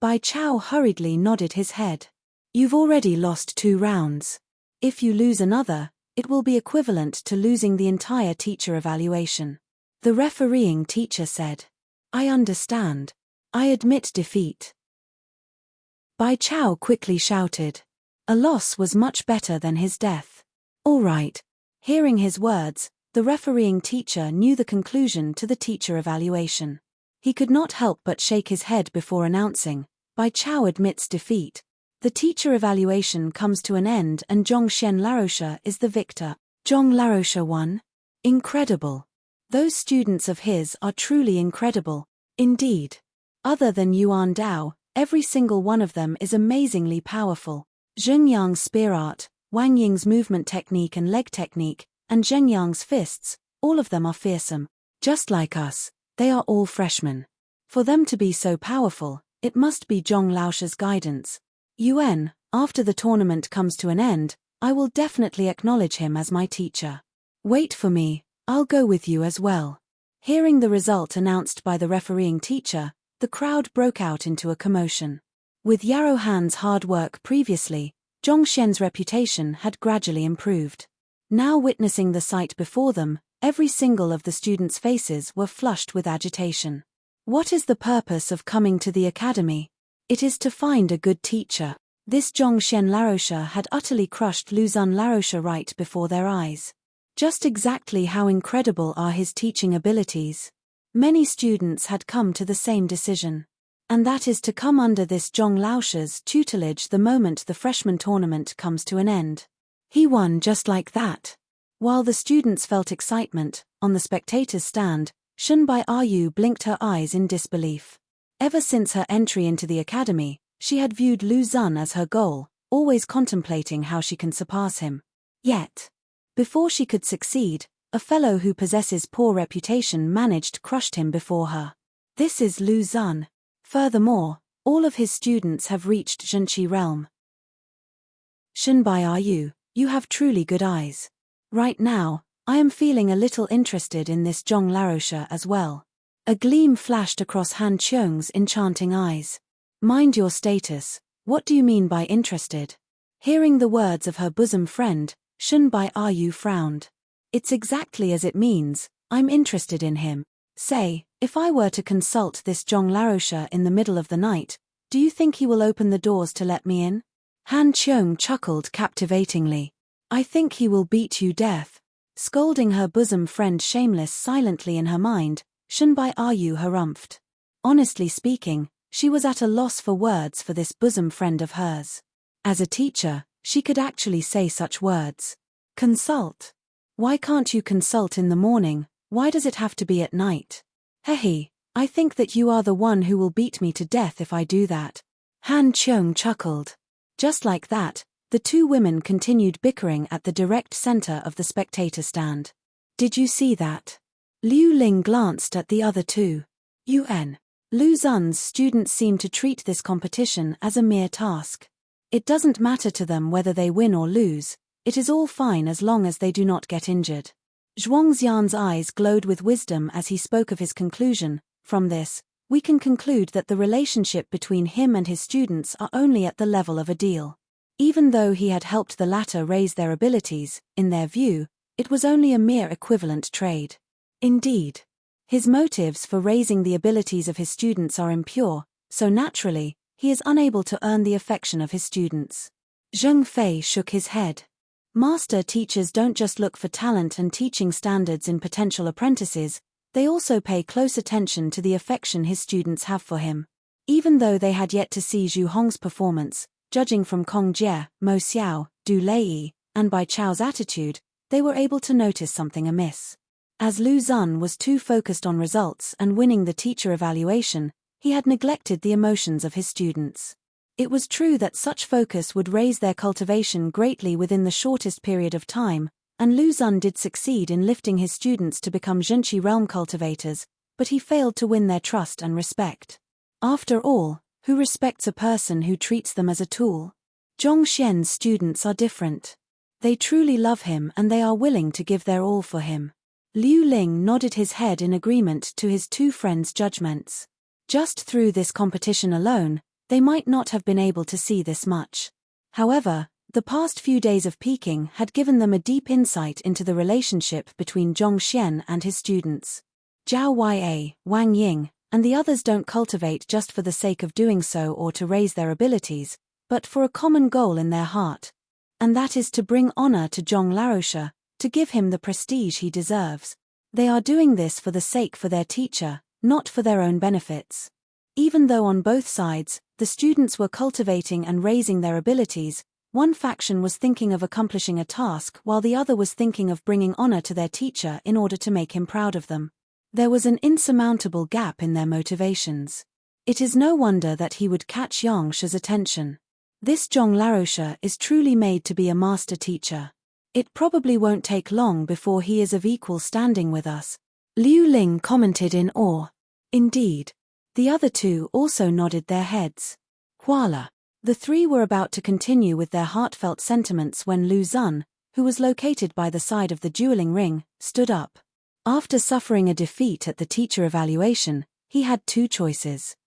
Bai Chao hurriedly nodded his head. You've already lost 2 rounds. If you lose another, it will be equivalent to losing the entire teacher evaluation. The refereeing teacher said. I understand. I admit defeat. Bai Chao quickly shouted. A loss was much better than his death. All right. Hearing his words, the refereeing teacher knew the conclusion to the teacher evaluation. He could not help but shake his head before announcing, Bai Chao admits defeat. The teacher evaluation comes to an end and Zhongxian Laroche is the victor. Zhong Laroche won? Incredible. Those students of his are truly incredible. Indeed. Other than Yuan Dao, every single one of them is amazingly powerful. Zheng Yang's spear art, Wang Ying's movement technique and leg technique, and Zheng Yang's fists, all of them are fearsome. Just like us, they are all freshmen. For them to be so powerful, it must be Zhong Laoche's guidance. Yuan, after the tournament comes to an end, I will definitely acknowledge him as my teacher. Wait for me, I'll go with you as well. Hearing the result announced by the refereeing teacher, the crowd broke out into a commotion. With Yarrow Han's hard work previously, Zhongxian's reputation had gradually improved. Now witnessing the sight before them, every single of the students' faces were flushed with agitation. What is the purpose of coming to the academy? It is to find a good teacher. This Zhongxian Laroche had utterly crushed Luzun Laroche right before their eyes. Just exactly how incredible are his teaching abilities? Many students had come to the same decision. And that is to come under this Zhong Laoche's tutelage the moment the freshman tournament comes to an end. He won just like that. While the students felt excitement, on the spectators' stand, Shunbai Ayu blinked her eyes in disbelief. Ever since her entry into the academy, she had viewed Lu Xun as her goal, always contemplating how she can surpass him. Yet, before she could succeed, a fellow who possesses poor reputation managed crushed him before her. This is Lu Xun. Furthermore, all of his students have reached Zhenqi realm. Shunbai Ayu, you have truly good eyes. Right now, I am feeling a little interested in this Zhong Laroche as well. A gleam flashed across Han Qiong's enchanting eyes. Mind your status, what do you mean by interested? Hearing the words of her bosom friend, Shunbai Ayu frowned. It's exactly as it means, I'm interested in him. Say, if I were to consult this Zhong Laroche in the middle of the night, do you think he will open the doors to let me in? Han Qiong chuckled captivatingly. I think he will beat you death. Scolding her bosom friend shameless silently in her mind, Shunbai Ayu harumphed. Honestly speaking, she was at a loss for words for this bosom friend of hers. As a teacher, she could actually say such words. Consult. Why can't you consult in the morning, why does it have to be at night? Hehe, I think that you are the one who will beat me to death if I do that. Han Qiong chuckled. Just like that, the two women continued bickering at the direct center of the spectator stand. Did you see that? Liu Ling glanced at the other two. Lu Xun's students seemed to treat this competition as a mere task. It doesn't matter to them whether they win or lose, it is all fine as long as they do not get injured. Zhuangxian's eyes glowed with wisdom as he spoke of his conclusion. From this, we can conclude that the relationship between him and his students are only at the level of a deal. Even though he had helped the latter raise their abilities, in their view, it was only a mere equivalent trade. Indeed, his motives for raising the abilities of his students are impure, so naturally, he is unable to earn the affection of his students. Zheng Fei shook his head. Master teachers don't just look for talent and teaching standards in potential apprentices, they also pay close attention to the affection his students have for him. Even though they had yet to see Zhu Hong's performance, judging from Kong Jie, Mo Xiao, Du Lei, and by Chao's attitude, they were able to notice something amiss. As Lu Zun was too focused on results and winning the teacher evaluation, he had neglected the emotions of his students. It was true that such focus would raise their cultivation greatly within the shortest period of time, and Lu Zun did succeed in lifting his students to become Zhenqi realm cultivators, but he failed to win their trust and respect. After all, who respects a person who treats them as a tool? Zhong Xian's students are different. They truly love him and they are willing to give their all for him. Liu Ling nodded his head in agreement to his two friends' judgments. Just through this competition alone, they might not have been able to see this much. However, the past few days of Peking had given them a deep insight into the relationship between Zhong Xian and his students. Zhao Ya, Wang Ying, and the others don't cultivate just for the sake of doing so or to raise their abilities, but for a common goal in their heart. And that is to bring honor to Zhong Laosha, to give him the prestige he deserves. They are doing this for the sake for their teacher, not for their own benefits. Even though on both sides, the students were cultivating and raising their abilities, one faction was thinking of accomplishing a task while the other was thinking of bringing honor to their teacher in order to make him proud of them. There was an insurmountable gap in their motivations. It is no wonder that he would catch Yangshi's attention. This Zhong Laosha is truly made to be a master teacher. It probably won't take long before he is of equal standing with us. Liu Ling commented in awe. Indeed. The other two also nodded their heads. Voila! The three were about to continue with their heartfelt sentiments when Lu Zun, who was located by the side of the dueling ring, stood up. After suffering a defeat at the teacher evaluation, he had two choices.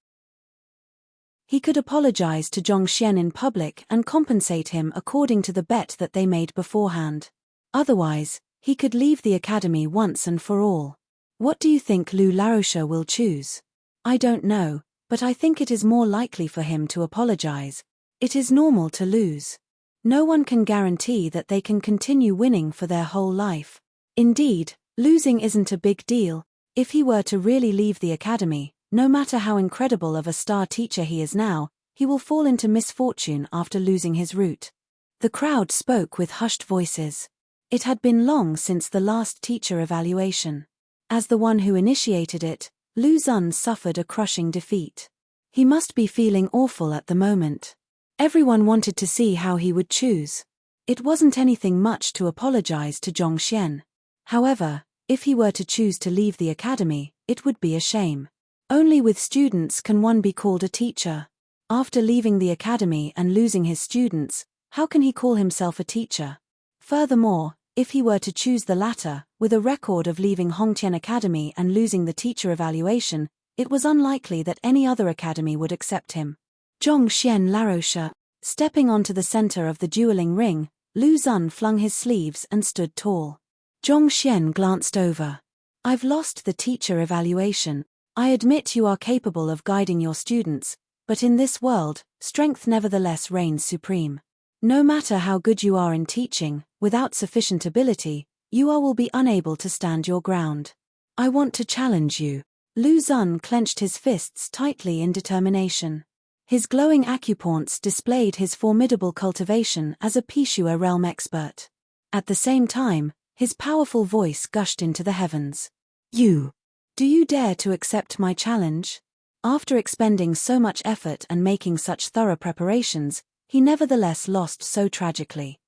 He could apologize to Zhong Xian in public and compensate him according to the bet that they made beforehand. Otherwise, he could leave the academy once and for all. What do you think Lu Laosha will choose? I don't know, but I think it is more likely for him to apologize. It is normal to lose. No one can guarantee that they can continue winning for their whole life. Indeed, losing isn't a big deal. If he were to really leave the academy, no matter how incredible of a star teacher he is now, he will fall into misfortune after losing his route. The crowd spoke with hushed voices. It had been long since the last teacher evaluation. As the one who initiated it, Lu Zun suffered a crushing defeat. He must be feeling awful at the moment. Everyone wanted to see how he would choose. It wasn't anything much to apologize to Zhong Xian. However, if he were to choose to leave the academy, it would be a shame. Only with students can one be called a teacher. After leaving the academy and losing his students, how can he call himself a teacher? Furthermore, if he were to choose the latter, with a record of leaving Hongtian Academy and losing the teacher evaluation, it was unlikely that any other academy would accept him. Zhong Xian Laosha, stepping onto the center of the dueling ring, Lu Zun flung his sleeves and stood tall. Zhong Xian glanced over. I've lost the teacher evaluation. I admit you are capable of guiding your students, but in this world, strength nevertheless reigns supreme. No matter how good you are in teaching, without sufficient ability, you will be unable to stand your ground. I want to challenge you. Lu Zun clenched his fists tightly in determination. His glowing acupoints displayed his formidable cultivation as a Pishua realm expert. At the same time, his powerful voice gushed into the heavens. Do you dare to accept my challenge? After expending so much effort and making such thorough preparations, he nevertheless lost so tragically.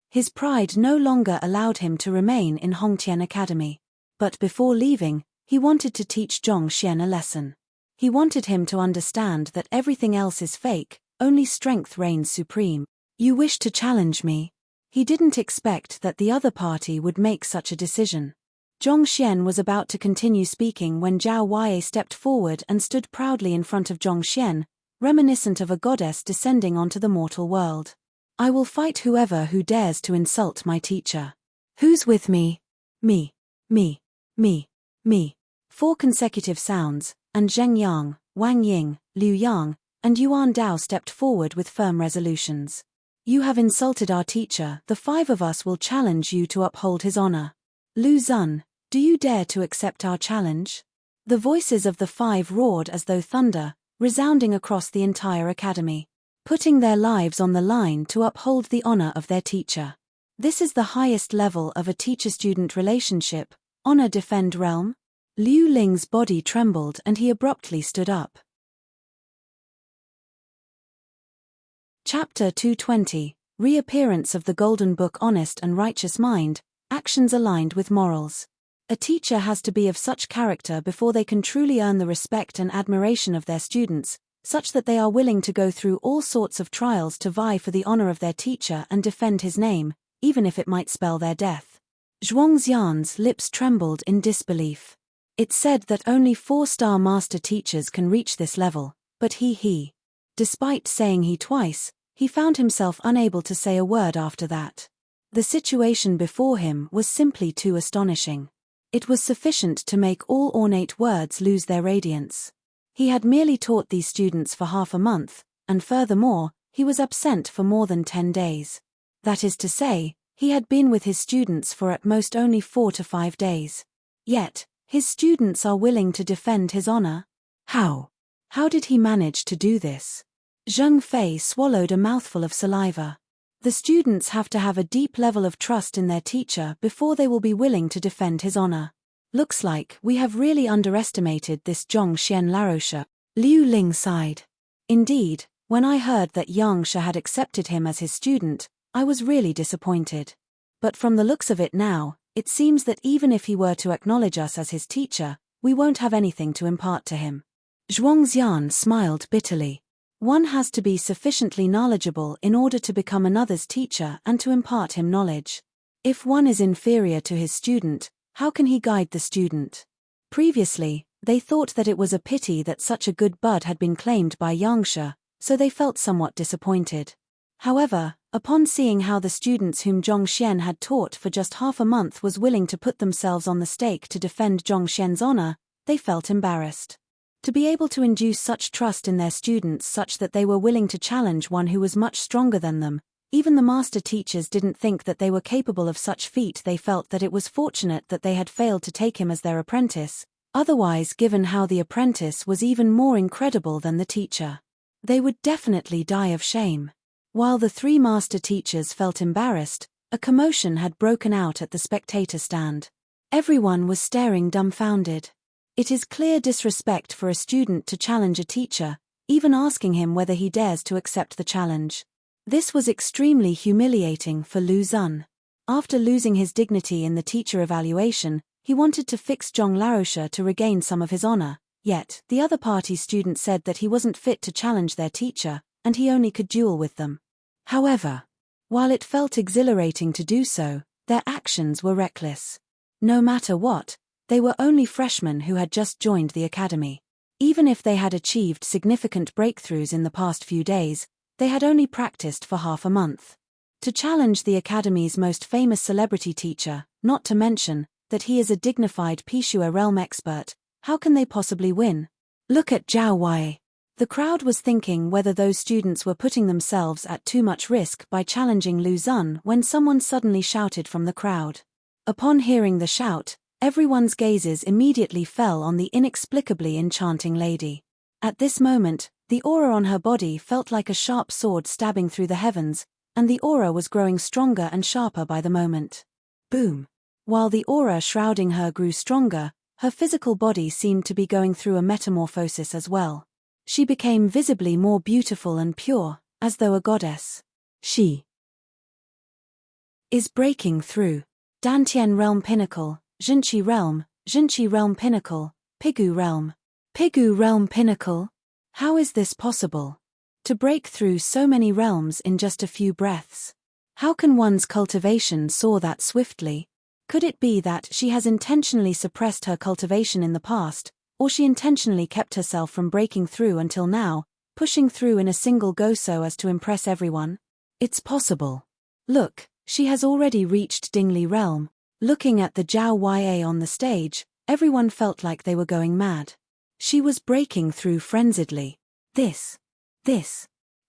His pride no longer allowed him to remain in Hongtian Academy. But before leaving, he wanted to teach Zhong Xian a lesson. He wanted him to understand that everything else is fake, only strength reigns supreme. You wish to challenge me? He didn't expect that the other party would make such a decision. Zhong Xian was about to continue speaking when Zhao Wei stepped forward and stood proudly in front of Zhong Xian, reminiscent of a goddess descending onto the mortal world. I will fight who dares to insult my teacher. Who's with me? Me. Me. Me. Me. 4 consecutive sounds, and Zheng Yang, Wang Ying, Liu Yang, and Yuan Dao stepped forward with firm resolutions. You have insulted our teacher. The 5 of us will challenge you to uphold his honor. Lu Zun, do you dare to accept our challenge? The voices of the 5 roared as though thunder, resounding across the entire academy, putting their lives on the line to uphold the honor of their teacher. This is the highest level of a teacher-student relationship. Honor defend realm? Liu Ling's body trembled and he abruptly stood up. Chapter 220, Reappearance of the Golden Book. Honest and righteous mind, actions aligned with morals. A teacher has to be of such character before they can truly earn the respect and admiration of their students, such that they are willing to go through all sorts of trials to vie for the honor of their teacher and defend his name, even if it might spell their death. Zhuangxian's lips trembled in disbelief. It's said that only 4-star master teachers can reach this level, but he. Despite saying he twice, he found himself unable to say a word after that. The situation before him was simply too astonishing. It was sufficient to make all ornate words lose their radiance. He had merely taught these students for half a month, and furthermore, he was absent for more than 10 days. That is to say, he had been with his students for at most only 4 to 5 days. Yet, his students are willing to defend his honor? How? How did he manage to do this? Zheng Fei swallowed a mouthful of saliva. The students have to have a deep level of trust in their teacher before they will be willing to defend his honor. Looks like we have really underestimated this Zhong Xian Laroche. Liu Ling sighed. Indeed, when I heard that Yang Shi had accepted him as his student, I was really disappointed. But from the looks of it now, it seems that even if he were to acknowledge us as his teacher, we won't have anything to impart to him. Zhuangxian smiled bitterly. One has to be sufficiently knowledgeable in order to become another's teacher and to impart him knowledge. If one is inferior to his student, how can he guide the student? Previously, they thought that it was a pity that such a good bud had been claimed by Yang Shi, so they felt somewhat disappointed. However, upon seeing how the students whom Zhong Xian had taught for just half a month was willing to put themselves on the stake to defend Zhong Xian's honor, they felt embarrassed. To be able to induce such trust in their students such that they were willing to challenge one who was much stronger than them, even the master teachers didn't think that they were capable of such feat. They felt that it was fortunate that they had failed to take him as their apprentice, otherwise given how the apprentice was even more incredible than the teacher, they would definitely die of shame. While the 3 master teachers felt embarrassed, a commotion had broken out at the spectator stand. Everyone was staring dumbfounded. It is clear disrespect for a student to challenge a teacher, even asking him whether he dares to accept the challenge. This was extremely humiliating for Lu Zun. After losing his dignity in the teacher evaluation, he wanted to fix Zhong Laroche to regain some of his honor, yet, the other party student said that he wasn't fit to challenge their teacher, and he only could duel with them. However, while it felt exhilarating to do so, their actions were reckless. No matter what, they were only freshmen who had just joined the academy. Even if they had achieved significant breakthroughs in the past few days, they had only practiced for half a month. To challenge the academy's most famous celebrity teacher, not to mention that he is a dignified Pishua realm expert, how can they possibly win? Look at Zhao Wei. The crowd was thinking whether those students were putting themselves at too much risk by challenging Lu Zun when someone suddenly shouted from the crowd. Upon hearing the shout, everyone's gazes immediately fell on the inexplicably enchanting lady. At this moment, the aura on her body felt like a sharp sword stabbing through the heavens, and the aura was growing stronger and sharper by the moment. Boom! While the aura shrouding her grew stronger, her physical body seemed to be going through a metamorphosis as well. She became visibly more beautiful and pure, as though a goddess. She is breaking through. Dantian Realm Pinnacle, Jinqi Realm Pinnacle, Pigu Realm Pinnacle. How is this possible? To break through so many realms in just a few breaths. How can one's cultivation soar that swiftly? Could it be that she has intentionally suppressed her cultivation in the past, or she intentionally kept herself from breaking through until now, pushing through in a single go so as to impress everyone? It's possible. Look, she has already reached Dingley Realm. Looking at the Zhao Ya on the stage, everyone felt like they were going mad. She was breaking through frenziedly. This.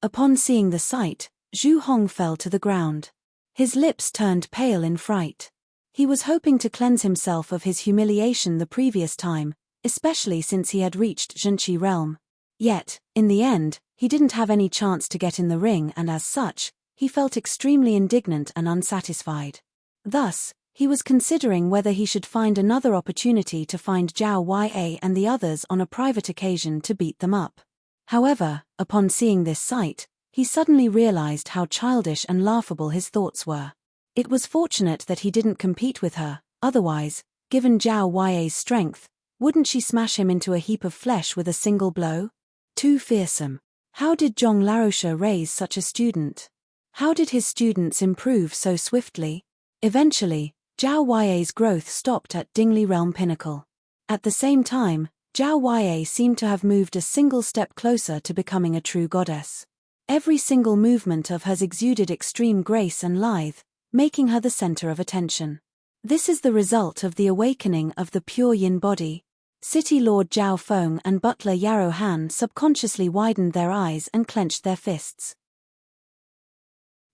Upon seeing the sight, Zhu Hong fell to the ground. His lips turned pale in fright. He was hoping to cleanse himself of his humiliation the previous time, especially since he had reached Zhenqi realm. Yet, in the end, he didn't have any chance to get in the ring, and as such, he felt extremely indignant and unsatisfied. Thus, he was considering whether he should find another opportunity to find Zhao Ya and the others on a private occasion to beat them up. However, upon seeing this sight, he suddenly realized how childish and laughable his thoughts were. It was fortunate that he didn't compete with her, otherwise, given Zhao Ya's strength, wouldn't she smash him into a heap of flesh with a single blow? Too fearsome. How did Zhong Larosha raise such a student? How did his students improve so swiftly? Eventually, Zhao Ya's growth stopped at Dingley Realm Pinnacle. At the same time, Zhao Ya seemed to have moved a single step closer to becoming a true goddess. Every single movement of hers exuded extreme grace and lithe, making her the center of attention. This is the result of the awakening of the pure yin body. City Lord Zhao Feng and butler Yarrow Han subconsciously widened their eyes and clenched their fists.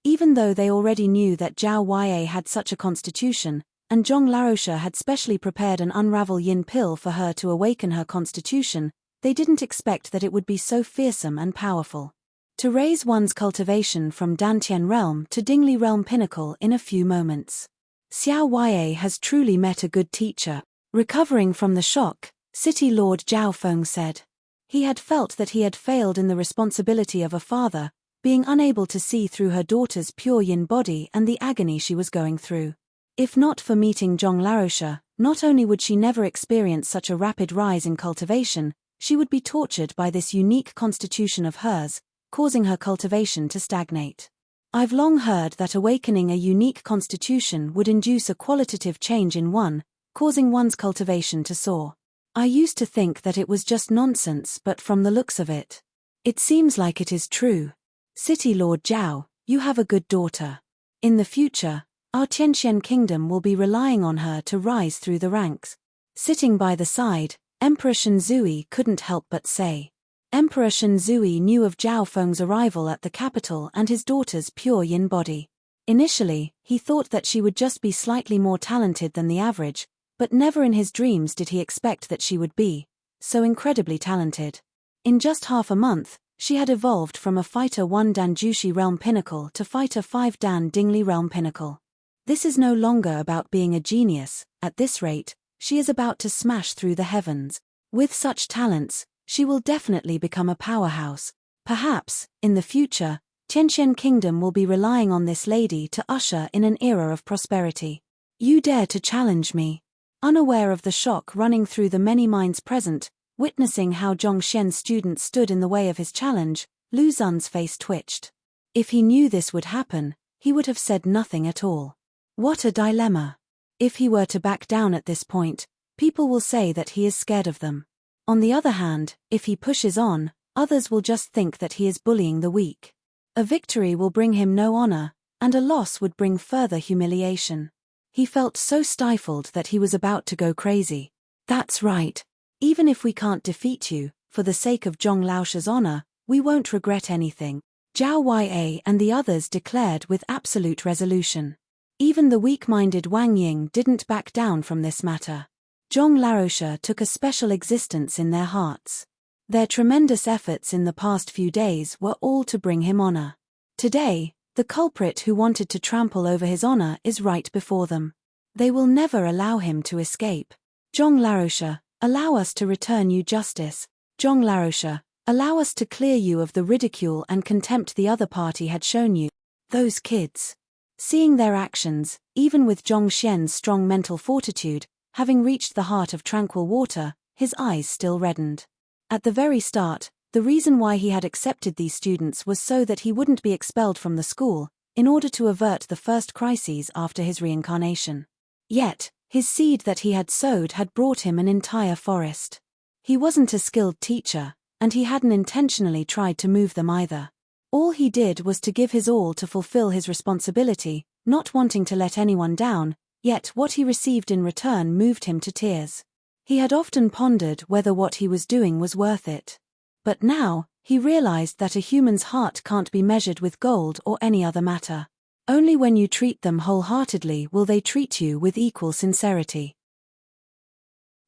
Even though they already knew that Zhao Ya had such a constitution, and Zhong Larosha had specially prepared an unravel yin pill for her to awaken her constitution, they didn't expect that it would be so fearsome and powerful. To raise one's cultivation from Dantian realm to Dingley realm pinnacle in a few moments. Xiao Ya has truly met a good teacher. Recovering from the shock, City Lord Zhao Feng said. He had felt that he had failed in the responsibility of a father, being unable to see through her daughter's pure yin body and the agony she was going through. If not for meeting Zhong Larosha, not only would she never experience such a rapid rise in cultivation, she would be tortured by this unique constitution of hers, causing her cultivation to stagnate. I've long heard that awakening a unique constitution would induce a qualitative change in one, causing one's cultivation to soar. I used to think that it was just nonsense, but from the looks of it, it seems like it is true. City Lord Zhao, you have a good daughter. In the future, our Tianxian kingdom will be relying on her to rise through the ranks. Sitting by the side, Emperor Shenzui couldn't help but say. Emperor Shenzui knew of Zhao Feng's arrival at the capital and his daughter's pure yin body. Initially, he thought that she would just be slightly more talented than the average, but never in his dreams did he expect that she would be so incredibly talented. In just half a month, she had evolved from a fighter 1 Dan Jushi realm pinnacle to fighter 5 Dan Dingley realm pinnacle. This is no longer about being a genius. At this rate, she is about to smash through the heavens. With such talents, she will definitely become a powerhouse. Perhaps, in the future, Tianxian Kingdom will be relying on this lady to usher in an era of prosperity. You dare to challenge me? Unaware of the shock running through the many minds present, witnessing how Zhongshen's students stood in the way of his challenge, Lu Xun's face twitched. If he knew this would happen, he would have said nothing at all. What a dilemma. If he were to back down at this point, people will say that he is scared of them. On the other hand, if he pushes on, others will just think that he is bullying the weak. A victory will bring him no honor, and a loss would bring further humiliation. He felt so stifled that he was about to go crazy. That's right. Even if we can't defeat you, for the sake of Zhong Laosha's honor, we won't regret anything, Zhao Ya and the others declared with absolute resolution. Even the weak-minded Wang Ying didn't back down from this matter. Zhong Larosha took a special existence in their hearts. Their tremendous efforts in the past few days were all to bring him honor. Today, the culprit who wanted to trample over his honor is right before them. They will never allow him to escape. Zhong Larosha, allow us to return you justice. Zhong Larosha, allow us to clear you of the ridicule and contempt the other party had shown you. Those kids. Seeing their actions, even with Zhongshen's strong mental fortitude, having reached the heart of tranquil water, his eyes still reddened. At the very start, The reason why he had accepted these students was so that he wouldn't be expelled from the school, in order to avert the first crises after his reincarnation. Yet, his seed that he had sowed had brought him an entire forest. He wasn't a skilled teacher, and he hadn't intentionally tried to move them either. All he did was to give his all to fulfill his responsibility, not wanting to let anyone down, yet what he received in return moved him to tears. He had often pondered whether what he was doing was worth it. But now, he realized that a human's heart can't be measured with gold or any other matter. Only when you treat them wholeheartedly will they treat you with equal sincerity.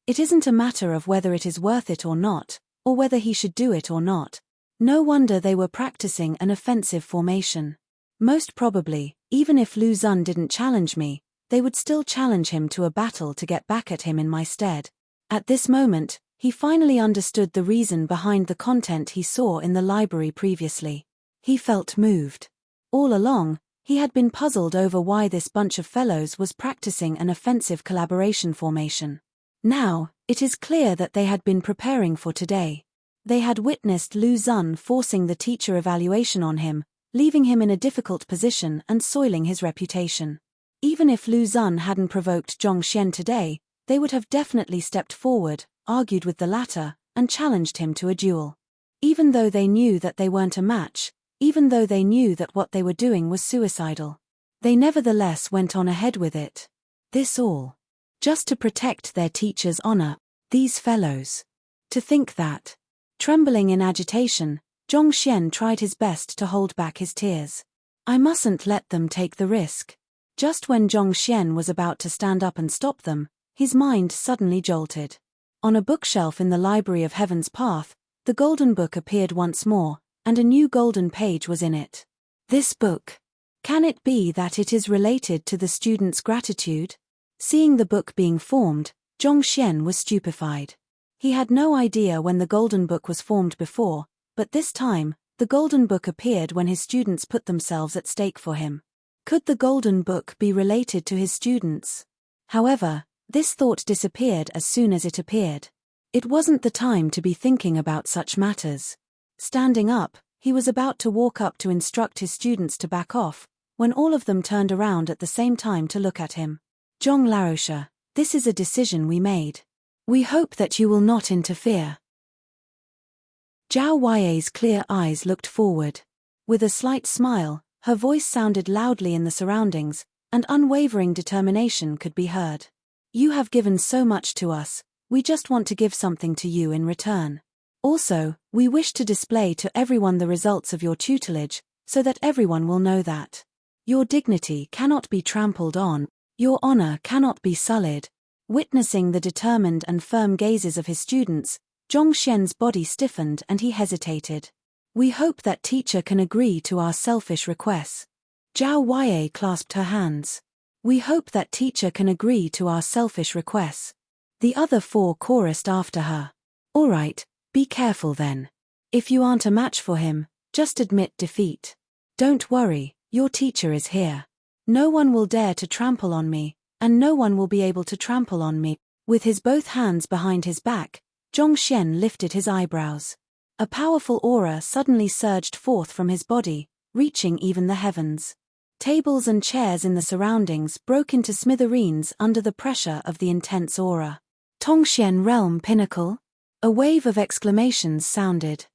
It isn't a matter of whether it is worth it or not, or whether he should do it or not. No wonder they were practicing an offensive formation. Most probably, even if Lu Xun didn't challenge me, they would still challenge him to a battle to get back at him in my stead. At this moment, he finally understood the reason behind the content he saw in the library previously. He felt moved. All along, he had been puzzled over why this bunch of fellows was practicing an offensive collaboration formation. Now, it is clear that they had been preparing for today. They had witnessed Lu Xun forcing the teacher evaluation on him, leaving him in a difficult position and soiling his reputation. Even if Lu Xun hadn't provoked Zhongxian today, they would have definitely stepped forward, argued with the latter, and challenged him to a duel. Even though they knew that they weren't a match, even though they knew that what they were doing was suicidal, they nevertheless went on ahead with it. This all just to protect their teacher's honor. These fellows. To think that. Trembling in agitation, Zhongxian tried his best to hold back his tears. I mustn't let them take the risk. Just when Zhongxian was about to stand up and stop them, his mind suddenly jolted. On a bookshelf in the Library of Heaven's Path, the Golden Book appeared once more, and a new golden page was in it. This book. Can it be that it is related to the student's gratitude? Seeing the book being formed, Zhongxian was stupefied. He had no idea when the Golden Book was formed before, but this time, the Golden Book appeared when his students put themselves at stake for him. Could the Golden Book be related to his students? However, this thought disappeared as soon as it appeared. It wasn't the time to be thinking about such matters. Standing up, he was about to walk up to instruct his students to back off, when all of them turned around at the same time to look at him. Zhong Larosha, this is a decision we made. We hope that you will not interfere. Zhao Huai's clear eyes looked forward. With a slight smile, her voice sounded loudly in the surroundings, and unwavering determination could be heard. You have given so much to us, we just want to give something to you in return. Also, we wish to display to everyone the results of your tutelage, so that everyone will know that your dignity cannot be trampled on, your honor cannot be sullied. Witnessing the determined and firm gazes of his students, Zhongxian's body stiffened and he hesitated. We hope that teacher can agree to our selfish requests. Zhao Huai clasped her hands. We hope that teacher can agree to our selfish requests. The other four chorused after her. All right, be careful then. If you aren't a match for him, just admit defeat. Don't worry, your teacher is here. No one will dare to trample on me, and no one will be able to trample on me. With his both hands behind his back, Zhongxian lifted his eyebrows. A powerful aura suddenly surged forth from his body, reaching even the heavens. Tables and chairs in the surroundings broke into smithereens under the pressure of the intense aura. Tongxian Realm Pinnacle? A wave of exclamations sounded.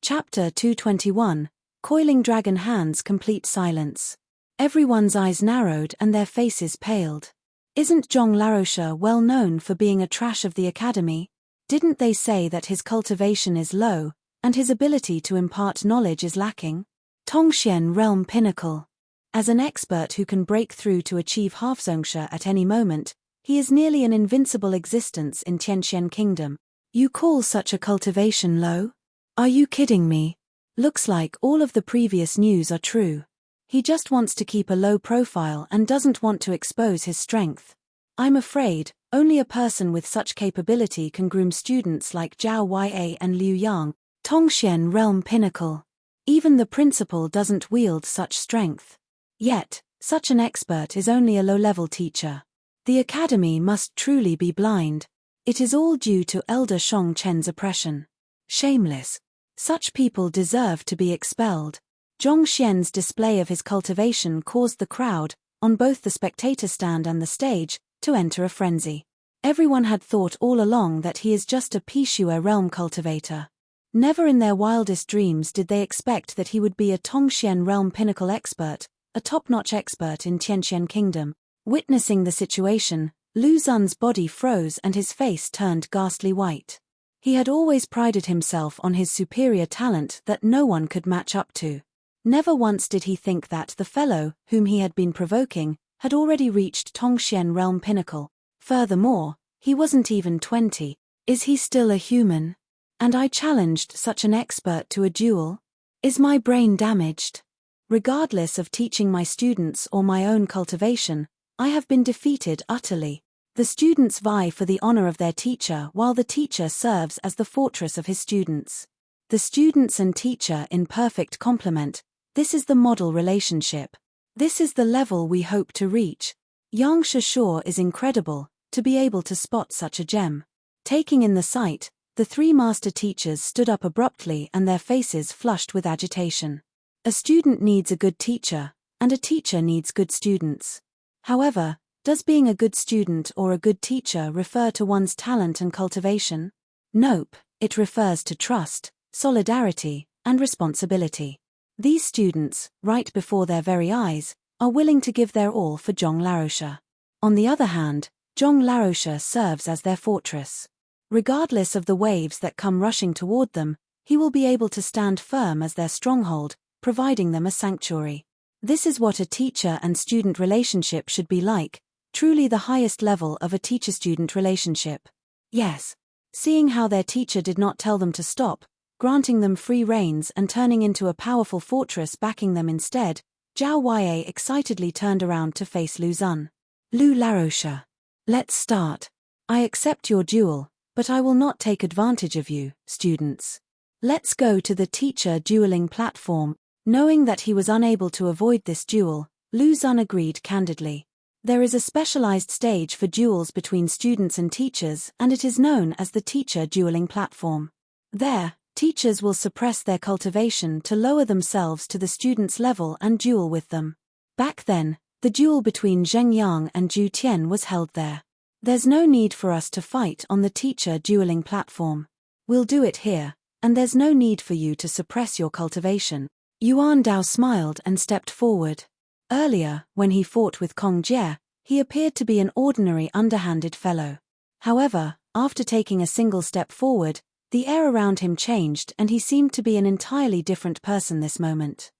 Chapter 221, Coiling Dragon Hands. Complete silence. Everyone's eyes narrowed and their faces paled. Isn't Zhong Larosha well known for being a trash of the academy? Didn't they say that his cultivation is low, and his ability to impart knowledge is lacking? Tongxian Realm Pinnacle. As an expert who can break through to achieve half-zongsha at any moment, he is nearly an invincible existence in Tianxian Kingdom. You call such a cultivation low? Are you kidding me? Looks like all of the previous news are true. He just wants to keep a low profile and doesn't want to expose his strength. I'm afraid, only a person with such capability can groom students like Zhao Huai and Liu Yang. Tongxian Realm Pinnacle. Even the principal doesn't wield such strength. Yet, such an expert is only a low-level teacher. The academy must truly be blind. It is all due to Elder Shong Chen's oppression. Shameless. Such people deserve to be expelled. Zhong Xian's display of his cultivation caused the crowd, on both the spectator stand and the stage, to enter a frenzy. Everyone had thought all along that he is just a Pishua realm cultivator. Never in their wildest dreams did they expect that he would be a Tongxian realm pinnacle expert, a top-notch expert in Tianxian Kingdom. Witnessing the situation, Lu Xun's body froze and his face turned ghastly white. He had always prided himself on his superior talent that no one could match up to. Never once did he think that the fellow, whom he had been provoking, had already reached Tongxian realm pinnacle. Furthermore, he wasn't even 20. Is he still a human? And I challenged such an expert to a duel? Is my brain damaged? Regardless of teaching my students or my own cultivation, I have been defeated utterly. The students vie for the honor of their teacher while the teacher serves as the fortress of his students. The students and teacher in perfect complement. This is the model relationship. This is the level we hope to reach. Yang Shishore is incredible, to be able to spot such a gem. Taking in the sight, the three master teachers stood up abruptly and their faces flushed with agitation. A student needs a good teacher, and a teacher needs good students. However, does being a good student or a good teacher refer to one's talent and cultivation? Nope, it refers to trust, solidarity, and responsibility. These students, right before their very eyes, are willing to give their all for Zhong Larosha. On the other hand, Zhong Larosha serves as their fortress. Regardless of the waves that come rushing toward them, he will be able to stand firm as their stronghold, providing them a sanctuary. This is what a teacher and student relationship should be like, truly the highest level of a teacher-student relationship. Yes. Seeing how their teacher did not tell them to stop, granting them free reins and turning into a powerful fortress backing them instead, Zhao Wei excitedly turned around to face Lu Xun. Lu Larosha. Let's start. I accept your duel, but I will not take advantage of you, students. Let's go to the teacher dueling platform. Knowing that he was unable to avoid this duel, Lu Xun agreed candidly. There is a specialized stage for duels between students and teachers, and it is known as the teacher dueling platform. There, teachers will suppress their cultivation to lower themselves to the students' level and duel with them. Back then, the duel between Zheng Yang and Zhu Tian was held there. There's no need for us to fight on the teacher dueling platform. We'll do it here, and there's no need for you to suppress your cultivation. Yuan Dao smiled and stepped forward. Earlier, when he fought with Kong Jie, he appeared to be an ordinary underhanded fellow. However, after taking a single step forward, the air around him changed and he seemed to be an entirely different person this moment.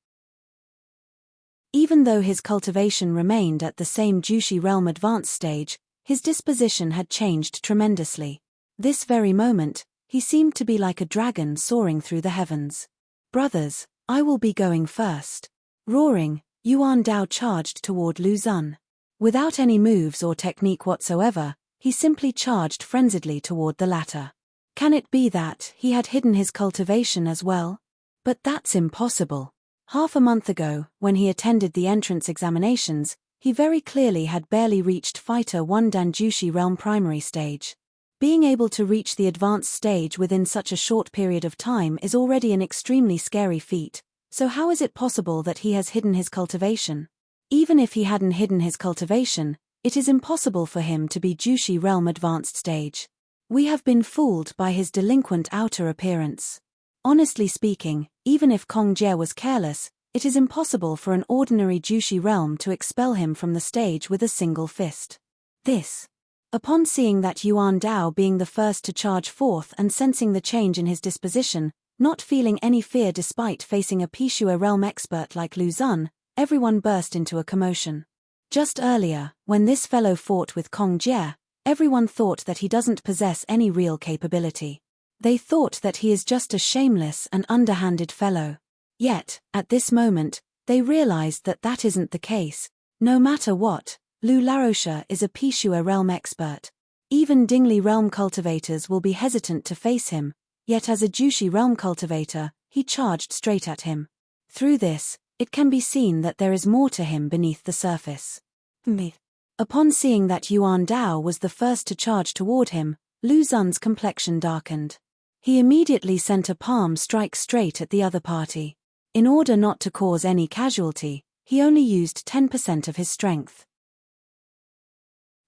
Even though his cultivation remained at the same Jushi realm advanced stage, his disposition had changed tremendously. This very moment, he seemed to be like a dragon soaring through the heavens. Brothers, I will be going first. Roaring, Yuan Dao charged toward Lu Xun. Without any moves or technique whatsoever, he simply charged frenziedly toward the latter. Can it be that he had hidden his cultivation as well? But that's impossible. Half a month ago, when he attended the entrance examinations, he very clearly had barely reached Fighter 1 Danjushi Realm Primary Stage. Being able to reach the advanced stage within such a short period of time is already an extremely scary feat, so how is it possible that he has hidden his cultivation? Even if he hadn't hidden his cultivation, it is impossible for him to be Jushi Realm Advanced Stage. We have been fooled by his delinquent outer appearance. Honestly speaking, even if Kong Jie was careless, it is impossible for an ordinary Jushi realm to expel him from the stage with a single fist. Upon seeing that Yuan Dao being the first to charge forth and sensing the change in his disposition, not feeling any fear despite facing a Pishua realm expert like Lu Xun, everyone burst into a commotion. Just earlier, when this fellow fought with Kong Jie, everyone thought that he doesn't possess any real capability. They thought that he is just a shameless and underhanded fellow. Yet, at this moment, they realized that that isn't the case. No matter what, Lu Larosha is a Pishua realm expert. Even Dingli realm cultivators will be hesitant to face him, yet as a Jushi realm cultivator, he charged straight at him. Through this, it can be seen that there is more to him beneath the surface. Upon seeing that Yuan Dao was the first to charge toward him, Lu Xun's complexion darkened. He immediately sent a palm strike straight at the other party. In order not to cause any casualty, he only used 10% of his strength.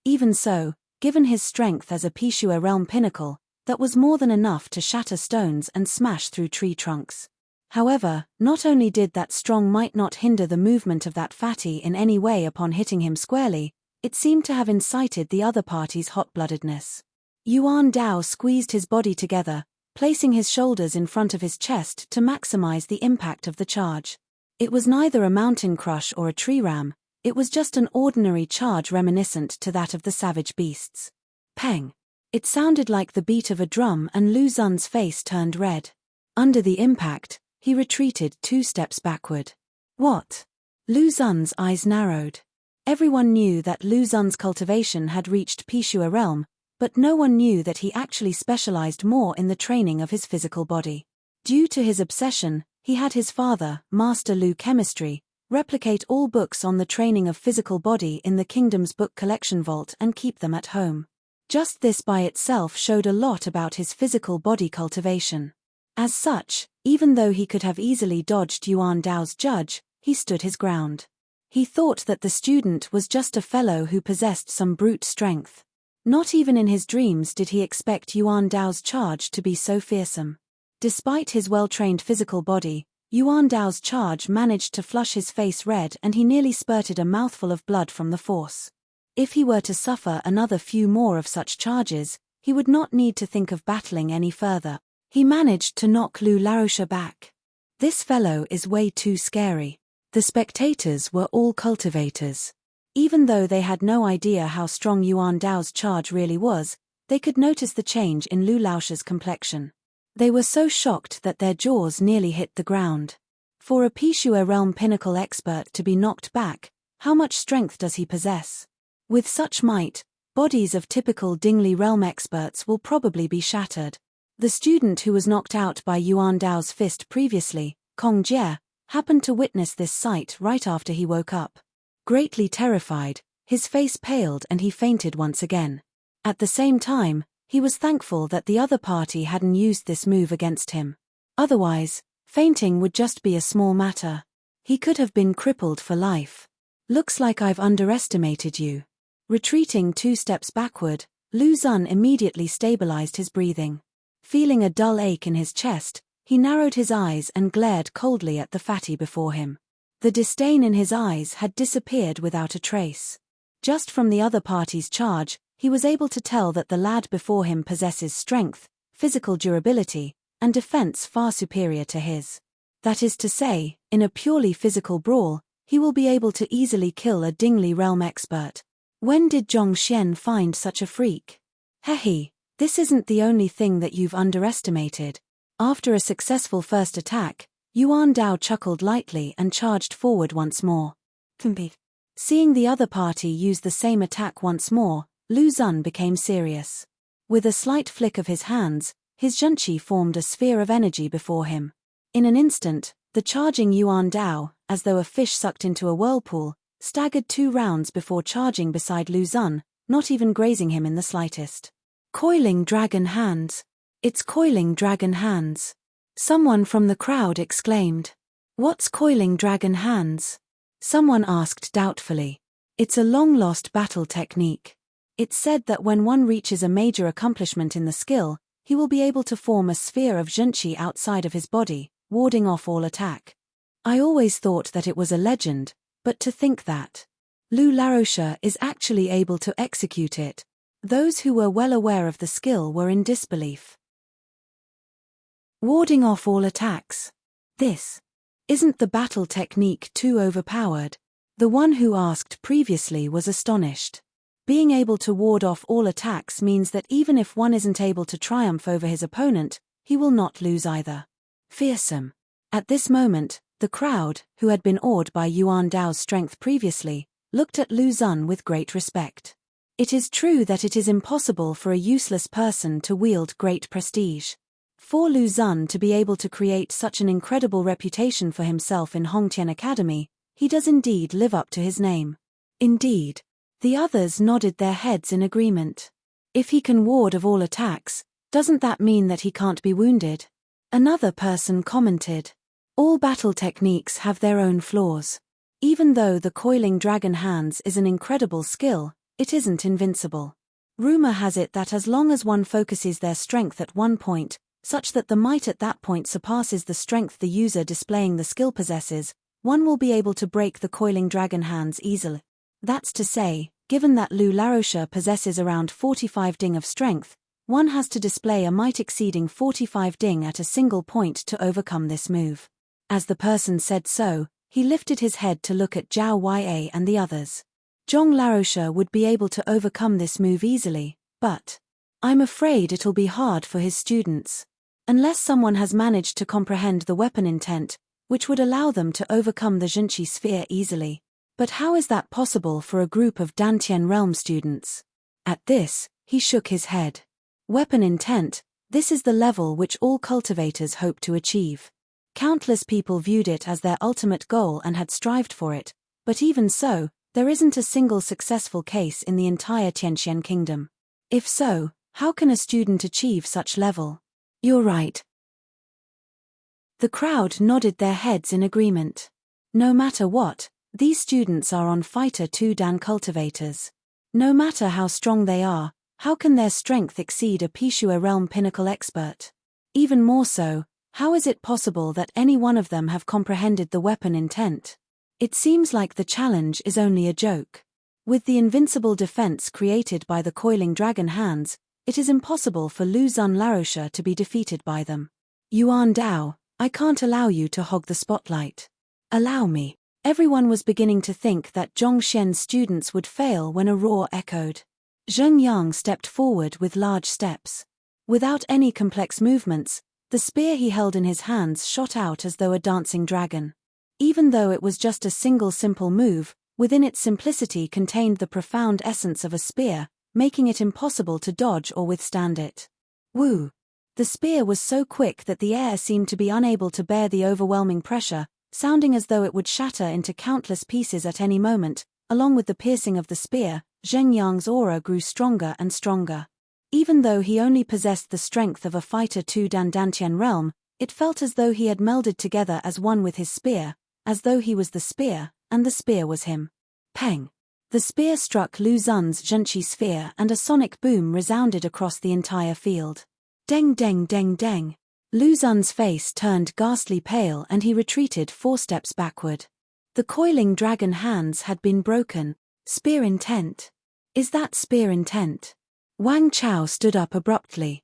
Even so, given his strength as a Pishua realm pinnacle, that was more than enough to shatter stones and smash through tree trunks. However, not only did that strong might not hinder the movement of that fatty in any way upon hitting him squarely, it seemed to have incited the other party's hot-bloodedness. Yuan Dao squeezed his body together, placing his shoulders in front of his chest to maximize the impact of the charge. It was neither a mountain crush or a tree ram, it was just an ordinary charge reminiscent to that of the savage beasts. Peng! It sounded like the beat of a drum and Lu Xun's face turned red. Under the impact, he retreated 2 steps backward. What? Lu Xun's eyes narrowed. Everyone knew that Lu Xun's cultivation had reached Pishua realm, but no one knew that he actually specialized more in the training of his physical body. Due to his obsession, he had his father, Master Lu Chemistry, replicate all books on the training of physical body in the kingdom's book collection vault and keep them at home. Just this by itself showed a lot about his physical body cultivation. As such, even though he could have easily dodged Yuan Dao's judge, he stood his ground. He thought that the student was just a fellow who possessed some brute strength. Not even in his dreams did he expect Yuan Dao's charge to be so fearsome. Despite his well-trained physical body, Yuan Dao's charge managed to flush his face red and he nearly spurted a mouthful of blood from the force. If he were to suffer another few more of such charges, he would not need to think of battling any further. He managed to knock Lu Larosha back. This fellow is way too scary. The spectators were all cultivators. Even though they had no idea how strong Yuan Dao's charge really was, they could notice the change in Lu Laosha's complexion. They were so shocked that their jaws nearly hit the ground. For a Pishua realm pinnacle expert to be knocked back, how much strength does he possess? With such might, bodies of typical Dingli realm experts will probably be shattered. The student who was knocked out by Yuan Dao's fist previously, Kong Jie, happened to witness this sight right after he woke up. Greatly terrified, his face paled and he fainted once again. At the same time, he was thankful that the other party hadn't used this move against him. Otherwise, fainting would just be a small matter. He could have been crippled for life. Looks like I've underestimated you. Retreating 2 steps backward, Lu Xun immediately stabilized his breathing. Feeling a dull ache in his chest, he narrowed his eyes and glared coldly at the fatty before him. The disdain in his eyes had disappeared without a trace. Just from the other party's charge, he was able to tell that the lad before him possesses strength, physical durability, and defense far superior to his. That is to say, in a purely physical brawl, he will be able to easily kill a Dingli realm expert. When did Zhong Xian find such a freak? Hehe, this isn't the only thing that you've underestimated. After a successful first attack, Yuan Dao chuckled lightly and charged forward once more. Seeing the other party use the same attack once more, Lu Xun became serious. With a slight flick of his hands, his zhenqi formed a sphere of energy before him. In an instant, the charging Yuan Dao, as though a fish sucked into a whirlpool, staggered 2 rounds before charging beside Lu Xun, not even grazing him in the slightest. Coiling dragon hands. It's coiling dragon hands. Someone from the crowd exclaimed. What's coiling dragon hands? Someone asked doubtfully. It's a long-lost battle technique. It's said that when one reaches a major accomplishment in the skill, he will be able to form a sphere of zhenqi outside of his body, warding off all attack. I always thought that it was a legend, but to think that Lu Larosha is actually able to execute it. Those who were well aware of the skill were in disbelief. Warding off all attacks. This. Isn't the battle technique too overpowered? The one who asked previously was astonished. Being able to ward off all attacks means that even if one isn't able to triumph over his opponent, he will not lose either. Fearsome. At this moment, the crowd, who had been awed by Yuan Dao's strength previously, looked at Lu Xun with great respect. It is true that it is impossible for a useless person to wield great prestige. For Lu Xun to be able to create such an incredible reputation for himself in Hongtian Academy, he does indeed live up to his name. Indeed. The others nodded their heads in agreement. If he can ward of all attacks, doesn't that mean that he can't be wounded? Another person commented. All battle techniques have their own flaws. Even though the coiling dragon hands is an incredible skill, it isn't invincible. Rumor has it that as long as one focuses their strength at one point, such that the might at that point surpasses the strength the user displaying the skill possesses, one will be able to break the coiling dragon hands easily. That's to say, given that Lu Laroche possesses around 45 ding of strength, one has to display a might exceeding 45 ding at a single point to overcome this move. As the person said so, he lifted his head to look at Zhao Ya and the others. Zhong Laroche would be able to overcome this move easily, but I'm afraid it'll be hard for his students. Unless someone has managed to comprehend the weapon intent, which would allow them to overcome the Zhenqi sphere easily. But how is that possible for a group of Dantian realm students? At this, he shook his head. Weapon intent, this is the level which all cultivators hope to achieve. Countless people viewed it as their ultimate goal and had strived for it, but even so, there isn't a single successful case in the entire Tianqian kingdom. If so, how can a student achieve such level? You're right. The crowd nodded their heads in agreement. No matter what, these students are on Fighter 2 Dan cultivators. No matter how strong they are, how can their strength exceed a Pishua realm pinnacle expert? Even more so, how is it possible that any one of them have comprehended the weapon intent? It seems like the challenge is only a joke. With the invincible defense created by the coiling dragon hands, it is impossible for Lu Zun Laroche to be defeated by them. Yuan Dao, I can't allow you to hog the spotlight. Allow me. Everyone was beginning to think that Zhong Xian's students would fail when a roar echoed. Zheng Yang stepped forward with large steps. Without any complex movements, the spear he held in his hands shot out as though a dancing dragon. Even though it was just a single simple move, within its simplicity contained the profound essence of a spear, making it impossible to dodge or withstand it. Woo! The spear was so quick that the air seemed to be unable to bear the overwhelming pressure, sounding as though it would shatter into countless pieces at any moment. Along with the piercing of the spear, Zheng Yang's aura grew stronger and stronger. Even though he only possessed the strength of a Fighter 2 Dantian realm, it felt as though he had melded together as one with his spear, as though he was the spear, and the spear was him. Peng! The spear struck Lu Zun's Zhenqi sphere and a sonic boom resounded across the entire field. Deng deng deng deng! Lu Zun's face turned ghastly pale and he retreated 4 steps backward. The coiling dragon hands had been broken. Spear intent. Is that spear intent? Wang Chao stood up abruptly.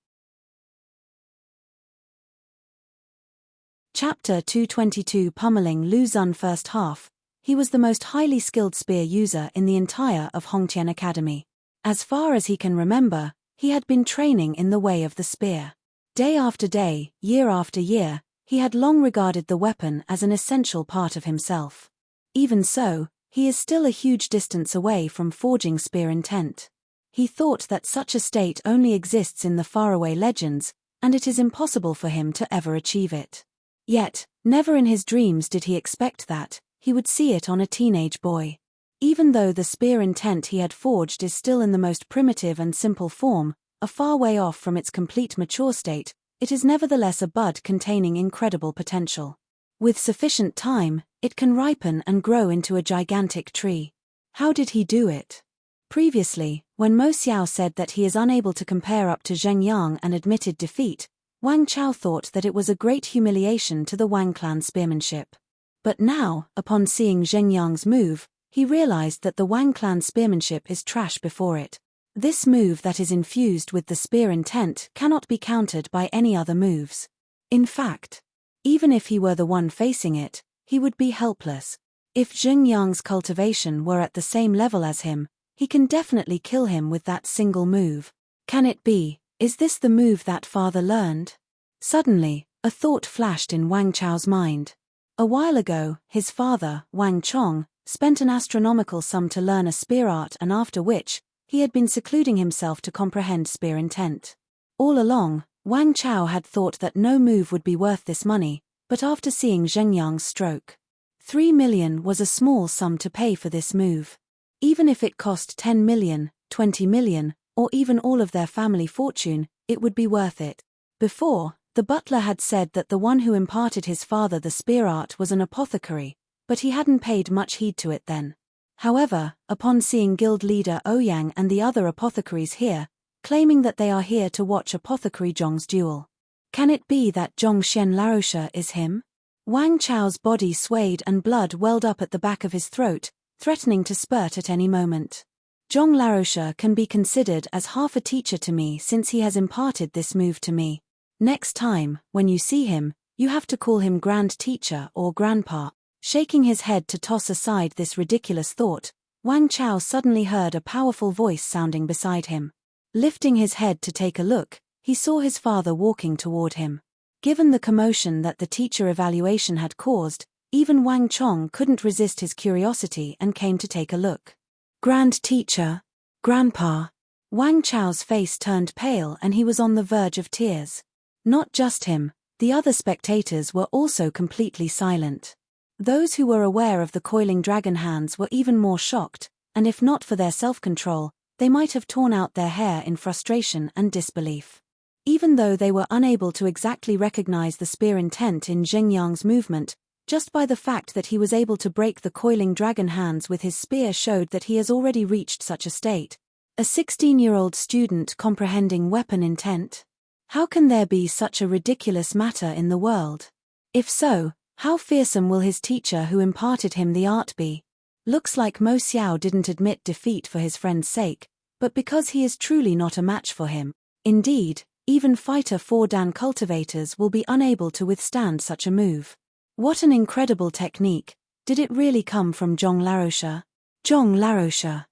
Chapter 222 Pummeling Lu Zun. First half. He was the most highly skilled spear user in the entire of Hongtian Academy. As far as he can remember, he had been training in the way of the spear. Day after day, year after year, he had long regarded the weapon as an essential part of himself. Even so, he is still a huge distance away from forging spear intent. He thought that such a state only exists in the faraway legends, and it is impossible for him to ever achieve it. Yet, never in his dreams did he expect that he would see it on a teenage boy. Even though the spear intent he had forged is still in the most primitive and simple form, a far way off from its complete mature state, it is nevertheless a bud containing incredible potential. With sufficient time, it can ripen and grow into a gigantic tree. How did he do it? Previously, when Mo Xiao said that he is unable to compare up to Zheng Yang and admitted defeat, Wang Chao thought that it was a great humiliation to the Wang clan spearmanship. But now, upon seeing Zheng Yang's move, he realized that the Wang clan spearmanship is trash before it. This move that is infused with the spear intent cannot be countered by any other moves. In fact, even if he were the one facing it, he would be helpless. If Zheng Yang's cultivation were at the same level as him, he can definitely kill him with that single move. Can it be? Is this the move that father learned? Suddenly, a thought flashed in Wang Chao's mind. A while ago, his father, Wang Chong, spent an astronomical sum to learn a spear art, and after which, he had been secluding himself to comprehend spear intent. All along, Wang Chao had thought that no move would be worth this money, but after seeing Zheng Yang's stroke, 3 million was a small sum to pay for this move. Even if it cost 10 million, 20 million, or even all of their family fortune, it would be worth it. Before, the butler had said that the one who imparted his father the spear art was an apothecary, but he hadn't paid much heed to it then. However, upon seeing guild leader Ouyang and the other apothecaries here, claiming that they are here to watch apothecary Zhong's duel. Can it be that Zhongxian Laroche is him? Wang Chao's body swayed and blood welled up at the back of his throat, threatening to spurt at any moment. Zhong Laroche can be considered as half a teacher to me since he has imparted this move to me. Next time, when you see him, you have to call him Grand Teacher or Grandpa. Shaking his head to toss aside this ridiculous thought, Wang Chao suddenly heard a powerful voice sounding beside him. Lifting his head to take a look, he saw his father walking toward him. Given the commotion that the teacher evaluation had caused, even Wang Chong couldn't resist his curiosity and came to take a look. Grand Teacher, Grandpa. Wang Chao's face turned pale and he was on the verge of tears. Not just him, the other spectators were also completely silent. Those who were aware of the coiling dragon hands were even more shocked, and if not for their self-control, they might have torn out their hair in frustration and disbelief. Even though they were unable to exactly recognize the spear intent in Jing Yang's movement, just by the fact that he was able to break the coiling dragon hands with his spear showed that he has already reached such a state. A 16-year-old student comprehending weapon intent? How can there be such a ridiculous matter in the world? If so, how fearsome will his teacher who imparted him the art be? Looks like Mo Xiao didn't admit defeat for his friend's sake, but because he is truly not a match for him. Indeed, even Fighter 4 Dan cultivators will be unable to withstand such a move. What an incredible technique. Did it really come from Zhong Laroche? Zhong Laroche.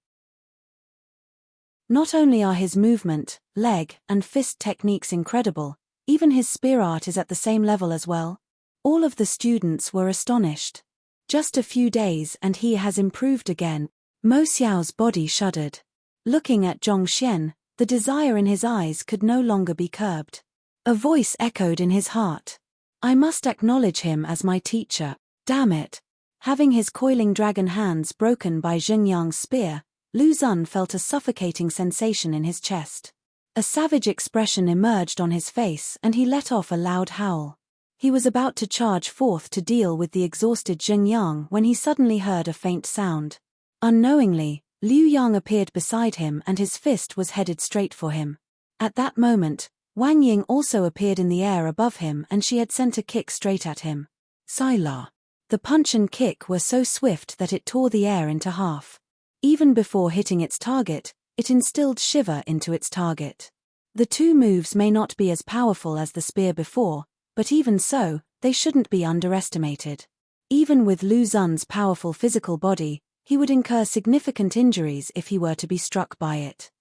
Not only are his movement, leg, and fist techniques incredible, even his spear art is at the same level as well. All of the students were astonished. Just a few days and he has improved again. Mo Xiao's body shuddered. Looking at Zhongxian, the desire in his eyes could no longer be curbed. A voice echoed in his heart. I must acknowledge him as my teacher. Damn it. Having his coiling dragon hands broken by Jing Yang's spear, Lu Zun felt a suffocating sensation in his chest. A savage expression emerged on his face and he let off a loud howl. He was about to charge forth to deal with the exhausted Jing Yang when he suddenly heard a faint sound. Unknowingly, Liu Yang appeared beside him and his fist was headed straight for him. At that moment, Wang Ying also appeared in the air above him and she had sent a kick straight at him. Sila. The punch and kick were so swift that it tore the air into half. Even before hitting its target, it instilled shiver into its target. The two moves may not be as powerful as the spear before, but even so, they shouldn't be underestimated. Even with Lu Zun's powerful physical body, he would incur significant injuries if he were to be struck by it.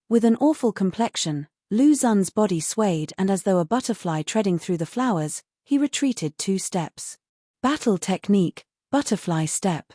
With an awful complexion, Lu Zun's body swayed and as though a butterfly treading through the flowers, he retreated 2 steps. Battle technique, butterfly step.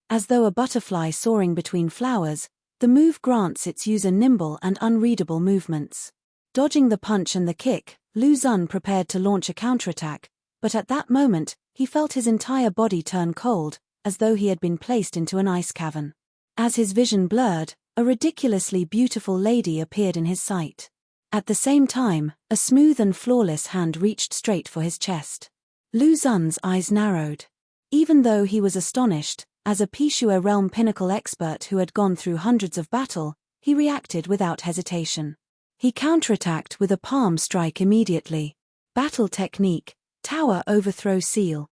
As though a butterfly soaring between flowers, the move grants its user nimble and unreadable movements. Dodging the punch and the kick, Lu Zun prepared to launch a counterattack, but at that moment, he felt his entire body turn cold, as though he had been placed into an ice cavern. As his vision blurred, a ridiculously beautiful lady appeared in his sight. At the same time, a smooth and flawless hand reached straight for his chest. Lu Zun's eyes narrowed. Even though he was astonished, as a Pishua realm pinnacle expert who had gone through hundreds of battle, he reacted without hesitation. He counterattacked with a palm strike immediately. Battle technique, tower overthrow seal.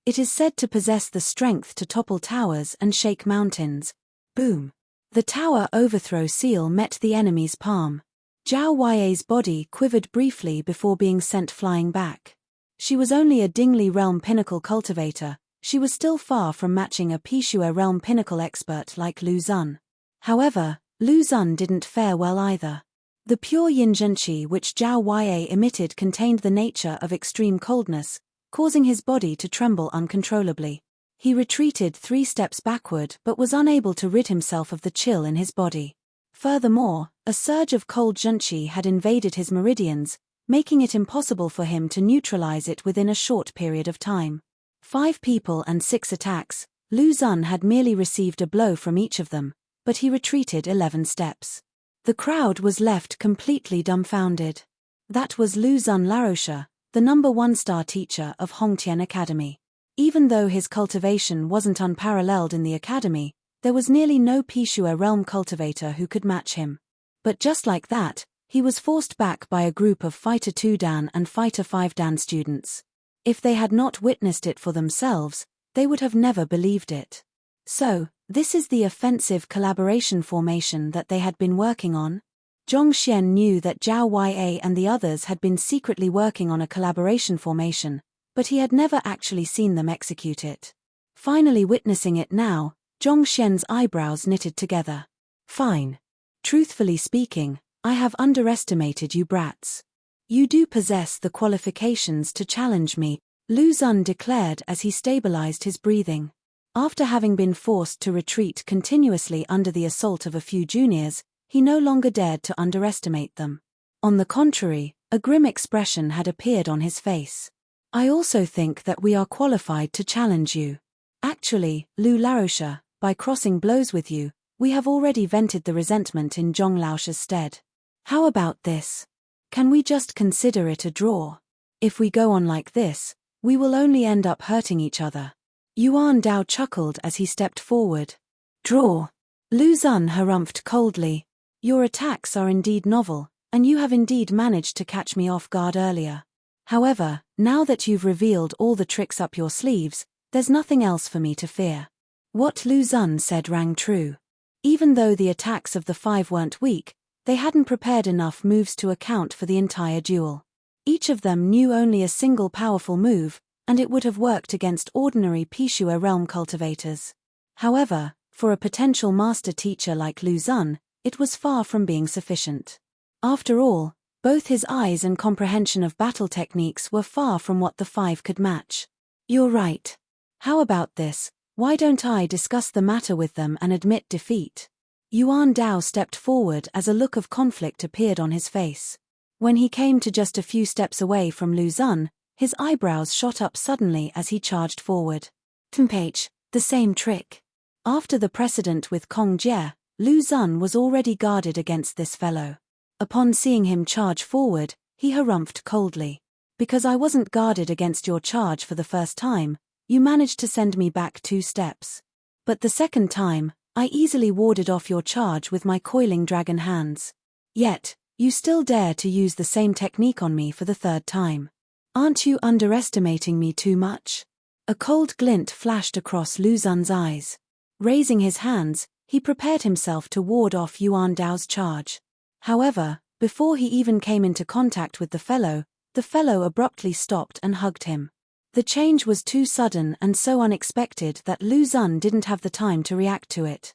It is said to possess the strength to topple towers and shake mountains. Boom. The tower overthrow seal met the enemy's palm. Zhao Yue's body quivered briefly before being sent flying back. She was only a Dingli realm pinnacle cultivator. She was still far from matching a Pishua realm pinnacle expert like Lu Zun. However, Lu Zun didn't fare well either. The pure yin zhenqi which Zhao Yue emitted contained the nature of extreme coldness, causing his body to tremble uncontrollably. He retreated 3 steps backward but was unable to rid himself of the chill in his body. Furthermore, a surge of cold zhenqi had invaded his meridians, making it impossible for him to neutralize it within a short period of time. 5 people and 6 attacks, Lu Zun had merely received a blow from each of them, but he retreated 11 steps. The crowd was left completely dumbfounded. That was Lu Xun Laroche, the number 1 star teacher of Hongtian Academy. Even though his cultivation wasn't unparalleled in the academy, there was nearly no Pishua realm cultivator who could match him. But just like that, he was forced back by a group of Fighter 2 Dan and Fighter 5 Dan students. If they had not witnessed it for themselves, they would have never believed it. So, this is the offensive collaboration formation that they had been working on? Zhong Xian knew that Zhao Ya and the others had been secretly working on a collaboration formation, but he had never actually seen them execute it. Finally witnessing it now, Zhong Xian's eyebrows knitted together. Fine. Truthfully speaking, I have underestimated you brats. You do possess the qualifications to challenge me, Lu Xun declared as he stabilized his breathing. After having been forced to retreat continuously under the assault of a few juniors, he no longer dared to underestimate them. On the contrary, a grim expression had appeared on his face. I also think that we are qualified to challenge you. Actually, Lu Laroche, by crossing blows with you, we have already vented the resentment in Zhong Laoche's stead. How about this? Can we just consider it a draw? If we go on like this, we will only end up hurting each other. Yuan Dao chuckled as he stepped forward. Draw. Lu Xun harumphed coldly. Your attacks are indeed novel, and you have indeed managed to catch me off guard earlier. However, now that you've revealed all the tricks up your sleeves, there's nothing else for me to fear. What Lu Xun said rang true. Even though the attacks of the 5 weren't weak, they hadn't prepared enough moves to account for the entire duel. Each of them knew only a single powerful move, and it would have worked against ordinary Pishua realm cultivators. However, for a potential master teacher like Lu Xun, it was far from being sufficient. After all, both his eyes and comprehension of battle techniques were far from what the 5 could match. You're right. How about this? Why don't I discuss the matter with them and admit defeat? Yuan Dao stepped forward as a look of conflict appeared on his face. When he came to just a few steps away from Lu Xun, his eyebrows shot up suddenly as he charged forward. Tempage, the same trick. After the precedent with Kong Jie, Lu Xun was already guarded against this fellow. Upon seeing him charge forward, he harumphed coldly. Because I wasn't guarded against your charge for the first time, you managed to send me back 2 steps. But the second time, I easily warded off your charge with my coiling dragon hands. Yet, you still dare to use the same technique on me for the 3rd time. Aren't you underestimating me too much? A cold glint flashed across Lu Xun's eyes. Raising his hands, he prepared himself to ward off Yuan Dao's charge. However, before he even came into contact with the fellow abruptly stopped and hugged him. The change was too sudden and so unexpected that Lu Xun didn't have the time to react to it.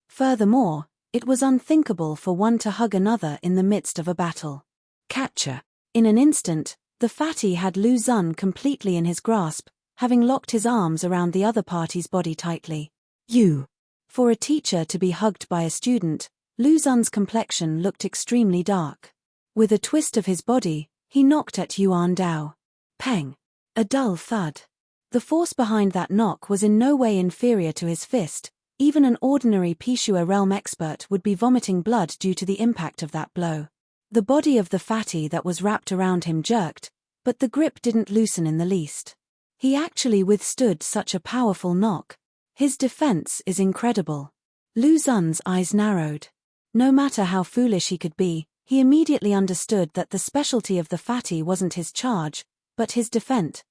Furthermore, it was unthinkable for one to hug another in the midst of a battle. Catcher. In an instant, the fatty had Lu Xun completely in his grasp, having locked his arms around the other party's body tightly. You. For a teacher to be hugged by a student, Lu Xun's complexion looked extremely dark. With a twist of his body, he knocked at Yuan Dao. Peng. A dull thud. The force behind that knock was in no way inferior to his fist. Even an ordinary Pishua realm expert would be vomiting blood due to the impact of that blow. The body of the fatty that was wrapped around him jerked, but the grip didn't loosen in the least. He actually withstood such a powerful knock. His defense is incredible. Lu Xun's eyes narrowed. No matter how foolish he could be, he immediately understood that the specialty of the fatty wasn't his charge, but his defense.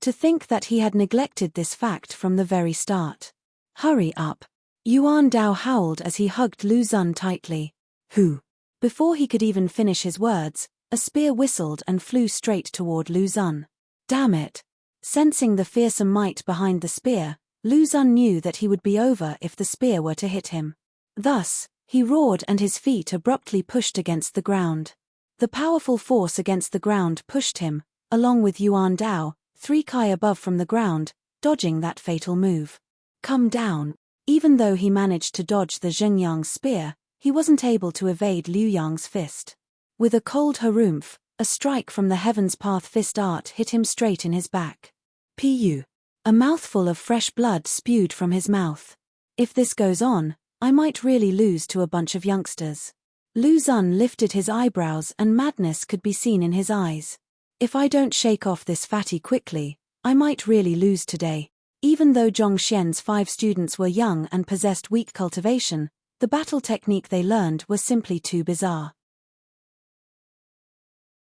To think that he had neglected this fact from the very start. Hurry up. Yuan Dao howled as he hugged Lu Xun tightly. Who? Before he could even finish his words, a spear whistled and flew straight toward Lu Xun. Damn it. Sensing the fearsome might behind the spear, Lu Xun knew that he would be over if the spear were to hit him. Thus, he roared and his feet abruptly pushed against the ground. The powerful force against the ground pushed him, along with Yuan Dao, 3 kai above from the ground, dodging that fatal move. Come down. Even though he managed to dodge the Zhengyang's spear, he wasn't able to evade Liu Yang's fist. With a cold harumph, a strike from the Heaven's Path fist art hit him straight in his back. Pu. A mouthful of fresh blood spewed from his mouth. If this goes on, I might really lose to a bunch of youngsters. Lu Xun lifted his eyebrows and madness could be seen in his eyes. If I don't shake off this fatty quickly, I might really lose today. Even though Zhongxian's 5 students were young and possessed weak cultivation, the battle technique they learned was simply too bizarre.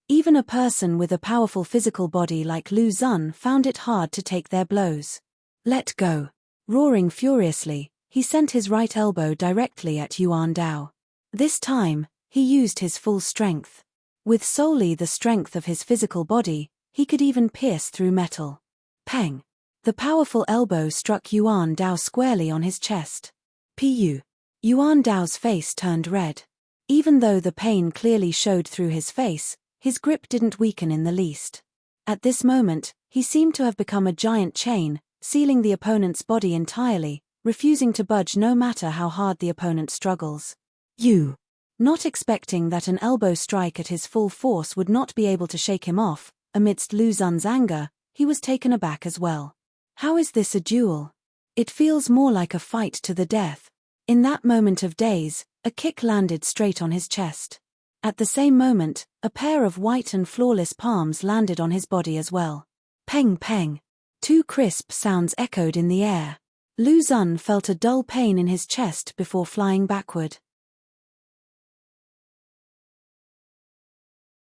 Even a person with a powerful physical body like Lu Xun found it hard to take their blows. Let go. Roaring furiously, he sent his right elbow directly at Yuan Dao. This time, he used his full strength. With solely the strength of his physical body, he could even pierce through metal. Peng. The powerful elbow struck Yuan Dao squarely on his chest. Pu. Yuan Dao's face turned red. Even though the pain clearly showed through his face, his grip didn't weaken in the least. At this moment, he seemed to have become a giant chain, sealing the opponent's body entirely, refusing to budge no matter how hard the opponent struggles. You. Not expecting that an elbow strike at his full force would not be able to shake him off, amidst Lu Xun's anger, he was taken aback as well. How is this a duel? It feels more like a fight to the death. In that moment of daze, a kick landed straight on his chest. At the same moment, a pair of white and flawless palms landed on his body as well. Peng peng. 2 crisp sounds echoed in the air. Lu Xun felt a dull pain in his chest before flying backward.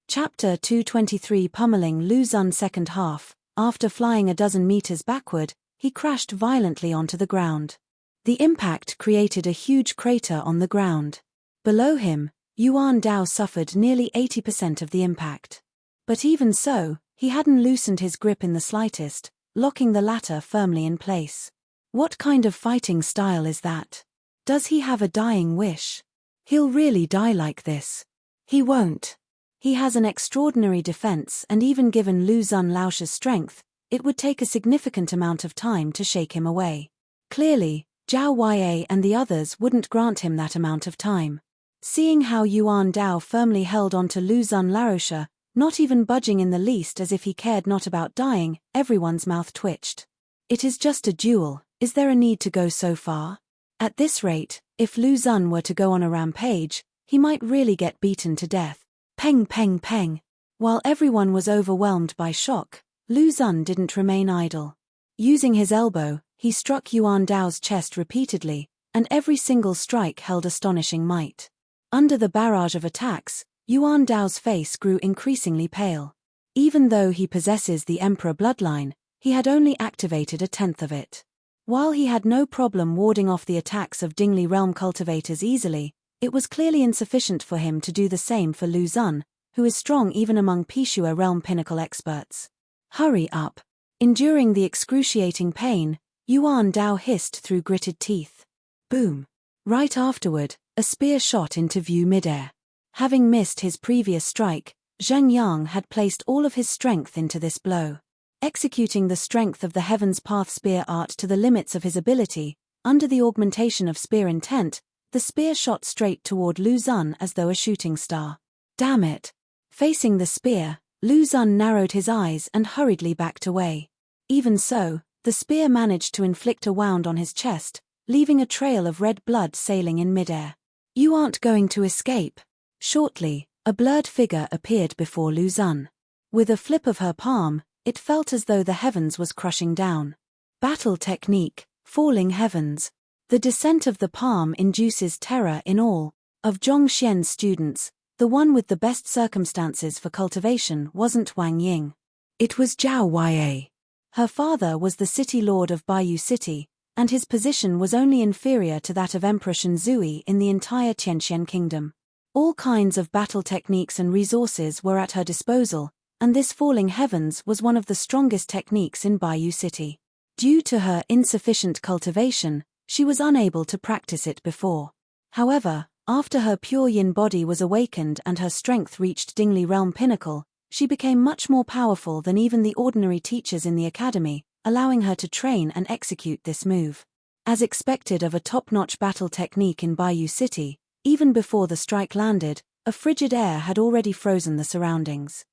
Chapter 223 Pummeling Lu Xun second half. After flying a dozen meters backward, he crashed violently onto the ground. The impact created a huge crater on the ground. Below him, Yuan Dao suffered nearly 80% of the impact. But even so, he hadn't loosened his grip in the slightest, locking the latter firmly in place. What kind of fighting style is that? Does he have a dying wish? He'll really die like this. He won't. He has an extraordinary defense, and even given Lu Xun Laosh's strength, it would take a significant amount of time to shake him away. Clearly, Zhao Yue and the others wouldn't grant him that amount of time. Seeing how Yuan Dao firmly held on to Lu Xun Laosha, not even budging in the least as if he cared not about dying, everyone's mouth twitched. It is just a duel, is there a need to go so far? At this rate, if Lu Xun were to go on a rampage, he might really get beaten to death. Peng peng peng. While everyone was overwhelmed by shock, Lu Xun didn't remain idle. Using his elbow, he struck Yuan Dao's chest repeatedly, and every single strike held astonishing might. Under the barrage of attacks, Yuan Dao's face grew increasingly pale. Even though he possesses the Emperor bloodline, he had only activated 1/10 of it. While he had no problem warding off the attacks of Dingli realm cultivators easily, it was clearly insufficient for him to do the same for Lu Xun, who is strong even among Pishua realm pinnacle experts. Hurry up. Enduring the excruciating pain, Yuan Dao hissed through gritted teeth. Boom. Right afterward, a spear shot into view midair. Having missed his previous strike, Zheng Yang had placed all of his strength into this blow. Executing the strength of the Heaven's Path spear art to the limits of his ability, under the augmentation of spear intent, the spear shot straight toward Lu Xun as though a shooting star. Damn it. Facing the spear, Lu Xun narrowed his eyes and hurriedly backed away. Even so, the spear managed to inflict a wound on his chest, leaving a trail of red blood sailing in midair. You aren't going to escape. Shortly, a blurred figure appeared before Lu Xun. With a flip of her palm, it felt as though the heavens was crushing down. Battle technique, falling heavens. The descent of the palm induces terror in all. Of Zhongxian's students, the one with the best circumstances for cultivation wasn't Wang Ying. It was Zhao Yue. Her father was the city lord of Baiyu City, and his position was only inferior to that of Emperor Shenzui in the entire Tianxian kingdom. All kinds of battle techniques and resources were at her disposal, and this falling heavens was one of the strongest techniques in Baiyu City. Due to her insufficient cultivation, she was unable to practice it before. However, after her pure yin body was awakened and her strength reached Dingli realm pinnacle, she became much more powerful than even the ordinary teachers in the academy, allowing her to train and execute this move. As expected of a top-notch battle technique in Baiyu City, even before the strike landed, a frigid air had already frozen the surroundings.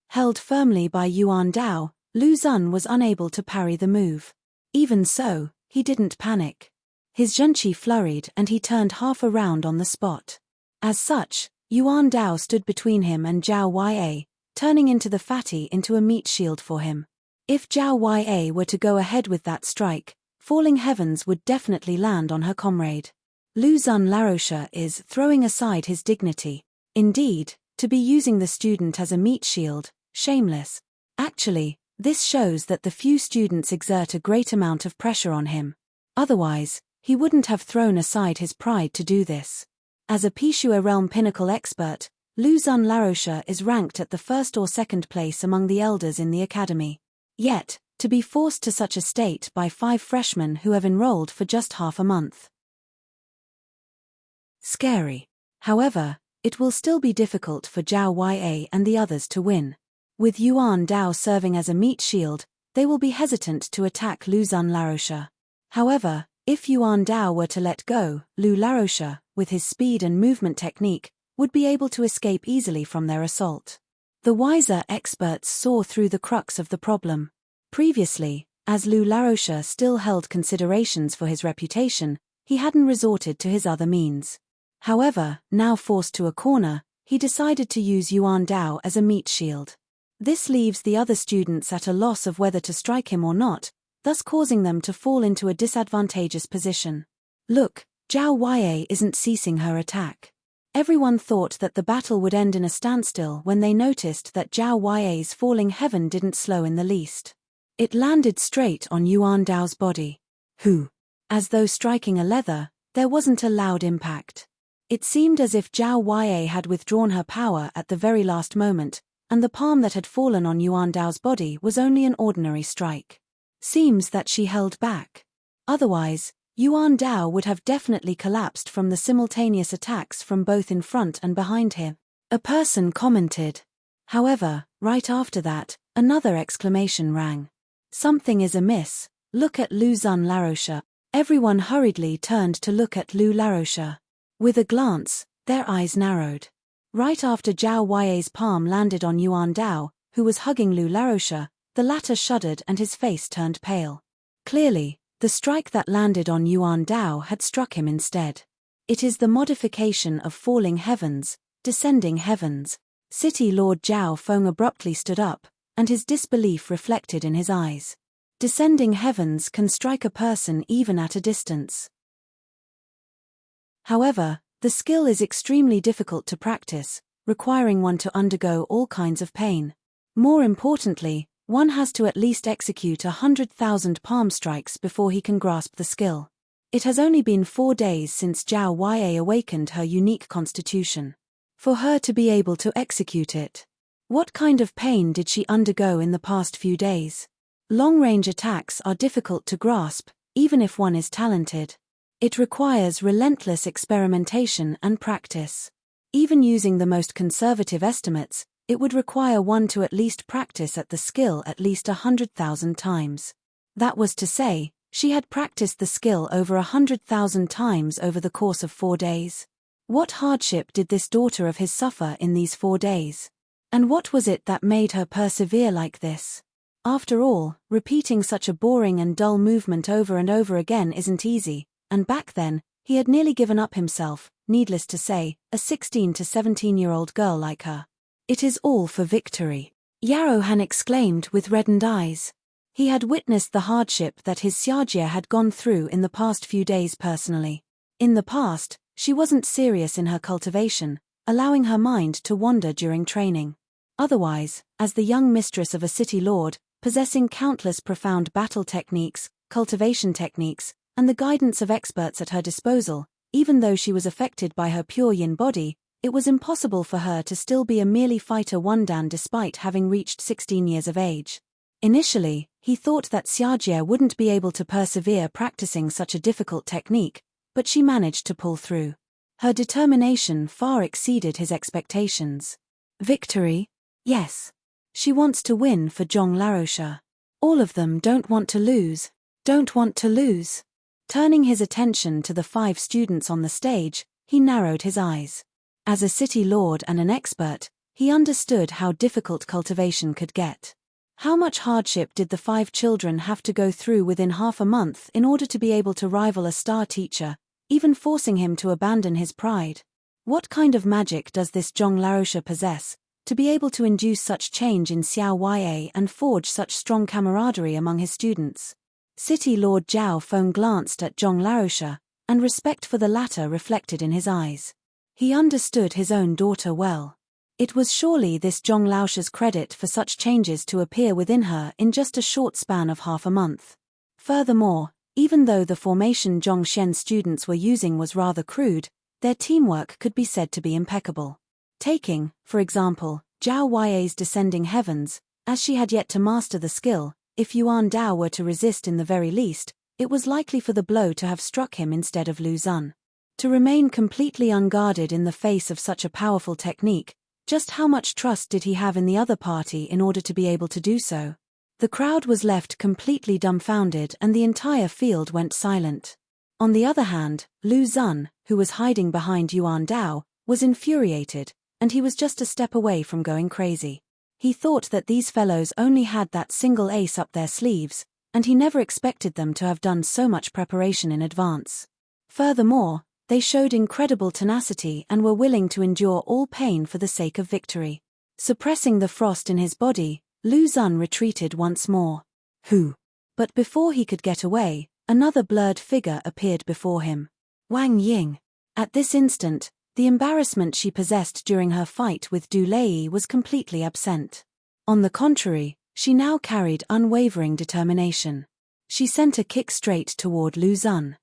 Held firmly by Yuan Dao, Lu Xun was unable to parry the move. Even so, he didn't panic. His zhenqi flurried and he turned half around on the spot. As such, Yuan Dao stood between him and Zhao Ya, turning into the fatty into a meat shield for him. If Zhao Ya were to go ahead with that strike, falling heavens would definitely land on her comrade. Lu Xun Laroche is throwing aside his dignity. Indeed, to be using the student as a meat shield, shameless. Actually, this shows that the few students exert a great amount of pressure on him. Otherwise, he wouldn't have thrown aside his pride to do this. As a Pishua realm pinnacle expert, Lu Xun Laroche is ranked at the first or second place among the elders in the academy. Yet, to be forced to such a state by 5 freshmen who have enrolled for just half a month. Scary. However, it will still be difficult for Zhao Ya and the others to win. With Yuan Dao serving as a meat shield, they will be hesitant to attack Lu Xun Laroche. However, if Yuan Dao were to let go, Lu Laroche, with his speed and movement technique, would be able to escape easily from their assault. The wiser experts saw through the crux of the problem. Previously, as Lu Laroche still held considerations for his reputation, he hadn't resorted to his other means. However, now forced to a corner, he decided to use Yuan Dao as a meat shield. This leaves the other students at a loss of whether to strike him or not, thus causing them to fall into a disadvantageous position. Look, Zhao Ya isn't ceasing her attack. Everyone thought that the battle would end in a standstill when they noticed that Zhao Ya's falling heaven didn't slow in the least. It landed straight on Yuan Dao's body. As though striking a leather, there wasn't a loud impact. It seemed as if Zhao Ya had withdrawn her power at the very last moment, and the palm that had fallen on Yuan Dao's body was only an ordinary strike. Seems that she held back. Otherwise, Yuan Dao would have definitely collapsed from the simultaneous attacks from both in front and behind him. A person commented. However, right after that, another exclamation rang. Something is amiss, look at Lu Xun Laroche. Everyone hurriedly turned to look at Lu Laroche. With a glance, their eyes narrowed. Right after Zhao Ya's palm landed on Yuan Dao, who was hugging Lu Laroche, the latter shuddered and his face turned pale. Clearly, the strike that landed on Yuan Dao had struck him instead. It is the modification of falling heavens, descending heavens. City Lord Zhao Feng abruptly stood up, and his disbelief reflected in his eyes. Descending heavens can strike a person even at a distance. However, the skill is extremely difficult to practice, requiring one to undergo all kinds of pain. More importantly, one has to at least execute 100,000 palm strikes before he can grasp the skill. It has only been 4 days since Zhao Ya awakened her unique constitution. For her to be able to execute it. What kind of pain did she undergo in the past few days? Long-range attacks are difficult to grasp, even if one is talented. It requires relentless experimentation and practice. Even using the most conservative estimates, it would require one to at least practice at the skill at least 100,000 times. That was to say, she had practiced the skill over 100,000 times over the course of 4 days. What hardship did this daughter of his suffer in these 4 days? And what was it that made her persevere like this? After all, repeating such a boring and dull movement over and over again isn't easy, and back then, he had nearly given up himself, needless to say, a 16 to 17-year-old girl like her. It is all for victory. Yarohan exclaimed with reddened eyes. He had witnessed the hardship that his Xiajie had gone through in the past few days personally. In the past, she wasn't serious in her cultivation, allowing her mind to wander during training. Otherwise, as the young mistress of a city lord, possessing countless profound battle techniques, cultivation techniques, and the guidance of experts at her disposal, even though she was affected by her pure yin body, it was impossible for her to still be a merely fighter Wundan despite having reached 16 years of age. Initially, he thought that Xiajie wouldn't be able to persevere practicing such a difficult technique, but she managed to pull through. Her determination far exceeded his expectations. Victory? Yes. She wants to win for Zhong Laroche. All of them don't want to lose. Don't want to lose. Turning his attention to the 5 students on the stage, he narrowed his eyes. As a city lord and an expert, he understood how difficult cultivation could get. How much hardship did the 5 children have to go through within half a month in order to be able to rival a star teacher, even forcing him to abandon his pride? What kind of magic does this Zhong Laosha possess, to be able to induce such change in Xiao Ya and forge such strong camaraderie among his students? City Lord Zhao Feng glanced at Zhong Laosha, and respect for the latter reflected in his eyes. He understood his own daughter well. It was surely this Zhong Laosha's credit for such changes to appear within her in just a short span of half a month. Furthermore, even though the formation Zhong Xian's students were using was rather crude, their teamwork could be said to be impeccable. Taking, for example, Zhao Ya's descending heavens, as she had yet to master the skill, if Yuan Dao were to resist in the very least, it was likely for the blow to have struck him instead of Lu Xun. To remain completely unguarded in the face of such a powerful technique, just how much trust did he have in the other party in order to be able to do so? The crowd was left completely dumbfounded and the entire field went silent. On the other hand, Lu Xun, who was hiding behind Yuan Dao, was infuriated, and he was just a step away from going crazy. He thought that these fellows only had that single ace up their sleeves, and he never expected them to have done so much preparation in advance. Furthermore, they showed incredible tenacity and were willing to endure all pain for the sake of victory. Suppressing the frost in his body, Lu Xun retreated once more. Who? But before he could get away, another blurred figure appeared before him. Wang Ying. At this instant, the embarrassment she possessed during her fight with Du Lei was completely absent. On the contrary, she now carried unwavering determination. She sent a kick straight toward Lu Xun.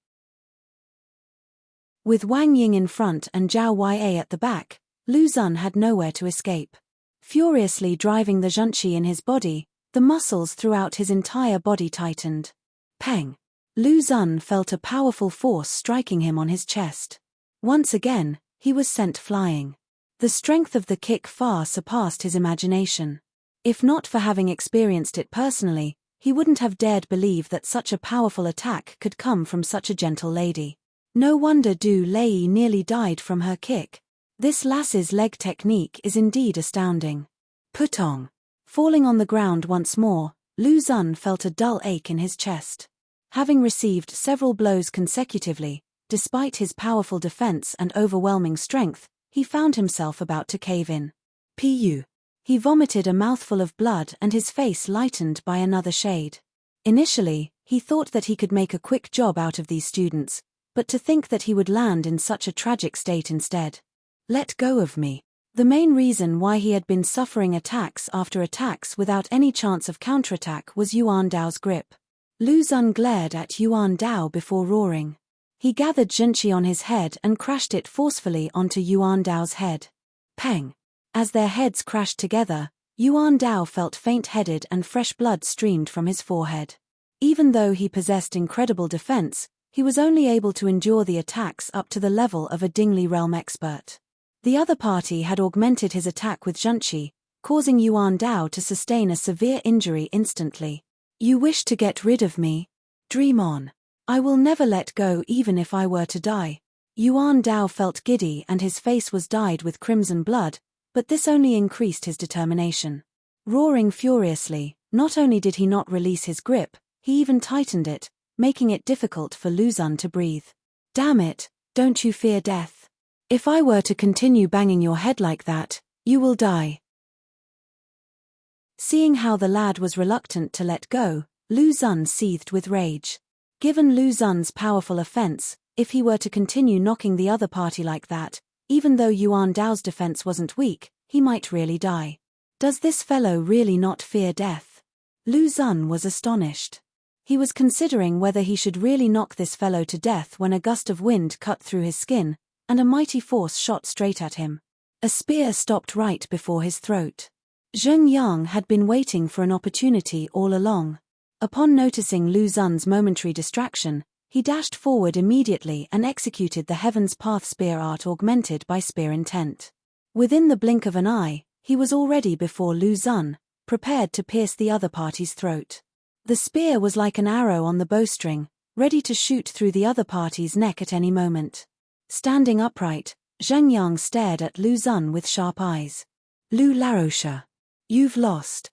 With Wang Ying in front and Zhao Ya at the back, Lu Xun had nowhere to escape. Furiously driving the zhunqi in his body, the muscles throughout his entire body tightened. Peng! Lu Xun felt a powerful force striking him on his chest. Once again, he was sent flying. The strength of the kick far surpassed his imagination. If not for having experienced it personally, he wouldn't have dared believe that such a powerful attack could come from such a gentle lady. No wonder Du Lei nearly died from her kick. This lass's leg technique is indeed astounding. Putong. Falling on the ground once more, Lu Xun felt a dull ache in his chest. Having received several blows consecutively, despite his powerful defense and overwhelming strength, he found himself about to cave in. Pu. He vomited a mouthful of blood and his face lightened by another shade. Initially, he thought that he could make a quick job out of these students, but to think that he would land in such a tragic state instead. Let go of me. The main reason why he had been suffering attacks after attacks without any chance of counterattack was Yuan Dao's grip. Lu Xun glared at Yuan Dao before roaring. He gathered zhunqi on his head and crashed it forcefully onto Yuan Dao's head. Peng! As their heads crashed together, Yuan Dao felt faint-headed and fresh blood streamed from his forehead. Even though he possessed incredible defense, he was only able to endure the attacks up to the level of a Dingli realm expert. The other party had augmented his attack with zhunqi, causing Yuan Dao to sustain a severe injury instantly. You wish to get rid of me? Dream on. I will never let go even if I were to die. Yuan Dao felt giddy and his face was dyed with crimson blood, but this only increased his determination. Roaring furiously, not only did he not release his grip, he even tightened it, making it difficult for Lu Xun to breathe. Damn it, don't you fear death? If I were to continue banging your head like that, you will die. Seeing how the lad was reluctant to let go, Lu Xun seethed with rage. Given Lu Xun's powerful offense, if he were to continue knocking the other party like that, even though Yuan Dao's defense wasn't weak, he might really die. Does this fellow really not fear death? Lu Xun was astonished. He was considering whether he should really knock this fellow to death when a gust of wind cut through his skin, and a mighty force shot straight at him. A spear stopped right before his throat. Zheng Yang had been waiting for an opportunity all along. Upon noticing Lu Xun's momentary distraction, he dashed forward immediately and executed the Heaven's Path spear art augmented by spear intent. Within the blink of an eye, he was already before Lu Xun, prepared to pierce the other party's throat. The spear was like an arrow on the bowstring, ready to shoot through the other party's neck at any moment. Standing upright, Zheng Yang stared at Lu Xun with sharp eyes. Lu Laosha. You've lost.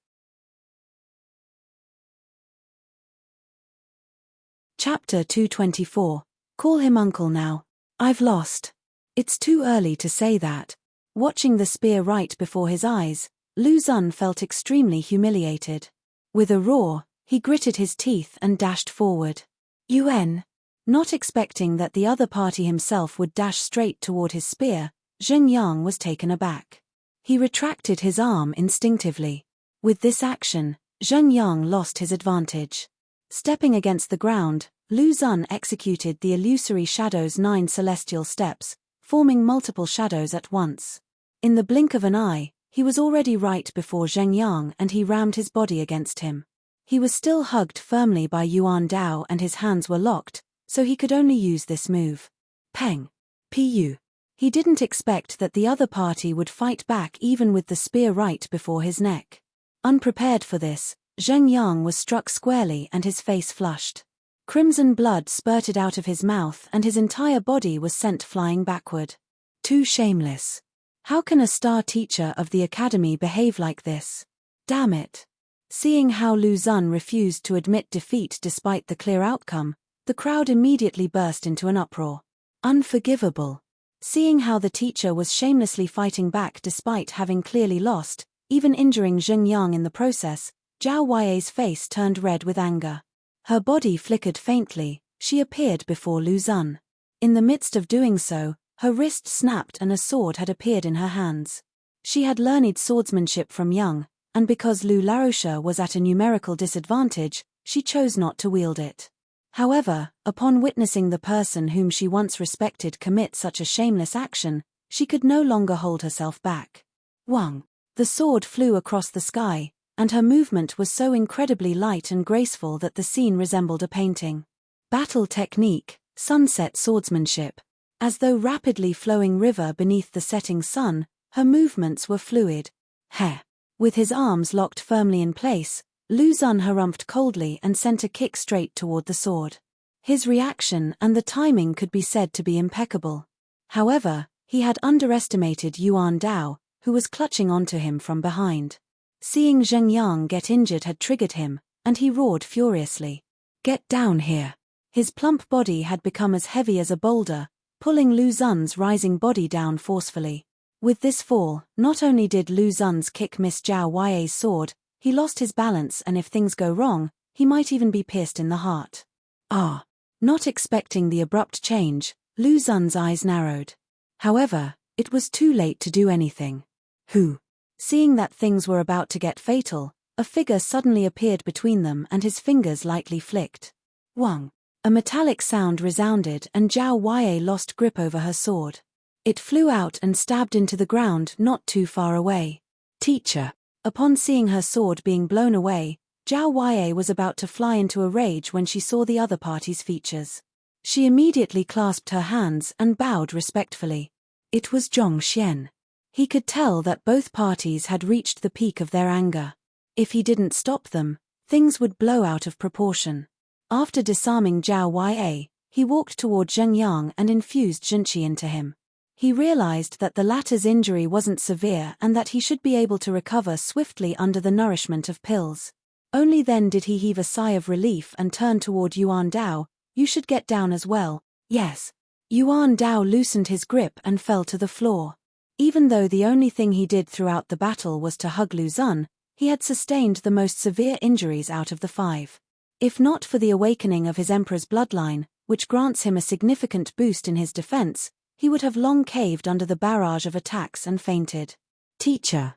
Chapter 224. Call him uncle now. I've lost. It's too early to say that. Watching the spear right before his eyes, Lu Xun felt extremely humiliated. With a roar, he gritted his teeth and dashed forward. UN. Not expecting that the other party himself would dash straight toward his spear, Zhen Yang was taken aback. He retracted his arm instinctively. With this action, Zhen Yang lost his advantage. Stepping against the ground, Lu Xun executed the illusory shadow's 9 celestial steps, forming multiple shadows at once. In the blink of an eye, he was already right before Zhen Yang and he rammed his body against him. He was still hugged firmly by Yuan Dao and his hands were locked, so he could only use this move. Peng. Pu. He didn't expect that the other party would fight back even with the spear right before his neck. Unprepared for this, Zhen Yang was struck squarely and his face flushed. Crimson blood spurted out of his mouth and his entire body was sent flying backward. Too shameless. How can a star teacher of the academy behave like this? Damn it. Seeing how Lu Xun refused to admit defeat despite the clear outcome, the crowd immediately burst into an uproar. Unforgivable. Seeing how the teacher was shamelessly fighting back despite having clearly lost, even injuring Zhen Yang in the process, Zhao Huai's face turned red with anger. Her body flickered faintly, she appeared before Lu Xun. In the midst of doing so, her wrist snapped and a sword had appeared in her hands. She had learned swordsmanship from young, and because Lu Laroche was at a numerical disadvantage, she chose not to wield it. However, upon witnessing the person whom she once respected commit such a shameless action, she could no longer hold herself back. Wang. The sword flew across the sky, and her movement was so incredibly light and graceful that the scene resembled a painting. Battle technique, sunset swordsmanship. As though rapidly flowing river beneath the setting sun, her movements were fluid. Heh. With his arms locked firmly in place, Lu Xun harumphed coldly and sent a kick straight toward the sword. His reaction and the timing could be said to be impeccable. However, he had underestimated Yuan Dao, who was clutching onto him from behind. Seeing Zhen Yang get injured had triggered him, and he roared furiously. Get down here. His plump body had become as heavy as a boulder, pulling Lu Xun's rising body down forcefully. With this fall, not only did Lu Xun's kick miss Zhao Huai's sword, he lost his balance and if things go wrong, he might even be pierced in the heart. Ah! Not expecting the abrupt change, Lu Xun's eyes narrowed. However, it was too late to do anything. Who? Seeing that things were about to get fatal, a figure suddenly appeared between them and his fingers lightly flicked. Wang. A metallic sound resounded and Zhao Huai lost grip over her sword. It flew out and stabbed into the ground not too far away. Teacher. Upon seeing her sword being blown away, Zhao Huai was about to fly into a rage when she saw the other party's features. She immediately clasped her hands and bowed respectfully. It was Zhong Xian. He could tell that both parties had reached the peak of their anger. If he didn't stop them, things would blow out of proportion. After disarming Zhao Huai, he walked toward Zhen Yang and infused Zhenqi into him. He realized that the latter's injury wasn't severe and that he should be able to recover swiftly under the nourishment of pills. Only then did he heave a sigh of relief and turn toward Yuan Dao. You should get down as well. Yes. Yuan Dao loosened his grip and fell to the floor. Even though the only thing he did throughout the battle was to hug Lu Xun, he had sustained the most severe injuries out of the 5. If not for the awakening of his emperor's bloodline, which grants him a significant boost in his defense, he would have long caved under the barrage of attacks and fainted. Teacher.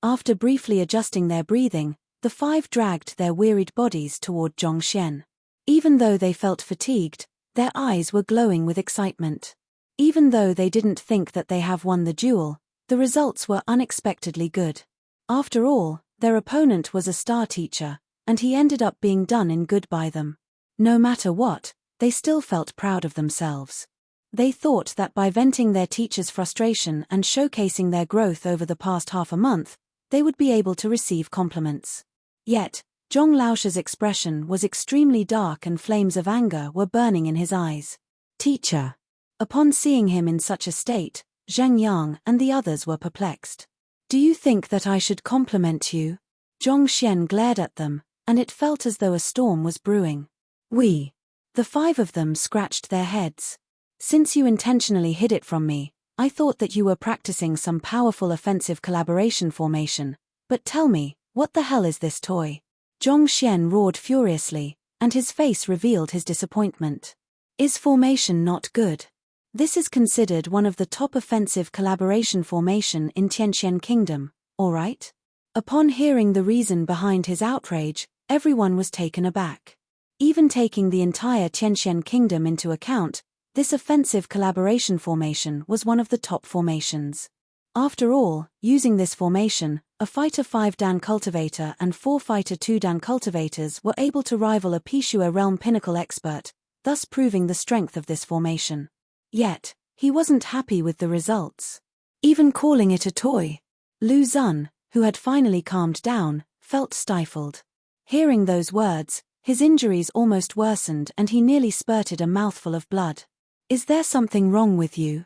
After briefly adjusting their breathing, the 5 dragged their wearied bodies toward Zhong Xian. Even though they felt fatigued, their eyes were glowing with excitement. Even though they didn't think that they have won the duel, the results were unexpectedly good. After all, their opponent was a star teacher, and he ended up being done in good by them. No matter what, they still felt proud of themselves. They thought that by venting their teacher's frustration and showcasing their growth over the past half a month, they would be able to receive compliments. Yet, Zhong Laoche's expression was extremely dark and flames of anger were burning in his eyes. Teacher. Upon seeing him in such a state, Zheng Yang and the others were perplexed. Do you think that I should compliment you? Zhong Xian glared at them, and it felt as though a storm was brewing. The 5 of them scratched their heads. Since you intentionally hid it from me, I thought that you were practicing some powerful offensive collaboration formation, but tell me, what the hell is this toy? Zhongxian roared furiously, and his face revealed his disappointment. Is formation not good? This is considered one of the top offensive collaboration formation in Tianqian Kingdom, alright? Upon hearing the reason behind his outrage, everyone was taken aback. Even taking the entire Tianqian Kingdom into account, this offensive collaboration formation was one of the top formations. After all, using this formation, a Fighter 5 Dan cultivator and 4 Fighter 2 Dan cultivators were able to rival a Pishua Realm Pinnacle expert, thus proving the strength of this formation. Yet, he wasn't happy with the results. Even calling it a toy. Lu Xun, who had finally calmed down, felt stifled. Hearing those words, his injuries almost worsened and he nearly spurted a mouthful of blood. Is there something wrong with you?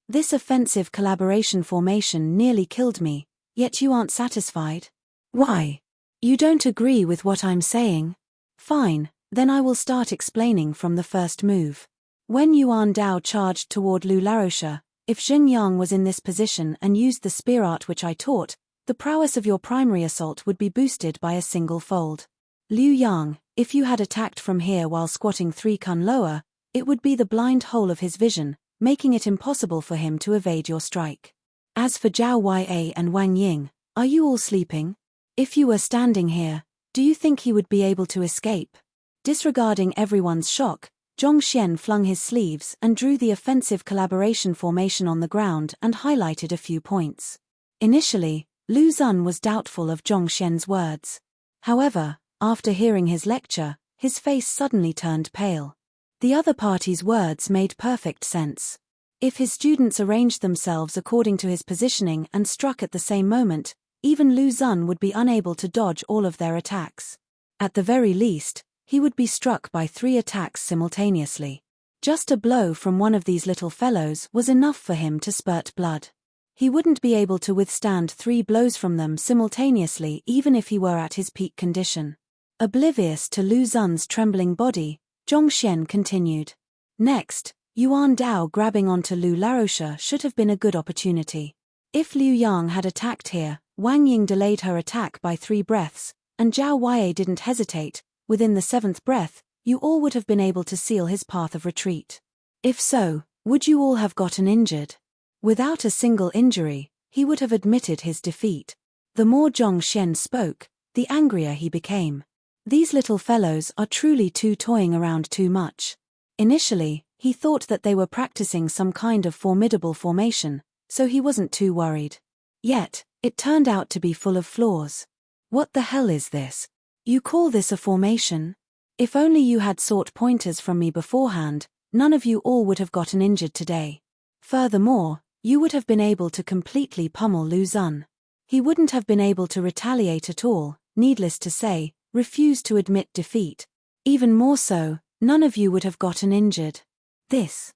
This offensive collaboration formation nearly killed me, yet you aren't satisfied? Why? You don't agree with what I'm saying? Fine, then I will start explaining from the first move. When Yuan Dao charged toward Lu Larosha, if Zheng Yang was in this position and used the spear art which I taught, the prowess of your primary assault would be boosted by a single fold. Liu Yang, if you had attacked from here while squatting 3 kun lower, it would be the blind hole of his vision, making it impossible for him to evade your strike. As for Zhao Ya and Wang Ying, are you all sleeping? If you were standing here, do you think he would be able to escape? Disregarding everyone's shock, Zhongxian flung his sleeves and drew the offensive collaboration formation on the ground and highlighted a few points. Initially, Lu Xun was doubtful of Zhongxian's words. However, after hearing his lecture, his face suddenly turned pale. The other party's words made perfect sense. If his students arranged themselves according to his positioning and struck at the same moment, even Lu Xun would be unable to dodge all of their attacks. At the very least, he would be struck by 3 attacks simultaneously. Just a blow from one of these little fellows was enough for him to spurt blood. He wouldn't be able to withstand 3 blows from them simultaneously even if he were at his peak condition. Oblivious to Lu Xun's trembling body, Zhongxian continued. Next, Yuan Dao grabbing onto Lu Larosha should have been a good opportunity. If Liu Yang had attacked here, Wang Ying delayed her attack by 3 breaths, and Zhao Ya didn't hesitate, within the 7th breath, you all would have been able to seal his path of retreat. If so, would you all have gotten injured? Without a single injury, he would have admitted his defeat. The more Zhongxian spoke, the angrier he became. These little fellows are truly toying around too much. Initially, he thought that they were practicing some kind of formidable formation, so he wasn't too worried. Yet, it turned out to be full of flaws. What the hell is this? You call this a formation? If only you had sought pointers from me beforehand, none of you all would have gotten injured today. Furthermore, you would have been able to completely pummel Lu Xun. He wouldn't have been able to retaliate at all, needless to say, refuse to admit defeat. Even more so, none of you would have gotten injured. This.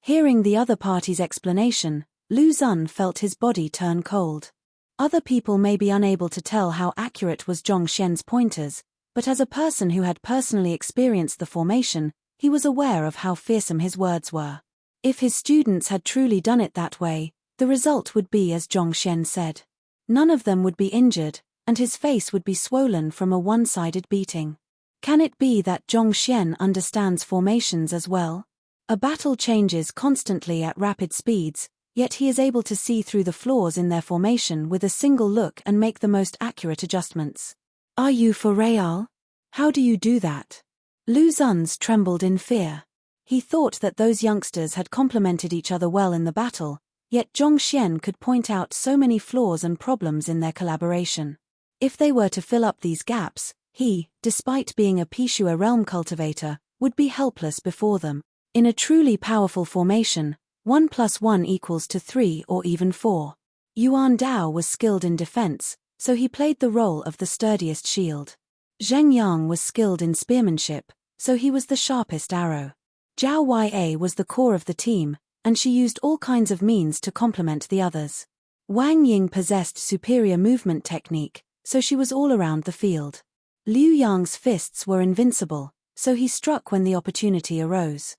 Hearing the other party's explanation, Lu Xun felt his body turn cold. Other people may be unable to tell how accurate was Zhongxian's pointers, but as a person who had personally experienced the formation, he was aware of how fearsome his words were. If his students had truly done it that way, the result would be as Zhongxian said. None of them would be injured, and his face would be swollen from a one-sided beating. Can it be that Zhongxian understands formations as well? A battle changes constantly at rapid speeds, yet he is able to see through the flaws in their formation with a single look and make the most accurate adjustments. Are you for real? How do you do that? Lu Xun's trembled in fear. He thought that those youngsters had complemented each other well in the battle, yet Zhongxian could point out so many flaws and problems in their collaboration. If they were to fill up these gaps, he, despite being a Pishua realm cultivator, would be helpless before them. In a truly powerful formation, 1 + 1 = 3 or even 4. Yuan Dao was skilled in defense, so he played the role of the sturdiest shield. Zheng Yang was skilled in spearmanship, so he was the sharpest arrow. Zhao Ya was the core of the team, and she used all kinds of means to complement the others. Wang Ying possessed superior movement technique, so she was all around the field. Liu Yang's fists were invincible, so he struck when the opportunity arose.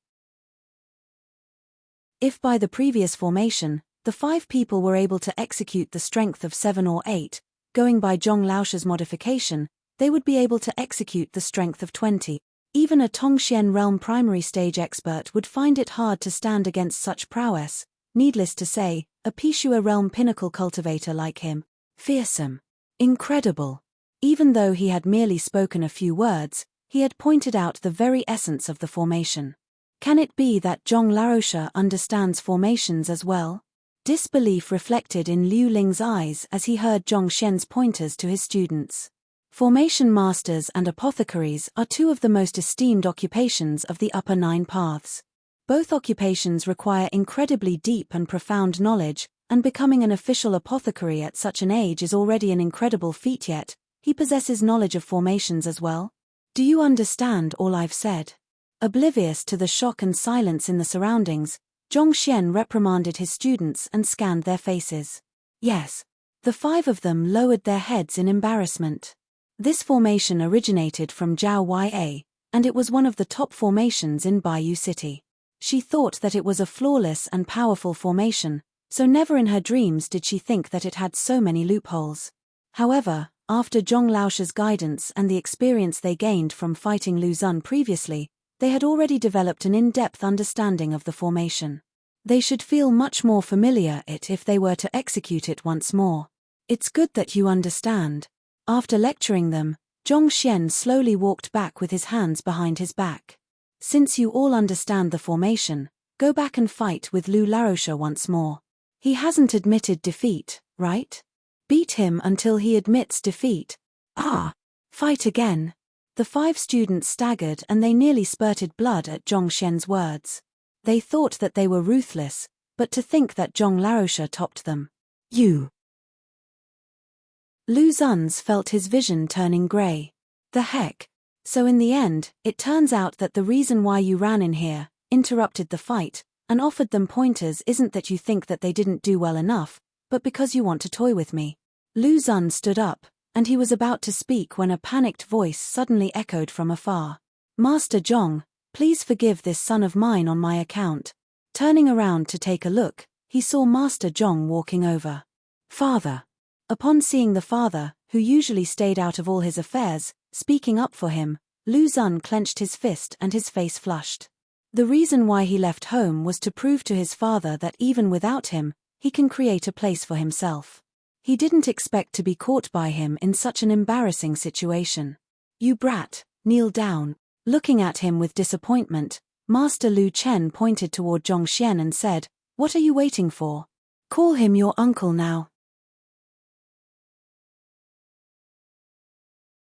If by the previous formation, the 5 people were able to execute the strength of 7 or 8, going by Zhong Laoshe's modification, they would be able to execute the strength of 20. Even a Tongxian realm primary stage expert would find it hard to stand against such prowess. Needless to say, a Pishua realm pinnacle cultivator like him. Fearsome. Incredible. Even though he had merely spoken a few words, he had pointed out the very essence of the formation. Can it be that Zhong Laoshe understands formations as well? Disbelief reflected in Liu Ling's eyes as he heard Zhong Xian's pointers to his students. Formation masters and apothecaries are 2 of the most esteemed occupations of the upper 9 paths. Both occupations require incredibly deep and profound knowledge, and becoming an official apothecary at such an age is already an incredible feat, yet he possesses knowledge of formations as well. Do you understand all I've said? Oblivious to the shock and silence in the surroundings, Zhong Xian reprimanded his students and scanned their faces. Yes. The 5 of them lowered their heads in embarrassment. This formation originated from Zhao Ya, and it was one of the top formations in Bayou City. She thought that it was a flawless and powerful formation, so never in her dreams did she think that it had so many loopholes. However, after Zhong Laoshe's guidance and the experience they gained from fighting Lu Xun previously, they had already developed an in-depth understanding of the formation. They should feel much more familiar if they were to execute it once more. It's good that you understand. After lecturing them, Zhong Xian slowly walked back with his hands behind his back. Since you all understand the formation, go back and fight with Liu Laoshe once more. He hasn't admitted defeat, right? Beat him until he admits defeat. Fight again. The 5 students staggered and they nearly spurted blood at Zhong Xian's words. They thought that they were ruthless, but to think that Zhong Laoshe topped them. You. Lu Xun's felt his vision turning grey. The heck? So in the end, it turns out that the reason why you ran in here, interrupted the fight, and offered them pointers isn't that you think that they didn't do well enough, but because you want to toy with me. Lu Xun stood up, and he was about to speak when a panicked voice suddenly echoed from afar. Master Zhong, please forgive this son of mine on my account. Turning around to take a look, he saw Master Zhong walking over. Father. Upon seeing the father, who usually stayed out of all his affairs, speaking up for him, Lu Xun clenched his fist and his face flushed. The reason why he left home was to prove to his father that even without him, he can create a place for himself. He didn't expect to be caught by him in such an embarrassing situation. You brat, kneel down. Looking at him with disappointment, Master Lu Chen pointed toward Zhong Xian and said, "What are you waiting for? Call him your uncle now."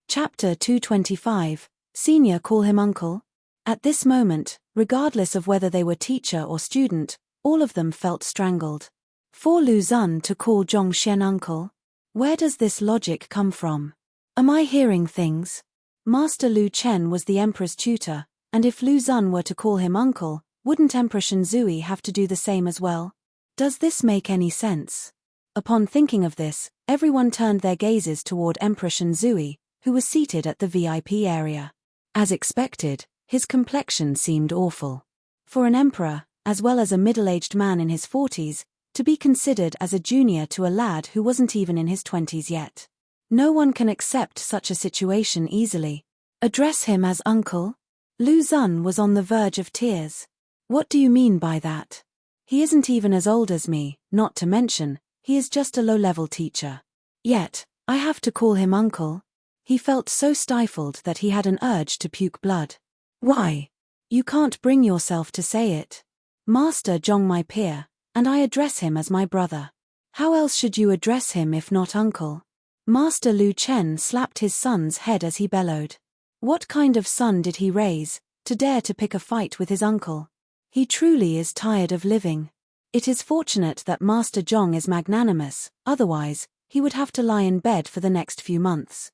Chapter 225, Senior Call Him Uncle. At this moment, regardless of whether they were teacher or student, all of them felt strangled. For Lu Xun to call Zhong Xian uncle? Where does this logic come from? Am I hearing things? Master Lu Chen was the emperor's tutor, and if Lu Xun were to call him uncle, wouldn't Emperor Shenzui have to do the same as well? Does this make any sense? Upon thinking of this, everyone turned their gazes toward Emperor Shenzui, who was seated at the VIP area. As expected, his complexion seemed awful. For an emperor, as well as a middle-aged man in his 40s, to be considered as a junior to a lad who wasn't even in his 20s yet. No one can accept such a situation easily. Address him as uncle? Lu Xun was on the verge of tears. What do you mean by that? He isn't even as old as me, not to mention, he is just a low-level teacher. Yet, I have to call him uncle. He felt so stifled that he had an urge to puke blood. Why? You can't bring yourself to say it. Master Zhong my peer, and I address him as my brother. How else should you address him if not uncle? Master Lu Chen slapped his son's head as he bellowed. What kind of son did he raise, to dare to pick a fight with his uncle? He truly is tired of living. It is fortunate that Master Zhong is magnanimous, otherwise, he would have to lie in bed for the next few months.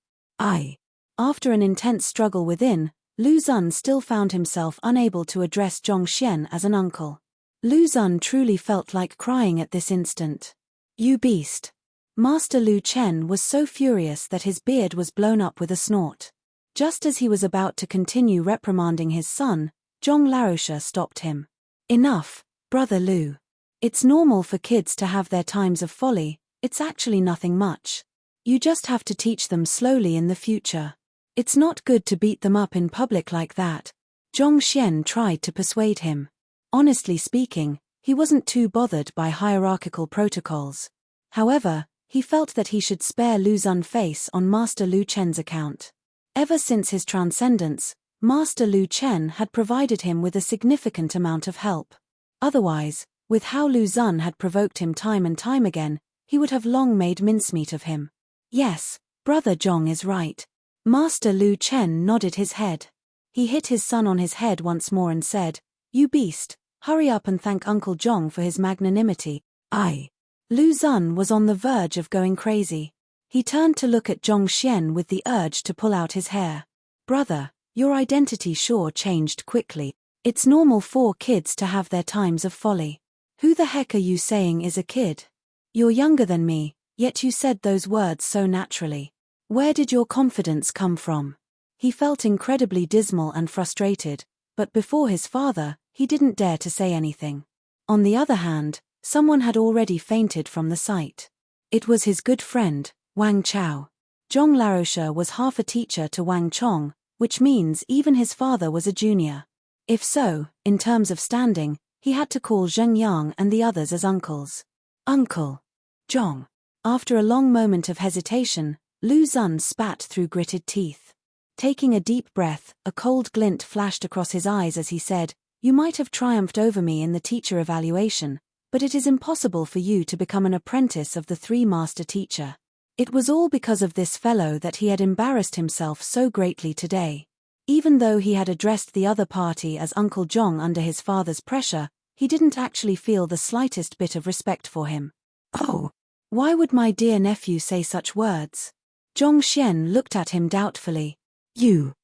After an intense struggle within, Lu Xun still found himself unable to address Zhong Xian as an uncle. Lu Xun truly felt like crying at this instant. You beast. Master Lu Chen was so furious that his beard was blown up with a snort. Just as he was about to continue reprimanding his son, Zhong Laosha stopped him. Enough, Brother Lu. It's normal for kids to have their times of folly, it's actually nothing much. You just have to teach them slowly in the future. It's not good to beat them up in public like that. Zhong Xian tried to persuade him. Honestly speaking, he wasn't too bothered by hierarchical protocols. However, he felt that he should spare Lu's unface on Master Lu Chen's account. Ever since his transcendence, Master Lu Chen had provided him with a significant amount of help. Otherwise, with how Lu Zun had provoked him time and time again, he would have long made mincemeat of him. Yes, Brother Zhong is right. Master Lu Chen nodded his head. He hit his son on his head once more and said, "You beast, hurry up and thank Uncle Zhong for his magnanimity." Lu Zun was on the verge of going crazy. He turned to look at Zhong Xian with the urge to pull out his hair. "Brother, your identity sure changed quickly. It's normal for kids to have their times of folly. Who the heck are you saying is a kid? You're younger than me, yet you said those words so naturally. Where did your confidence come from?" He felt incredibly dismal and frustrated, but before his father, he didn't dare to say anything. On the other hand, someone had already fainted from the sight. It was his good friend, Wang Chao. Zhong Laosha was half a teacher to Wang Chong, which means even his father was a junior. If so, in terms of standing, he had to call Zheng Yang and the others as uncles. "Uncle Zhong." After a long moment of hesitation, Lu Zun spat through gritted teeth. Taking a deep breath, a cold glint flashed across his eyes as he said, "You might have triumphed over me in the teacher evaluation, but it is impossible for you to become an apprentice of the three-master teacher. It was all because of this fellow that he had embarrassed himself so greatly today." Even though he had addressed the other party as Uncle Zhong under his father's pressure, he didn't actually feel the slightest bit of respect for him. "Oh, why would my dear nephew say such words?" Zhong Xian looked at him doubtfully. "You."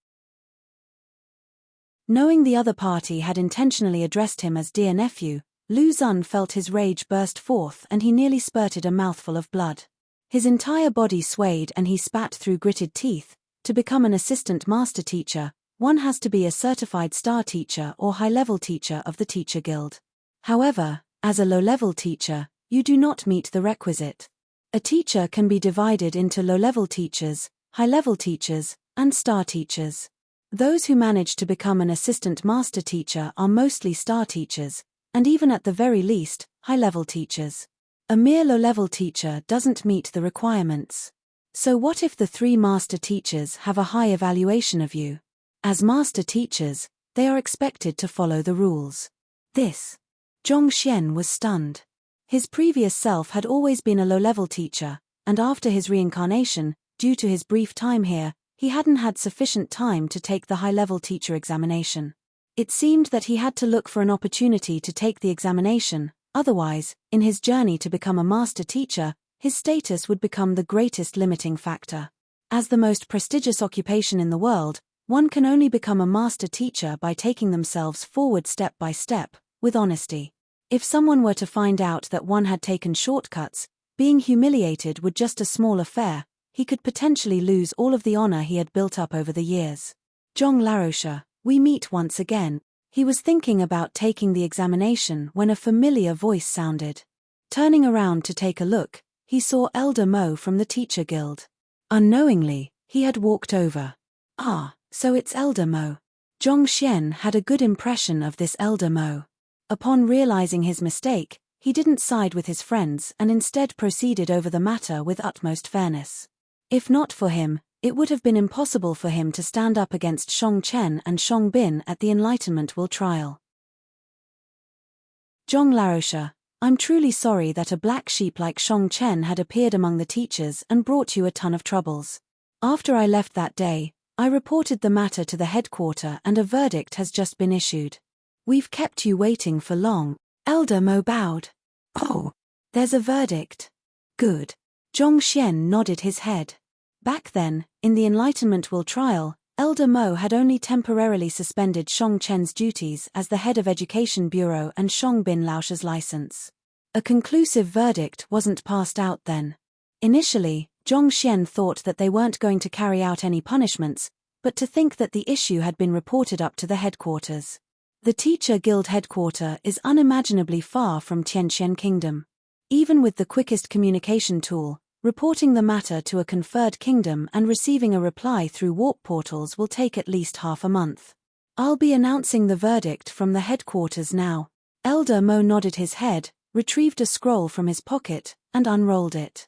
Knowing the other party had intentionally addressed him as dear nephew, Lu Zun felt his rage burst forth and he nearly spurted a mouthful of blood. His entire body swayed and he spat through gritted teeth. To become an assistant master teacher, one has to be a certified star teacher or high-level teacher of the Teacher Guild. However, as a low-level teacher, you do not meet the requisite. A teacher can be divided into low-level teachers, high-level teachers, and star teachers. Those who manage to become an assistant master teacher are mostly star teachers, and even at the very least, high-level teachers. A mere low-level teacher doesn't meet the requirements. So what if the three master teachers have a high evaluation of you? As master teachers, they are expected to follow the rules. Zhong Xian was stunned. His previous self had always been a low-level teacher, and after his reincarnation, due to his brief time here, he hadn't had sufficient time to take the high-level teacher examination. It seemed that he had to look for an opportunity to take the examination, otherwise, in his journey to become a master teacher, his status would become the greatest limiting factor. As the most prestigious occupation in the world, one can only become a master teacher by taking themselves forward step by step, with honesty. If someone were to find out that one had taken shortcuts, being humiliated would just a small affair, he could potentially lose all of the honor he had built up over the years. "Zhong Laosha, we meet once again." He was thinking about taking the examination when a familiar voice sounded. Turning around to take a look, he saw Elder Mo from the Teacher Guild. Unknowingly, he had walked over. "Ah, so it's Elder Mo." Zhong Xian had a good impression of this Elder Mo. Upon realizing his mistake, he didn't side with his friends and instead proceeded over the matter with utmost fairness. If not for him, it would have been impossible for him to stand up against Shong Chen and Shong Bin at the Enlightenment Will trial. "Zhong Laosha, I'm truly sorry that a black sheep like Shong Chen had appeared among the teachers and brought you a ton of troubles. After I left that day, I reported the matter to the headquarter and a verdict has just been issued. We've kept you waiting for long." Elder Mo bowed. "Oh, there's a verdict. Good." Zhong Xian nodded his head. Back then, in the Enlightenment Will trial, Elder Mo had only temporarily suspended Shong Chen's duties as the head of Education Bureau and Shong Bin Laosha's license. A conclusive verdict wasn't passed out then. Initially, Zhongxian thought that they weren't going to carry out any punishments, but to think that the issue had been reported up to the headquarters. The Teacher Guild headquarters is unimaginably far from Tianxian Kingdom. Even with the quickest communication tool, reporting the matter to a conferred kingdom and receiving a reply through warp portals will take at least half a month. I'll be announcing the verdict from the headquarters now. Elder Mo nodded his head, retrieved a scroll from his pocket, and unrolled it.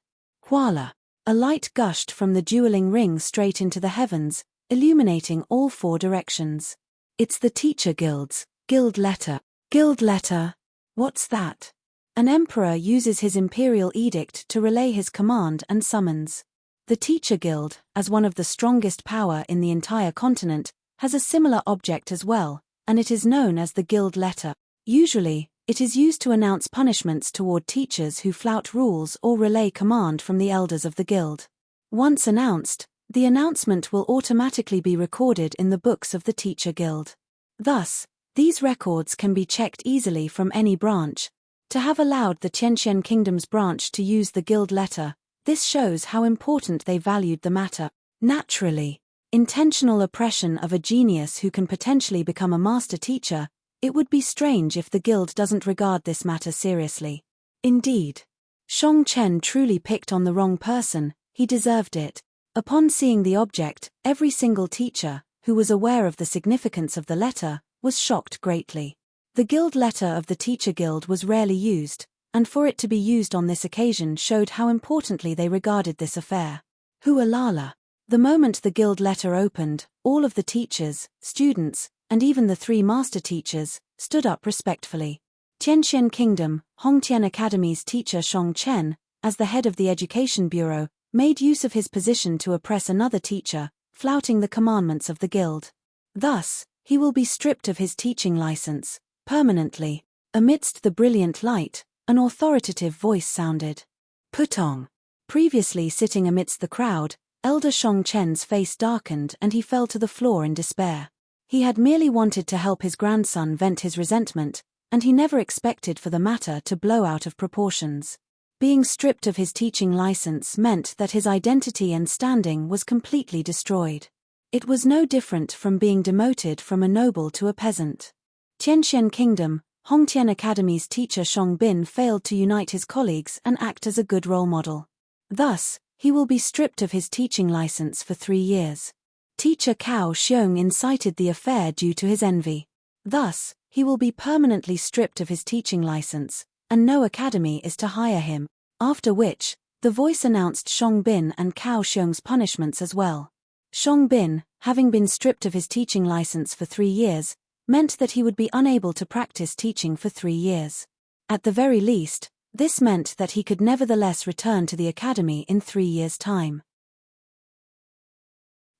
Voila! A light gushed from the dueling ring straight into the heavens, illuminating all four directions. It's the Teacher Guild's guild letter. Guild letter? What's that? An emperor uses his imperial edict to relay his command and summons. The Teacher Guild, as one of the strongest power in the entire continent, has a similar object as well, and it is known as the guild letter. Usually, it is used to announce punishments toward teachers who flout rules or relay command from the elders of the guild. Once announced, the announcement will automatically be recorded in the books of the Teacher Guild. Thus, these records can be checked easily from any branch. To have allowed the Tianxian Kingdom's branch to use the guild letter, this shows how important they valued the matter. Naturally, intentional oppression of a genius who can potentially become a master teacher, it would be strange if the guild doesn't regard this matter seriously. Indeed, Shong Chen truly picked on the wrong person, he deserved it. Upon seeing the object, every single teacher, who was aware of the significance of the letter, was shocked greatly. The guild letter of the Teacher Guild was rarely used, and for it to be used on this occasion showed how importantly they regarded this affair. Hualala. The moment the guild letter opened, all of the teachers, students, and even the three master teachers, stood up respectfully. Tianxian Kingdom, Hongtian Academy's teacher Shong Chen, as the head of the Education Bureau, made use of his position to oppress another teacher, flouting the commandments of the guild. Thus, he will be stripped of his teaching license, permanently. Amidst the brilliant light, an authoritative voice sounded. Putong. Previously sitting amidst the crowd, Elder Shong Chen's face darkened and he fell to the floor in despair. He had merely wanted to help his grandson vent his resentment, and he never expected for the matter to blow out of proportions. Being stripped of his teaching license meant that his identity and standing was completely destroyed. It was no different from being demoted from a noble to a peasant. Tianxian Kingdom, Hongtian Academy's teacher Shong Bin failed to unite his colleagues and act as a good role model. Thus, he will be stripped of his teaching license for 3 years. Teacher Cao Xiong incited the affair due to his envy. Thus, he will be permanently stripped of his teaching license, and no academy is to hire him, after which, the voice announced Shong Bin and Cao Xiong's punishments as well. Shong Bin, having been stripped of his teaching license for 3 years, meant that he would be unable to practice teaching for 3 years. At the very least, this meant that he could nevertheless return to the academy in 3 years' time.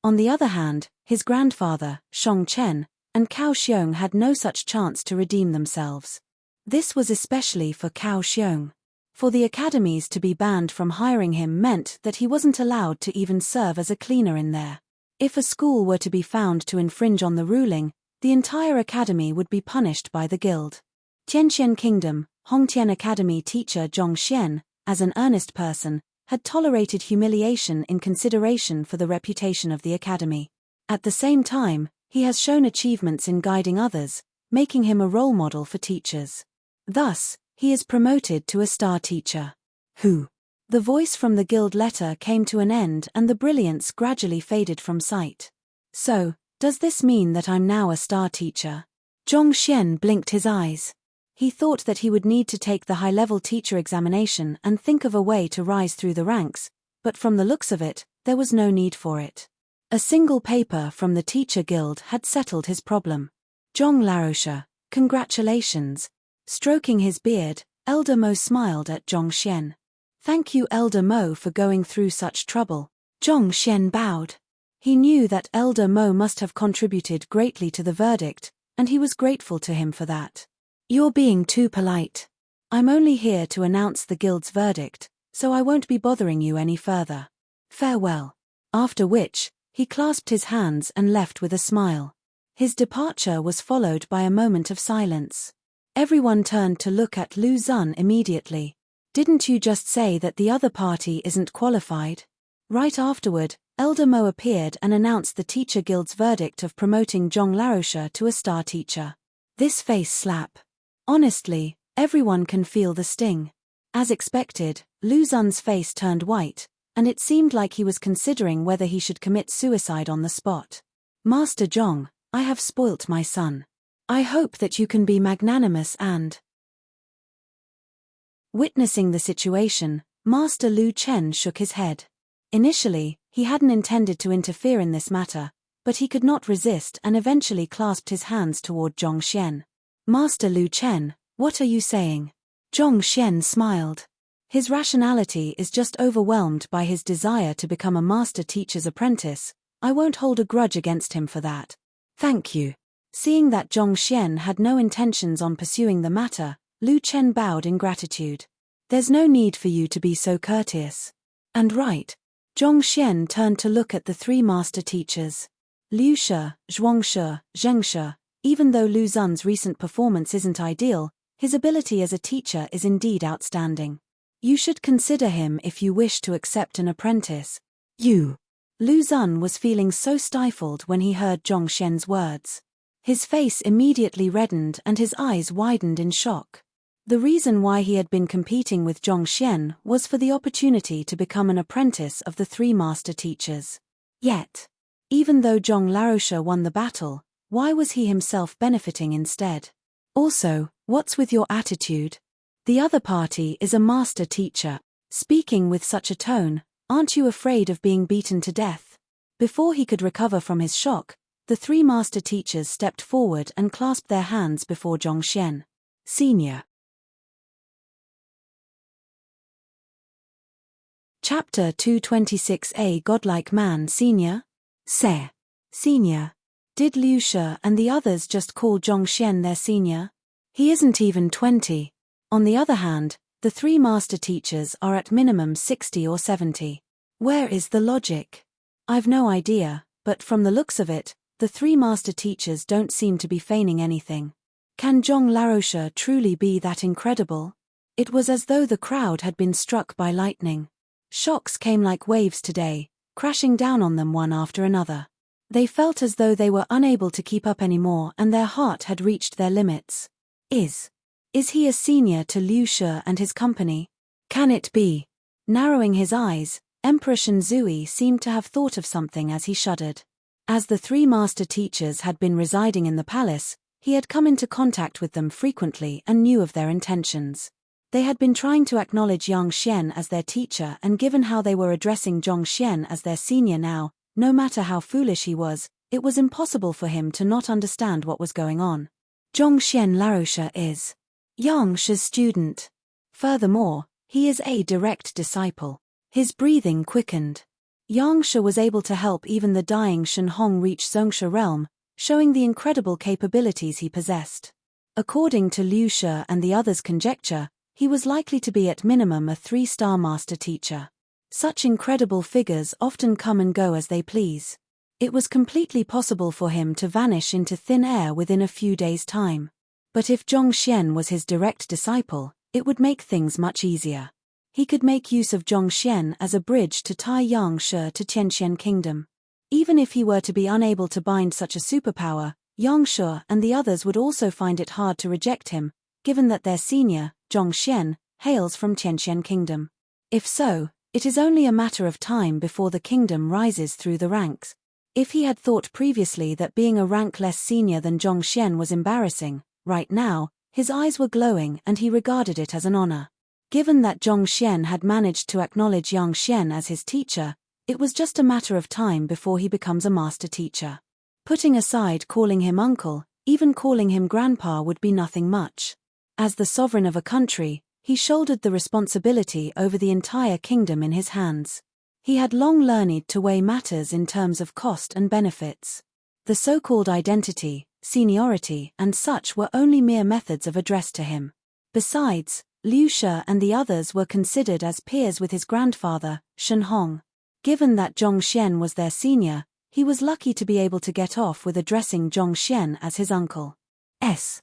On the other hand, his grandfather, Shong Chen, and Cao Xiong had no such chance to redeem themselves. This was especially for Cao Xiong. For the academies to be banned from hiring him meant that he wasn't allowed to even serve as a cleaner in there. If a school were to be found to infringe on the ruling, the entire academy would be punished by the guild. Tianxian Kingdom, Hongtian Academy teacher Zhongxian, as an earnest person, had tolerated humiliation in consideration for the reputation of the academy. At the same time, he has shown achievements in guiding others, making him a role model for teachers. Thus, he is promoted to a star teacher. Who? The voice from the guild letter came to an end and the brilliance gradually faded from sight. So, does this mean that I'm now a star teacher? Zhongxian blinked his eyes. He thought that he would need to take the high-level teacher examination and think of a way to rise through the ranks, but from the looks of it, there was no need for it. A single paper from the Teacher Guild had settled his problem. Zhong Laroche, congratulations. Stroking his beard, Elder Mo smiled at Zhongxian. Thank you, Elder Mo, for going through such trouble. Zhongxian bowed. He knew that Elder Mo must have contributed greatly to the verdict, and he was grateful to him for that. You're being too polite. I'm only here to announce the guild's verdict, so I won't be bothering you any further. Farewell. After which, he clasped his hands and left with a smile. His departure was followed by a moment of silence. Everyone turned to look at Lu Xun immediately. Didn't you just say that the other party isn't qualified? Right afterward, Elder Mo appeared and announced the Teacher Guild's verdict of promoting Zhong Laosha to a star teacher. This face slap. Honestly, everyone can feel the sting. As expected, Lu Xun's face turned white, and it seemed like he was considering whether he should commit suicide on the spot. Master Zhong, I have spoilt my son. I hope that you can be magnanimous and... Witnessing the situation, Master Lu Chen shook his head. Initially, he hadn't intended to interfere in this matter, but he could not resist and eventually clasped his hands toward Zhong Xian. Master Lu Chen, what are you saying? Zhong Xian smiled. His rationality is just overwhelmed by his desire to become a master teacher's apprentice. I won't hold a grudge against him for that. Thank you. Seeing that Zhong Xian had no intentions on pursuing the matter, Lu Chen bowed in gratitude. There's no need for you to be so courteous. And right. Zhong Xian turned to look at the three master teachers. Liu Shi, Zhuang Shi, Zheng Shi. Even though Lu Xun's recent performance isn't ideal, his ability as a teacher is indeed outstanding. You should consider him if you wish to accept an apprentice. You. Lu Xun was feeling so stifled when he heard Zhong Xian's words. His face immediately reddened and his eyes widened in shock. The reason why he had been competing with Zhong Xian was for the opportunity to become an apprentice of the three master teachers. Yet, even though Zhong Laosha won the battle, why was he himself benefiting instead? Also, what's with your attitude? The other party is a master teacher. Speaking with such a tone, aren't you afraid of being beaten to death? Before he could recover from his shock, the three master teachers stepped forward and clasped their hands before Zhong Xian. Senior. Chapter 226a Godlike Man Senior? Se. Senior. Did Liu Shi and the others just call Zhong Xian their senior? He isn't even 20. On the other hand, the three master teachers are at minimum 60 or 70. Where is the logic? I've no idea, but from the looks of it, the three master teachers don't seem to be feigning anything. Can Zhong Laosha truly be that incredible? It was as though the crowd had been struck by lightning. Shocks came like waves today, crashing down on them one after another. They felt as though they were unable to keep up anymore and their heart had reached their limits. Is he a senior to Liu Shi and his company? Can it be? Narrowing his eyes, Emperor Shenzui seemed to have thought of something as he shuddered. As the three master teachers had been residing in the palace, he had come into contact with them frequently and knew of their intentions. They had been trying to acknowledge Yang Xian as their teacher, and given how they were addressing Zhong Xian as their senior now, no matter how foolish he was, it was impossible for him to not understand what was going on. Zhong Xian Laosha is Yang Shi's student. Furthermore, he is a direct disciple. His breathing quickened. Yang Shi was able to help even the dying Shen Hong reach Zongsha realm, showing the incredible capabilities he possessed. According to Liu Shi and the others' conjecture, he was likely to be at minimum a 3-star master teacher. Such incredible figures often come and go as they please. It was completely possible for him to vanish into thin air within a few days' time. But if Zhong Xian was his direct disciple, it would make things much easier. He could make use of Zhong Xian as a bridge to tie Yang Shi to Tianxian Kingdom. Even if he were to be unable to bind such a superpower, Yang Shi and the others would also find it hard to reject him, given that their senior, Zhong Xian, hails from Tianxian Kingdom. If so, it is only a matter of time before the kingdom rises through the ranks. If he had thought previously that being a rank less senior than Zhong Xian was embarrassing, right now, his eyes were glowing and he regarded it as an honor. Given that Zhong Xian had managed to acknowledge Yang Xian as his teacher, it was just a matter of time before he becomes a master teacher. Putting aside calling him uncle, even calling him grandpa would be nothing much. As the sovereign of a country, he shouldered the responsibility over the entire kingdom in his hands. He had long learned to weigh matters in terms of cost and benefits. The so-called identity, seniority, and such were only mere methods of address to him. Besides, Liu Shi and the others were considered as peers with his grandfather, Shen Hong. Given that Zhong Xian was their senior, he was lucky to be able to get off with addressing Zhong Xian as his uncle. S.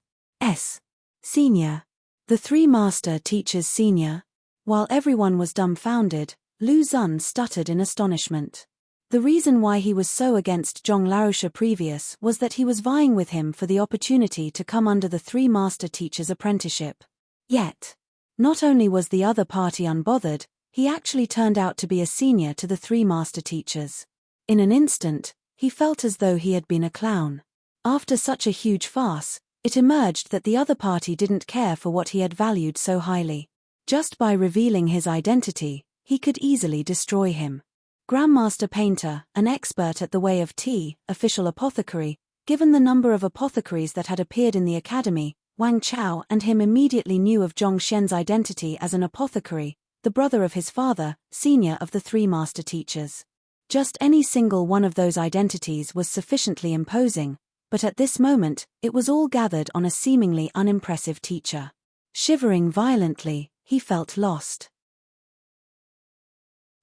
Senior. The three master teachers senior. While everyone was dumbfounded, Lu Xun stuttered in astonishment. The reason why he was so against Zhong Laosha previous was that he was vying with him for the opportunity to come under the three master teachers' apprenticeship. Yet, not only was the other party unbothered, he actually turned out to be a senior to the three master teachers. In an instant, he felt as though he had been a clown. After such a huge farce, it emerged that the other party didn't care for what he had valued so highly. Just by revealing his identity, he could easily destroy him. Grandmaster Painter, an expert at the way of tea, official apothecary, given the number of apothecaries that had appeared in the academy, Wang Chao and him immediately knew of Zhong Xian's identity as an apothecary, the brother of his father, senior of the three master teachers. Just any single one of those identities was sufficiently imposing, but at this moment, it was all gathered on a seemingly unimpressive teacher. Shivering violently, he felt lost.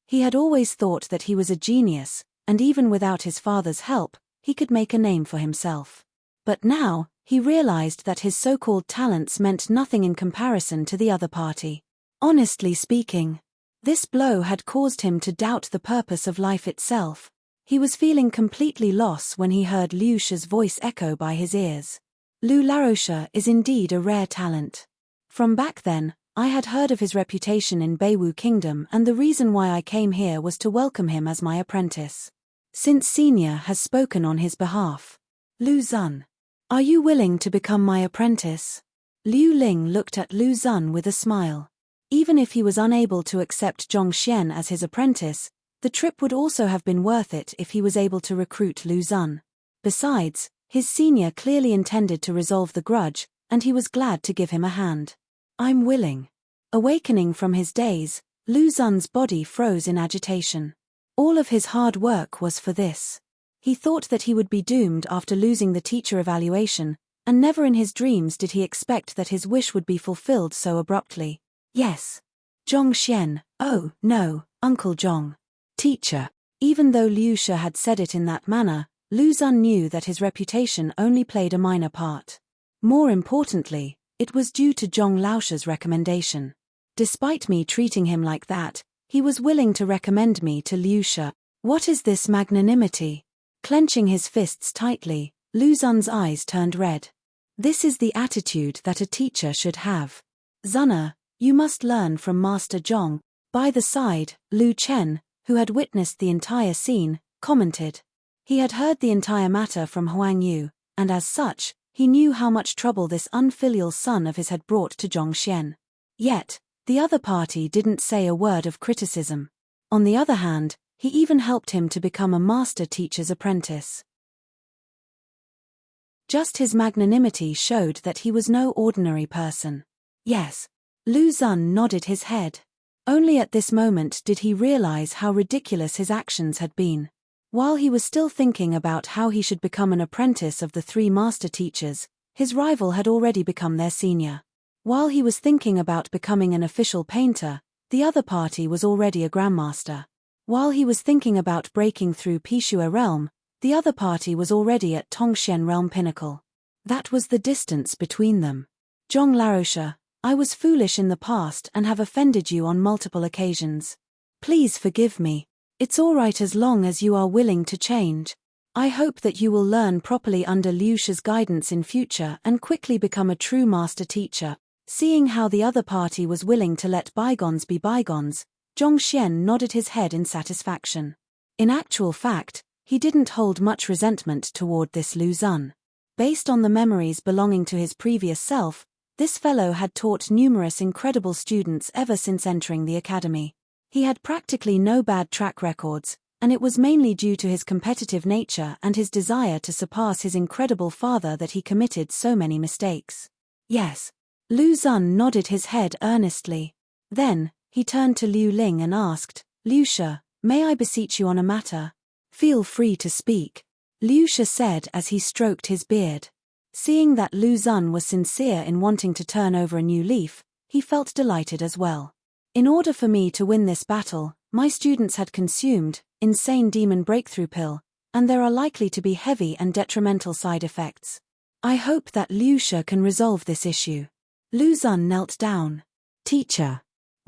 He had always thought that he was a genius, and even without his father's help, he could make a name for himself. But now, he realized that his so-called talents meant nothing in comparison to the other party. Honestly speaking, this blow had caused him to doubt the purpose of life itself. He was feeling completely lost when he heard Liu Shi's voice echo by his ears. Lu Laosha is indeed a rare talent. From back then, I had heard of his reputation in Beiwu Kingdom, and the reason why I came here was to welcome him as my apprentice. Since Senior has spoken on his behalf. Lu Xun, are you willing to become my apprentice? Liu Ling looked at Lu Xun with a smile. Even if he was unable to accept Zhong Xian as his apprentice, the trip would also have been worth it if he was able to recruit Lu Xun. Besides, his senior clearly intended to resolve the grudge, and he was glad to give him a hand. I'm willing. Awakening from his daze, Lu Xun's body froze in agitation. All of his hard work was for this. He thought that he would be doomed after losing the teacher evaluation, and never in his dreams did he expect that his wish would be fulfilled so abruptly. Yes. Zhong Xian, oh, no, Uncle Zhong. Teacher. Even though Liu Shi had said it in that manner, Lu Xun knew that his reputation only played a minor part. More importantly, it was due to Zhong Laosha's recommendation. Despite me treating him like that, he was willing to recommend me to Liu Shi. What is this magnanimity? Clenching his fists tightly, Lu Xun's eyes turned red. This is the attitude that a teacher should have. Xunna, you must learn from Master Zhong. By the side, Lu Chen, who had witnessed the entire scene, commented. He had heard the entire matter from Huang Yu, and as such, he knew how much trouble this unfilial son of his had brought to Zhong Xian. Yet, the other party didn't say a word of criticism. On the other hand, he even helped him to become a master teacher's apprentice. Just his magnanimity showed that he was no ordinary person. Yes. Lu Xun nodded his head. Only at this moment did he realize how ridiculous his actions had been. While he was still thinking about how he should become an apprentice of the three master teachers, his rival had already become their senior. While he was thinking about becoming an official painter, the other party was already a grandmaster. While he was thinking about breaking through Pishua realm, the other party was already at Tongxian realm pinnacle. That was the distance between them. Zhong Laosha, I was foolish in the past and have offended you on multiple occasions. Please forgive me. It's all right as long as you are willing to change. I hope that you will learn properly under Liu Shi's guidance in future and quickly become a true master teacher. Seeing how the other party was willing to let bygones be bygones, Zhong Xian nodded his head in satisfaction. In actual fact, he didn't hold much resentment toward this Lu Xun. Based on the memories belonging to his previous self, this fellow had taught numerous incredible students ever since entering the academy. He had practically no bad track records, and it was mainly due to his competitive nature and his desire to surpass his incredible father that he committed so many mistakes. Yes. Lu Xun nodded his head earnestly. Then, he turned to Liu Ling and asked, Liu Shi, may I beseech you on a matter? Feel free to speak. Liu Shi said as he stroked his beard. Seeing that Lu Xun was sincere in wanting to turn over a new leaf, he felt delighted as well. In order for me to win this battle, my students had consumed insane demon breakthrough pill, and there are likely to be heavy and detrimental side effects. I hope that Liu Shi can resolve this issue. Lu Xun knelt down. Teacher.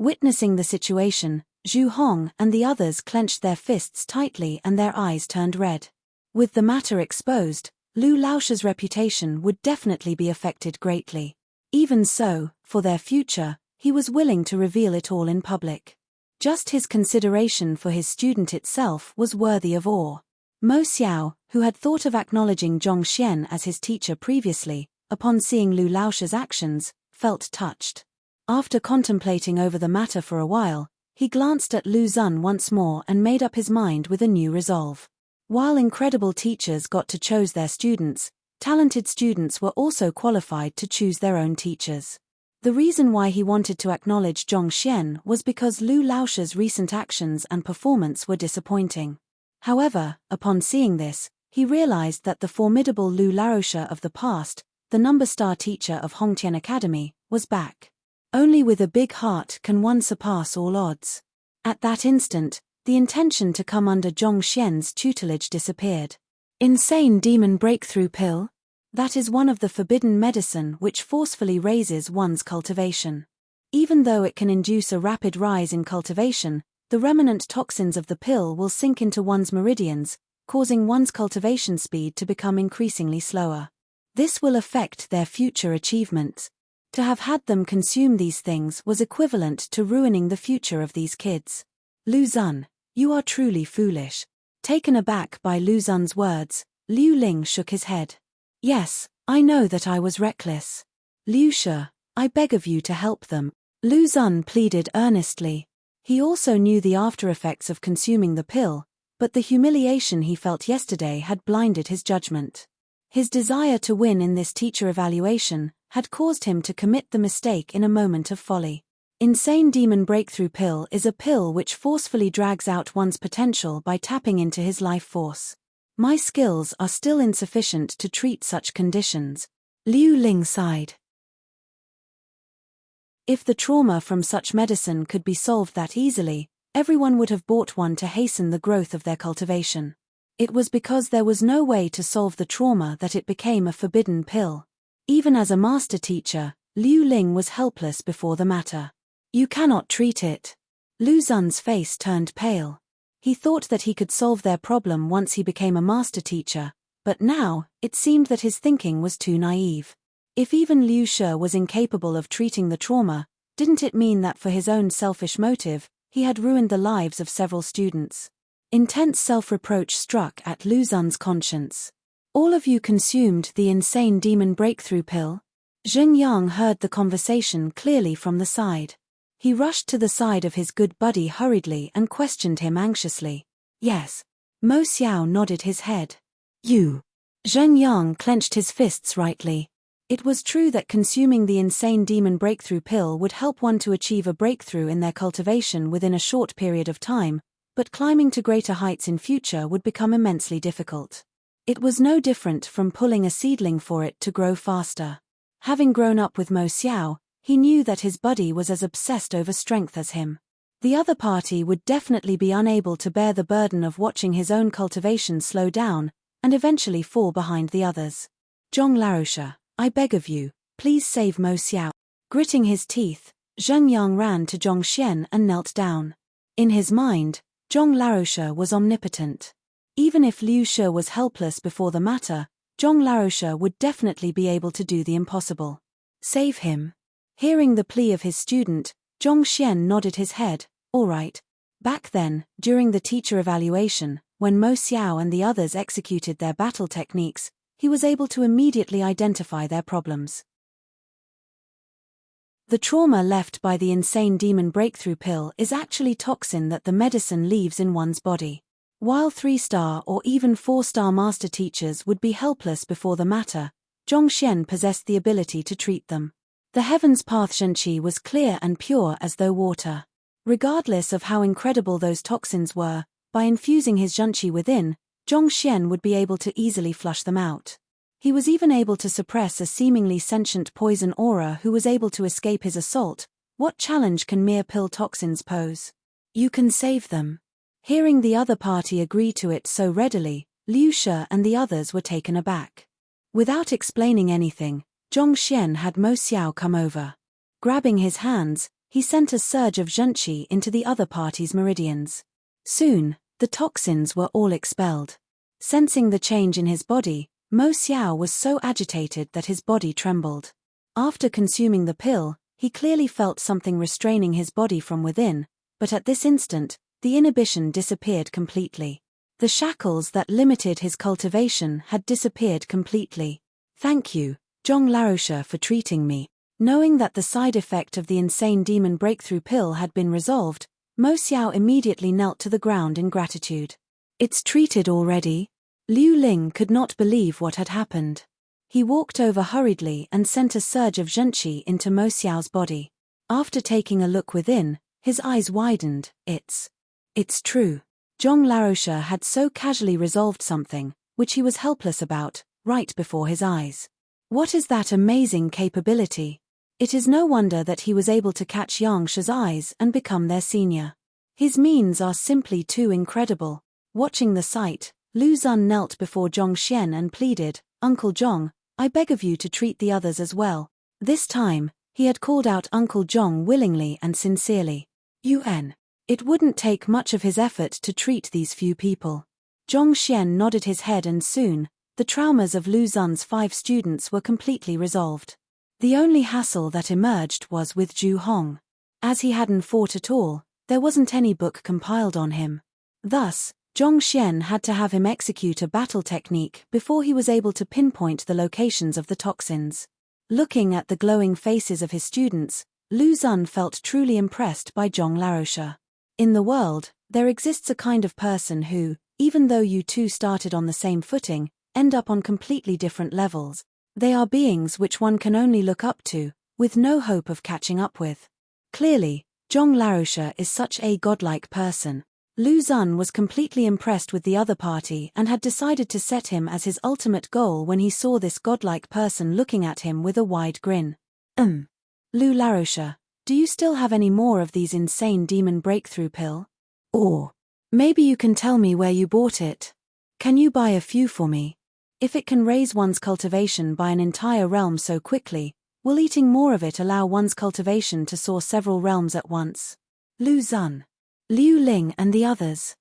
Witnessing the situation, Zhu Hong and the others clenched their fists tightly and their eyes turned red. With the matter exposed, Lu Laoti's reputation would definitely be affected greatly. Even so, for their future, he was willing to reveal it all in public. Just his consideration for his student itself was worthy of awe. Mo Xiao, who had thought of acknowledging Zhong Xian as his teacher previously, upon seeing Lu Laoti's actions, felt touched. After contemplating over the matter for a while, he glanced at Lu Xun once more and made up his mind with a new resolve. While incredible teachers got to choose their students, talented students were also qualified to choose their own teachers. The reason why he wanted to acknowledge Zhong Xian was because Lu Laoti's recent actions and performance were disappointing. However, upon seeing this, he realized that the formidable Lu Laotia of the past, the number-star teacher of Hongtian Academy, was back. Only with a big heart can one surpass all odds. At that instant, the intention to come under Zhong Xian's tutelage disappeared. Insane demon breakthrough pill? That is one of the forbidden medicine which forcefully raises one's cultivation. Even though it can induce a rapid rise in cultivation, the remnant toxins of the pill will sink into one's meridians, causing one's cultivation speed to become increasingly slower. This will affect their future achievements. To have had them consume these things was equivalent to ruining the future of these kids. Lu Xun, you are truly foolish. Taken aback by Lu Xun's words, Liu Ling shook his head. Yes, I know that I was reckless. Liu Shi, I beg of you to help them. Lu Xun pleaded earnestly. He also knew the after-effects of consuming the pill, but the humiliation he felt yesterday had blinded his judgment. His desire to win in this teacher evaluation had caused him to commit the mistake in a moment of folly. Insane Demon Breakthrough Pill is a pill which forcefully drags out one's potential by tapping into his life force. My skills are still insufficient to treat such conditions. Liu Ling sighed. If the trauma from such medicine could be solved that easily, everyone would have bought one to hasten the growth of their cultivation. It was because there was no way to solve the trauma that it became a forbidden pill. Even as a master teacher, Liu Ling was helpless before the matter. You cannot treat it. Lu Xun's face turned pale. He thought that he could solve their problem once he became a master teacher, but now, it seemed that his thinking was too naive. If even Liu Shi was incapable of treating the trauma, didn't it mean that for his own selfish motive, he had ruined the lives of several students? Intense self-reproach struck at Lu Xun's conscience. All of you consumed the insane demon breakthrough pill? Zheng Yang heard the conversation clearly from the side. He rushed to the side of his good buddy hurriedly and questioned him anxiously. Yes. Mo Xiao nodded his head. You. Zheng Yang clenched his fists rightly. It was true that consuming the insane demon breakthrough pill would help one to achieve a breakthrough in their cultivation within a short period of time, but climbing to greater heights in future would become immensely difficult. It was no different from pulling a seedling for it to grow faster. Having grown up with Mo Xiao, he knew that his buddy was as obsessed over strength as him. The other party would definitely be unable to bear the burden of watching his own cultivation slow down, and eventually fall behind the others. Zhong Laotia, I beg of you, please save Mo Xiao. Gritting his teeth, Zheng Yang ran to Zhong Xian and knelt down. In his mind, Zhong Laotia was omnipotent. Even if Liu Shi was helpless before the matter, Zhong Laotia would definitely be able to do the impossible. Save him. Hearing the plea of his student, Zhong Xian nodded his head. All right. Back then, during the teacher evaluation, when Mo Xiao and the others executed their battle techniques, he was able to immediately identify their problems. The trauma left by the insane demon breakthrough pill is actually toxin that the medicine leaves in one's body. While 3-star or even 4-star master teachers would be helpless before the matter, Zhong Xian possessed the ability to treat them. The heaven's path Zhenqi was clear and pure as though water. Regardless of how incredible those toxins were, by infusing his Zhenqi within, Zhong Xian would be able to easily flush them out. He was even able to suppress a seemingly sentient poison aura who was able to escape his assault. What challenge can mere pill toxins pose? You can save them. Hearing the other party agree to it so readily, Liu Shi and the others were taken aback. Without explaining anything, Zhong Xian had Mo Xiao come over. Grabbing his hands, he sent a surge of zhenqi into the other party's meridians. Soon, the toxins were all expelled. Sensing the change in his body, Mo Xiao was so agitated that his body trembled. After consuming the pill, he clearly felt something restraining his body from within, but at this instant, the inhibition disappeared completely. The shackles that limited his cultivation had disappeared completely. Thank you, Zhong Laosha, for treating me. Knowing that the side effect of the insane demon breakthrough pill had been resolved, Mo Xiao immediately knelt to the ground in gratitude. It's treated already? Liu Ling could not believe what had happened. He walked over hurriedly and sent a surge of zhenqi into Mo Xiao's body. After taking a look within, his eyes widened. It's true. Zhong Laosha had so casually resolved something, which he was helpless about, right before his eyes. What is that amazing capability? It is no wonder that he was able to catch Yangshi's eyes and become their senior. His means are simply too incredible. Watching the sight, Lu Zun knelt before Zhong Xian and pleaded, Uncle Zhong, I beg of you to treat the others as well. This time, he had called out Uncle Zhong willingly and sincerely. UN. It wouldn't take much of his effort to treat these few people. Zhong Xian nodded his head, and soon, the traumas of Lu Zun's 5 students were completely resolved. The only hassle that emerged was with Zhu Hong. As he hadn't fought at all, there wasn't any book compiled on him. Thus, Zhong Xian had to have him execute a battle technique before he was able to pinpoint the locations of the toxins. Looking at the glowing faces of his students, Lu Zun felt truly impressed by Zhong Laosha. In the world, there exists a kind of person who, even though you two started on the same footing, end up on completely different levels. They are beings which one can only look up to, with no hope of catching up with. Clearly, Zhong Laosha is such a godlike person. Lu Zun was completely impressed with the other party and had decided to set him as his ultimate goal when he saw this godlike person looking at him with a wide grin. Lu Laosha, do you still have any more of these insane demon breakthrough pill? Or, maybe you can tell me where you bought it. Can you buy a few for me? If it can raise one's cultivation by an entire realm so quickly, will eating more of it allow one's cultivation to soar several realms at once? Lu Zun, Liu Ling and the others.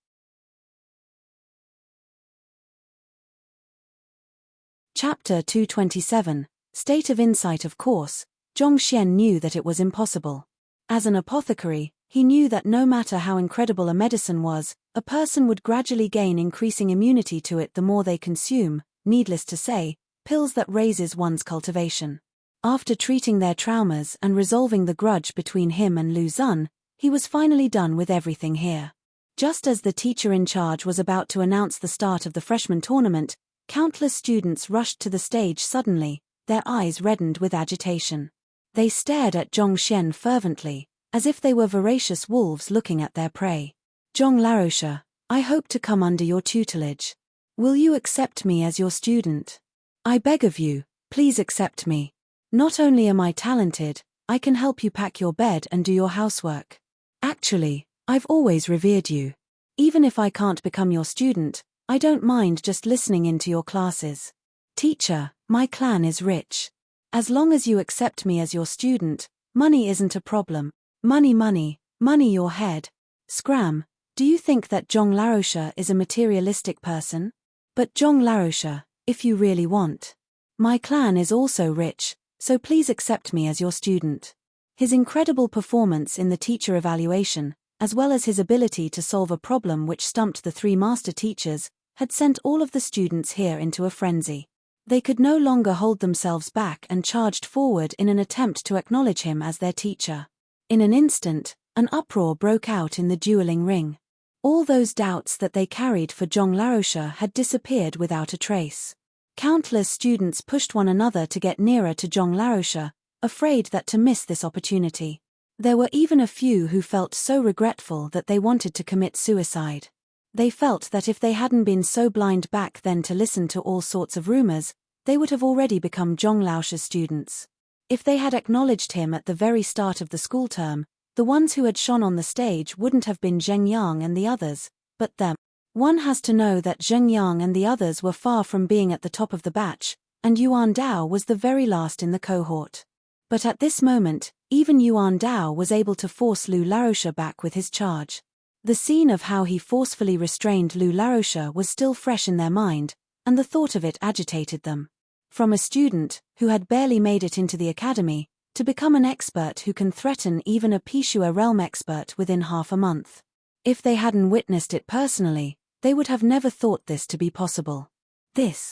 Chapter 227, State of Insight. Of course, Zhong Xian knew that it was impossible. As an apothecary, he knew that no matter how incredible a medicine was, a person would gradually gain increasing immunity to it the more they consume, needless to say, pills that raises one's cultivation. After treating their traumas and resolving the grudge between him and Lu Zun, he was finally done with everything here. Just as the teacher in charge was about to announce the start of the freshman tournament, countless students rushed to the stage suddenly, their eyes reddened with agitation. They stared at Zhong Xian fervently, as if they were voracious wolves looking at their prey. Zhong Laosha, I hope to come under your tutelage. Will you accept me as your student? I beg of you, please accept me. Not only am I talented, I can help you pack your bed and do your housework. Actually, I've always revered you. Even if I can't become your student, I don't mind just listening into your classes. Teacher, my clan is rich. As long as you accept me as your student, money isn't a problem. Money your head. Scram, do you think that Zhong Laosha is a materialistic person? But Zhong Laosha, if you really want. My clan is also rich, so please accept me as your student. His incredible performance in the teacher evaluation, as well as his ability to solve a problem which stumped the 3 master teachers, had sent all of the students here into a frenzy. They could no longer hold themselves back and charged forward in an attempt to acknowledge him as their teacher. In an instant, an uproar broke out in the dueling ring. All those doubts that they carried for Zhong Laosha had disappeared without a trace. Countless students pushed one another to get nearer to Zhong Laosha, afraid that to miss this opportunity. There were even a few who felt so regretful that they wanted to commit suicide. They felt that if they hadn't been so blind back then to listen to all sorts of rumors, they would have already become Zhong Laosha's students. If they had acknowledged him at the very start of the school term, the ones who had shone on the stage wouldn't have been Zheng Yang and the others, but them. One has to know that Zheng Yang and the others were far from being at the top of the batch, and Yuan Dao was the very last in the cohort. But at this moment, Even Yuan Dao was able to force Lu Laroche back with his charge. The scene of how he forcefully restrained Lu Laroche was still fresh in their mind, and the thought of it agitated them. From a student, who had barely made it into the academy, to become an expert who can threaten even a Pishua realm expert within half a month. If they hadn't witnessed it personally, they would have never thought this to be possible. Zhong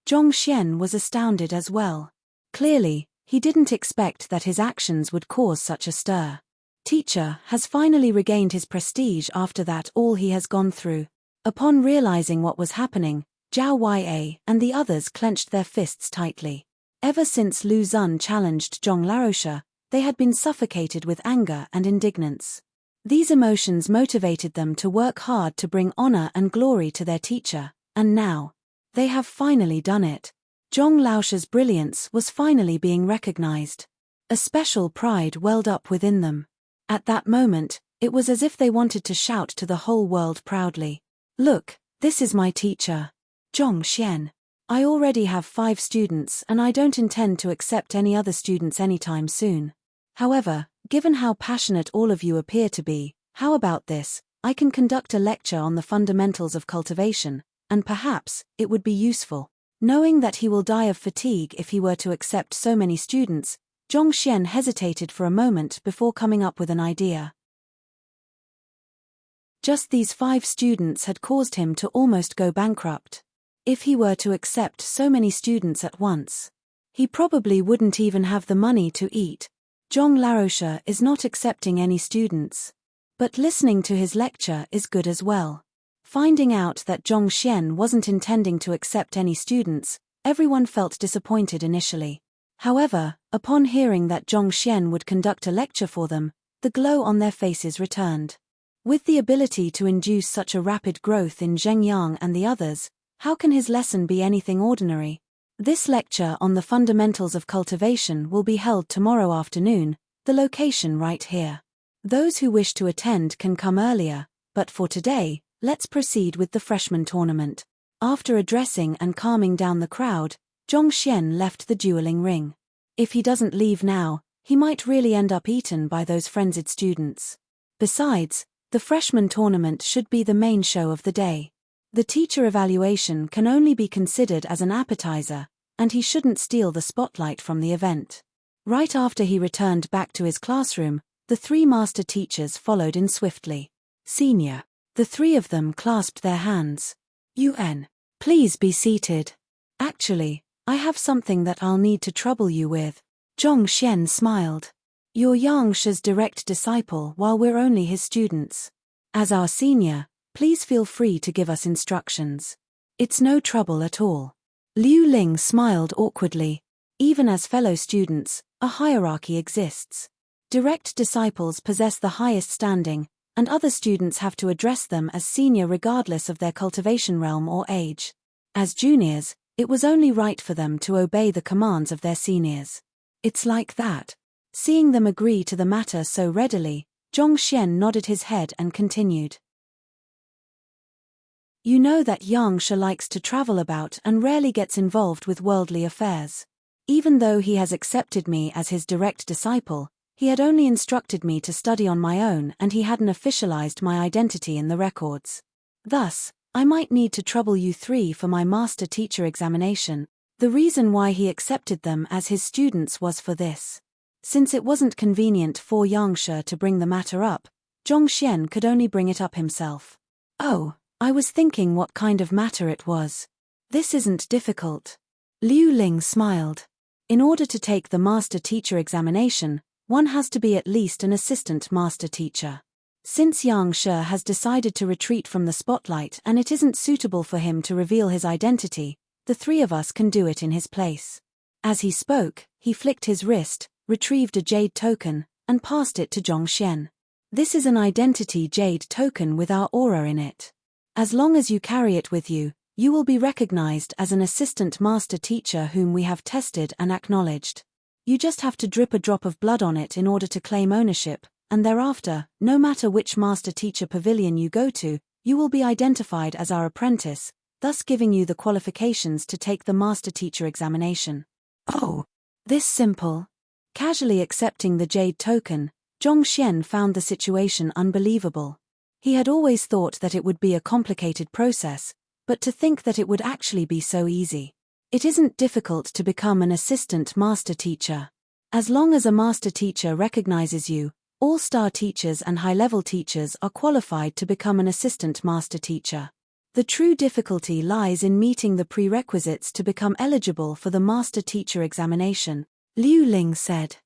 Xian was astounded as well. Clearly, he didn't expect that his actions would cause such a stir. Teacher has finally regained his prestige after that all he has gone through. Upon realizing what was happening, Zhao Ya and the others clenched their fists tightly. Ever since Lu Zun challenged Zhong Laroche, they had been suffocated with anger and indignance. These emotions motivated them to work hard to bring honor and glory to their teacher, and now, they have finally done it. Zhong Laoche's brilliance was finally being recognized. A special pride welled up within them. At that moment, it was as if they wanted to shout to the whole world proudly. Look, this is my teacher. Zhong Xian. I already have 5 students and I don't intend to accept any other students anytime soon. However, given how passionate all of you appear to be, how about this? I can conduct a lecture on the fundamentals of cultivation, and perhaps, it would be useful. Knowing that he will die of fatigue if he were to accept so many students, Zhong Xian hesitated for a moment before coming up with an idea. Just these 5 students had caused him to almost go bankrupt. If he were to accept so many students at once, he probably wouldn't even have the money to eat. Zhong Laroche is not accepting any students. But listening to his lecture is good as well. Finding out that Zhong Xian wasn't intending to accept any students, everyone felt disappointed initially. However, upon hearing that Zhong Xian would conduct a lecture for them, the glow on their faces returned. With the ability to induce such a rapid growth in Zheng Yang and the others, how can his lesson be anything ordinary? This lecture on the fundamentals of cultivation will be held tomorrow afternoon, the location right here. Those who wish to attend can come earlier, but for today, let's proceed with the freshman tournament. After addressing and calming down the crowd, Zhong Xian left the dueling ring. If he doesn't leave now, he might really end up eaten by those frenzied students. Besides, the freshman tournament should be the main show of the day. The teacher evaluation can only be considered as an appetizer, and he shouldn't steal the spotlight from the event. Right after he returned back to his classroom, the 3 master teachers followed in swiftly. Senior. The 3 of them clasped their hands. UN. Please be seated. Actually, I have something that I'll need to trouble you with. Zhong Xian smiled. You're Yang Shi's direct disciple while we're only his students. As our senior, please feel free to give us instructions. It's no trouble at all. Liu Ling smiled awkwardly. Even as fellow students, a hierarchy exists. Direct disciples possess the highest standing, and other students have to address them as senior regardless of their cultivation realm or age. As juniors, it was only right for them to obey the commands of their seniors. It's like that. Seeing them agree to the matter so readily, Zhong Xian nodded his head and continued. You know that Yang Shi likes to travel about and rarely gets involved with worldly affairs. Even though he has accepted me as his direct disciple, he had only instructed me to study on my own and he hadn't officialized my identity in the records. Thus, I might need to trouble you 3 for my master-teacher examination. The reason why he accepted them as his students was for this. Since it wasn't convenient for Yang Shi to bring the matter up, Zhong Xian could only bring it up himself. Oh, I was thinking what kind of matter it was. This isn't difficult. Liu Ling smiled. In order to take the master-teacher examination, one has to be at least an assistant master-teacher. Since Yang Shi has decided to retreat from the spotlight and it isn't suitable for him to reveal his identity, the 3 of us can do it in his place. As he spoke, he flicked his wrist, retrieved a jade token, and passed it to Zhong Xian. This is an identity jade token with our aura in it. As long as you carry it with you, you will be recognized as an assistant master teacher whom we have tested and acknowledged. You just have to drip a drop of blood on it in order to claim ownership, and thereafter, no matter which master teacher pavilion you go to, you will be identified as our apprentice, thus giving you the qualifications to take the master teacher examination. Oh, this simple. Casually accepting the jade token, Zhongxian found the situation unbelievable. He had always thought that it would be a complicated process, but to think that it would actually be so easy. It isn't difficult to become an assistant master teacher. As long as a master teacher recognizes you, all-star teachers and high-level teachers are qualified to become an assistant master teacher. The true difficulty lies in meeting the prerequisites to become eligible for the master teacher examination, Liu Ling said.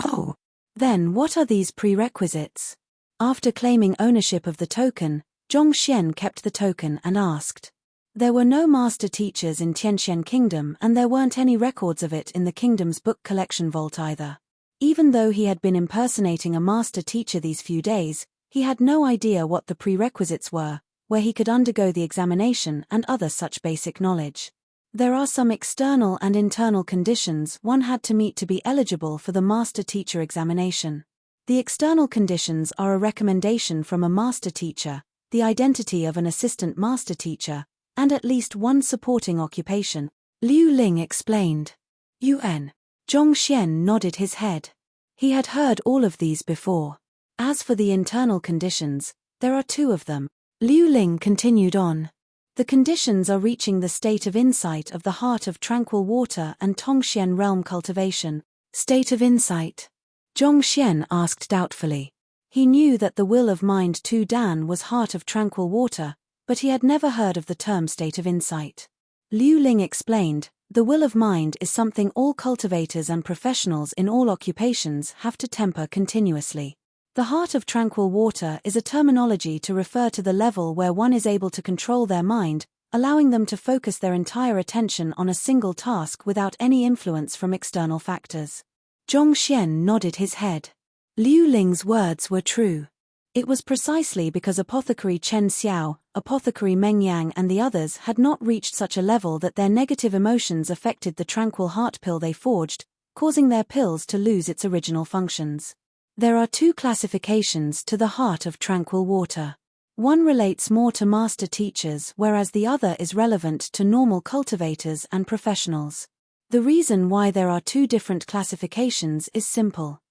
Oh. Then what are these prerequisites? After claiming ownership of the token, Zhongxian kept the token and asked. There were no master teachers in Tianxian Kingdom and there weren't any records of it in the kingdom's book collection vault either. Even though he had been impersonating a master teacher these few days, he had no idea what the prerequisites were, where he could undergo the examination and other such basic knowledge. There are some external and internal conditions one had to meet to be eligible for the master teacher examination. The external conditions are a recommendation from a master teacher, the identity of an assistant master teacher, and at least one supporting occupation, Liu Ling explained. Yuan. Zhongxian nodded his head. He had heard all of these before. As for the internal conditions, there are two of them. Liu Ling continued on. The conditions are reaching the state of insight of the heart of tranquil water and Tongxian realm cultivation. State of insight? Zhongxian asked doubtfully. He knew that the will of mind Tu Dan was heart of tranquil water, but he had never heard of the term state of insight. Liu Ling explained, the will of mind is something all cultivators and professionals in all occupations have to temper continuously. The heart of tranquil water is a terminology to refer to the level where one is able to control their mind, allowing them to focus their entire attention on a single task without any influence from external factors. Zhongxian nodded his head. Liu Ling's words were true. It was precisely because apothecary Chen Xiao, apothecary Meng Yang and the others had not reached such a level that their negative emotions affected the tranquil heart pill they forged, causing their pills to lose its original functions. There are two classifications to the heart of tranquil water. One relates more to master teachers whereas the other is relevant to normal cultivators and professionals. The reason why there are two different classifications is simple.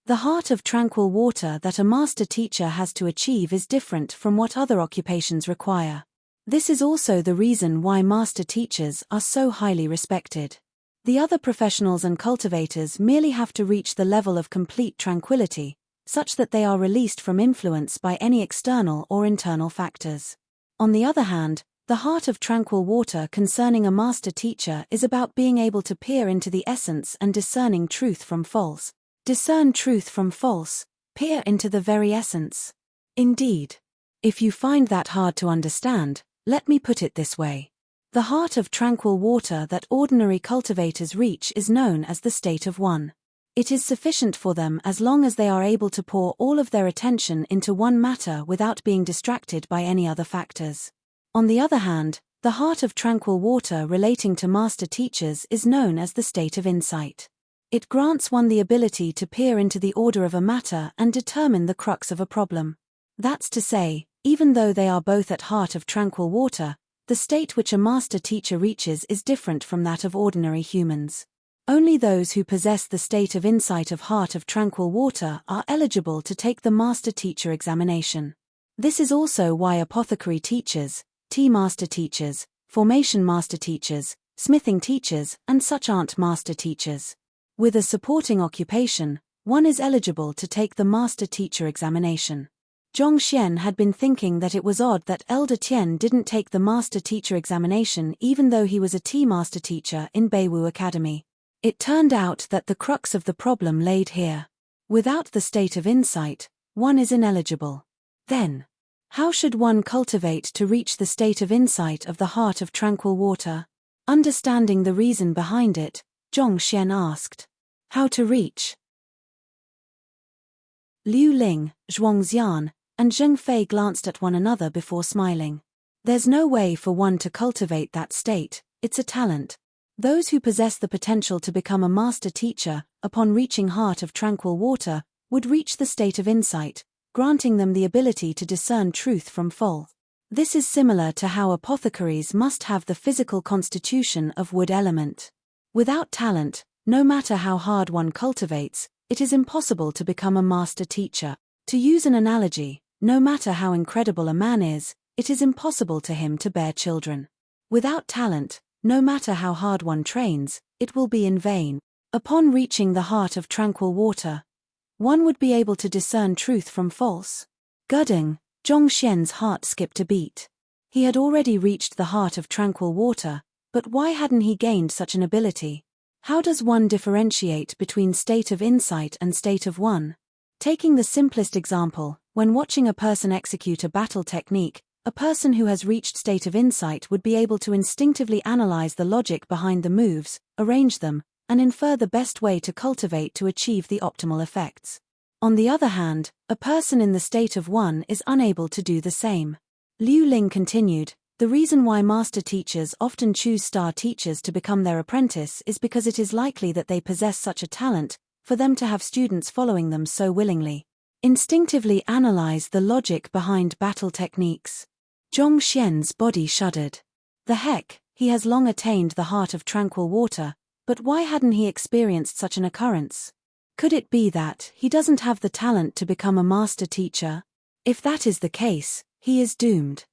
The heart of tranquil water that a master teacher has to achieve is different from what other occupations require. This is also the reason why master teachers are so highly respected. The other professionals and cultivators merely have to reach the level of complete tranquility, such that they are released from influence by any external or internal factors. On the other hand, the heart of tranquil water concerning a master teacher is about being able to peer into the essence and discerning truth from false. Discern truth from false, peer into the very essence. Indeed. If you find that hard to understand, let me put it this way. The heart of tranquil water that ordinary cultivators reach is known as the state of one. It is sufficient for them as long as they are able to pour all of their attention into one matter without being distracted by any other factors. On the other hand, the heart of tranquil water relating to master teachers is known as the state of insight. It grants one the ability to peer into the order of a matter and determine the crux of a problem. That's to say, even though they are both at heart of tranquil water, the state which a master teacher reaches is different from that of ordinary humans. Only those who possess the state of insight of heart of tranquil water are eligible to take the master teacher examination. This is also why apothecary teachers, tea master teachers, formation master teachers, smithing teachers, and such aren't master teachers. With a supporting occupation, one is eligible to take the master teacher examination. Zhongxian had been thinking that it was odd that Elder Tian didn't take the master teacher examination even though he was a tea master teacher in Beiwu Academy. It turned out that the crux of the problem laid here. Without the state of insight, one is ineligible. Then, how should one cultivate to reach the state of insight of the heart of tranquil water? Understanding the reason behind it, Zhongxian asked. How to reach? Liu Ling, Zhuangxian, and Zheng Fei glanced at one another before smiling. There's no way for one to cultivate that state, it's a talent. Those who possess the potential to become a master teacher, upon reaching heart of tranquil water, would reach the state of insight, granting them the ability to discern truth from false. This is similar to how apothecaries must have the physical constitution of wood element. Without talent, no matter how hard one cultivates, it is impossible to become a master teacher. To use an analogy, no matter how incredible a man is, it is impossible to him to bear children. Without talent, no matter how hard one trains, it will be in vain. Upon reaching the heart of tranquil water, one would be able to discern truth from false. Gudding, Zhongxian's heart skipped a beat. He had already reached the heart of tranquil water, but why hadn't he gained such an ability? How does one differentiate between state of insight and state of one? Taking the simplest example, when watching a person execute a battle technique, a person who has reached state of insight would be able to instinctively analyze the logic behind the moves, arrange them, and infer the best way to cultivate to achieve the optimal effects. On the other hand, a person in the state of one is unable to do the same. Liu Ling continued, the reason why master teachers often choose star teachers to become their apprentice is because it is likely that they possess such a talent, for them to have students following them so willingly. Instinctively analyze the logic behind battle techniques. Zhongxian's body shuddered. The heck, he has long attained the heart of tranquil water, but why hadn't he experienced such an occurrence? Could it be that he doesn't have the talent to become a master teacher? If that is the case, he is doomed.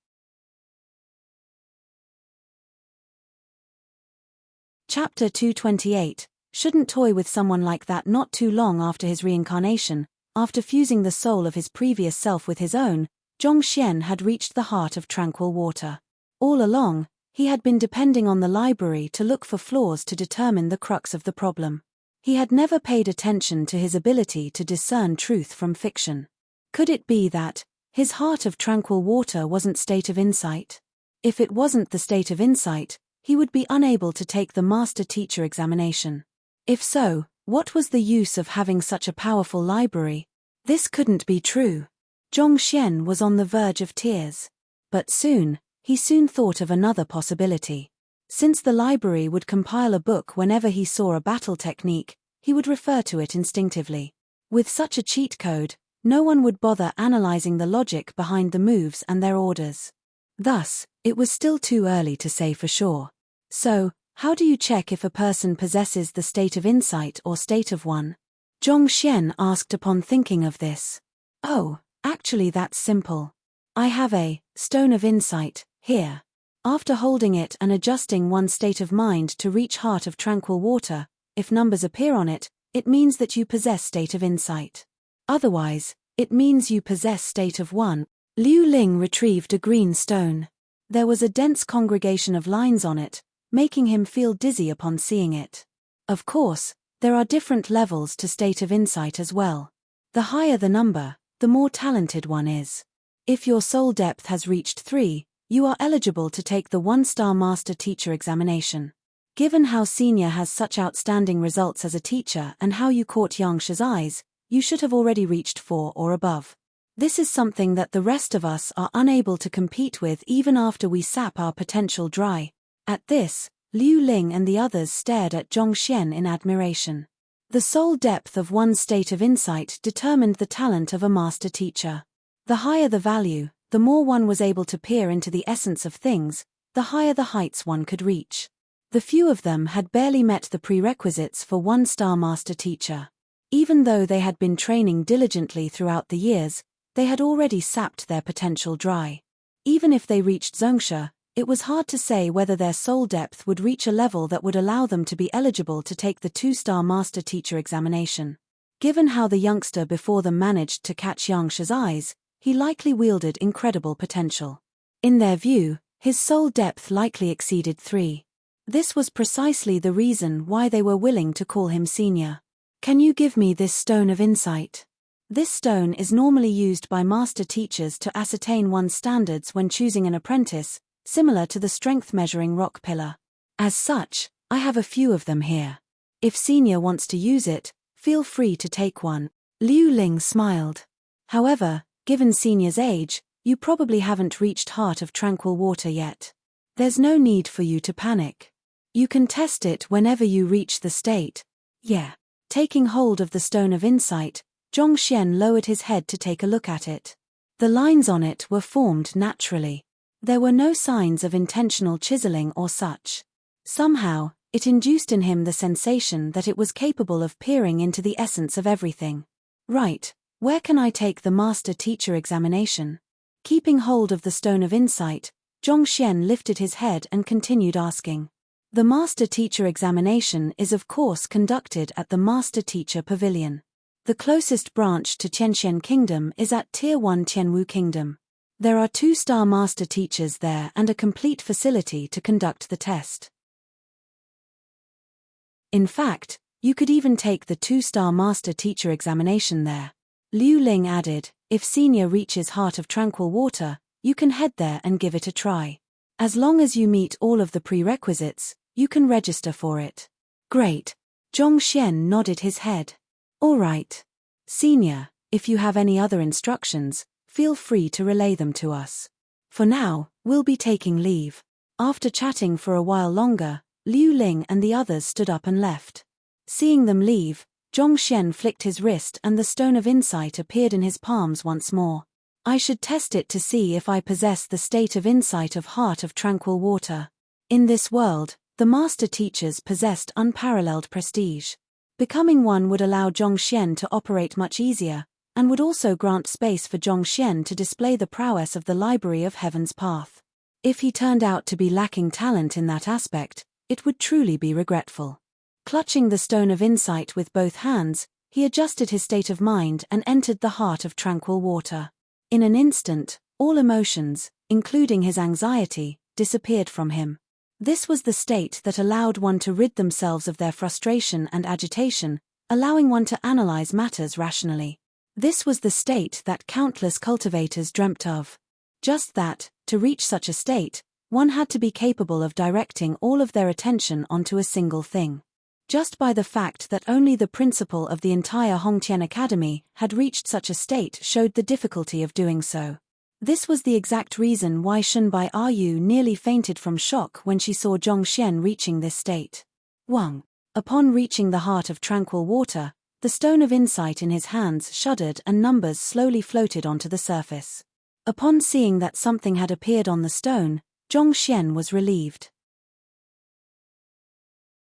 Chapter 228. Shouldn't toy with someone like that. Not too long after his reincarnation, after fusing the soul of his previous self with his own, Zhongxian had reached the heart of tranquil water. All along, he had been depending on the library to look for flaws to determine the crux of the problem. He had never paid attention to his ability to discern truth from fiction. Could it be that his heart of tranquil water wasn't state of insight? If it wasn't the state of insight, he would be unable to take the master teacher examination. If so, what was the use of having such a powerful library? This couldn't be true. Zhongxian was on the verge of tears. But he soon thought of another possibility. Since the library would compile a book whenever he saw a battle technique, he would refer to it instinctively. With such a cheat code, no one would bother analyzing the logic behind the moves and their orders. Thus, it was still too early to say for sure. So, how do you check if a person possesses the state of insight or state of one? Zhongxian asked upon thinking of this. Oh, actually that's simple. I have a stone of insight here. After holding it and adjusting one's state of mind to reach heart of tranquil water, if numbers appear on it, it means that you possess state of insight. Otherwise, it means you possess state of one. Liu Ling retrieved a green stone. There was a dense congregation of lines on it, making him feel dizzy upon seeing it. Of course, there are different levels to state of insight as well. The higher the number, the more talented one is. If your soul depth has reached 3, you are eligible to take the 1-star master teacher examination. Given how Senior has such outstanding results as a teacher and how you caught Yangshi's eyes, you should have already reached 4 or above. This is something that the rest of us are unable to compete with even after we sap our potential dry. At this, Liu Ling and the others stared at Zhongxian in admiration. The soul depth of one's state of insight determined the talent of a master teacher. The higher the value, the more one was able to peer into the essence of things, the higher the heights one could reach. The few of them had barely met the prerequisites for 1-star master teacher. Even though they had been training diligently throughout the years, they had already sapped their potential dry. Even if they reached Zhongsha, it was hard to say whether their soul depth would reach a level that would allow them to be eligible to take the 2-star master teacher examination. Given how the youngster before them managed to catch Yangshi's eyes, he likely wielded incredible potential. In their view, his soul depth likely exceeded 3. This was precisely the reason why they were willing to call him senior. Can you give me this stone of insight? This stone is normally used by master teachers to ascertain one's standards when choosing an apprentice, similar to the strength measuring rock pillar. As such, I have a few of them here. If senior wants to use it, feel free to take one. Liu Ling smiled. However, given senior's age, you probably haven't reached heart of tranquil water yet. There's no need for you to panic. You can test it whenever you reach the state. Yeah. Taking hold of the stone of insight, Zhongxian lowered his head to take a look at it. The lines on it were formed naturally. There were no signs of intentional chiseling or such. Somehow, It induced in him the sensation that it was capable of peering into the essence of everything. Right, where can I take the master-teacher examination? Keeping hold of the stone of insight, Zhongxian lifted his head and continued asking. The master-teacher examination is of course conducted at the master-teacher pavilion. The closest branch to Qianxian Kingdom is at Tier 1 Qianwu Kingdom. There are 2-star master teachers there and a complete facility to conduct the test. In fact, you could even take the 2-star master teacher examination there. Liu Ling added, if senior reaches Heart of Tranquil Water, you can head there and give it a try. As long as you meet all of the prerequisites, you can register for it. Great. Zhongxian nodded his head. All right. Senior, if you have any other instructions, feel free to relay them to us. For now, we'll be taking leave. After chatting for a while longer, Liu Ling and the others stood up and left. Seeing them leave, Zhongxian flicked his wrist and the stone of insight appeared in his palms once more. I should test it to see if I possess the state of insight of Heart of Tranquil Water. In this world, the master teachers possessed unparalleled prestige. Becoming one would allow Zhongxian to operate much easier, and would also grant space for Zhongxian to display the prowess of the Library of Heaven's Path. If he turned out to be lacking talent in that aspect, it would truly be regretful. Clutching the stone of insight with both hands, he adjusted his state of mind and entered the Heart of Tranquil Water. In an instant, all emotions, including his anxiety, disappeared from him. This was the state that allowed one to rid themselves of their frustration and agitation, allowing one to analyze matters rationally. This was the state that countless cultivators dreamt of. Just that, to reach such a state, one had to be capable of directing all of their attention onto a single thing. Just by the fact that only the principal of the entire Hongtian Academy had reached such a state showed the difficulty of doing so. This was the exact reason why Shunbai Yu nearly fainted from shock when she saw Zhongxian reaching this state. Wang. Upon reaching the Heart of Tranquil Water, the stone of insight in his hands shuddered and numbers slowly floated onto the surface. Upon seeing that something had appeared on the stone, Zhongxian was relieved.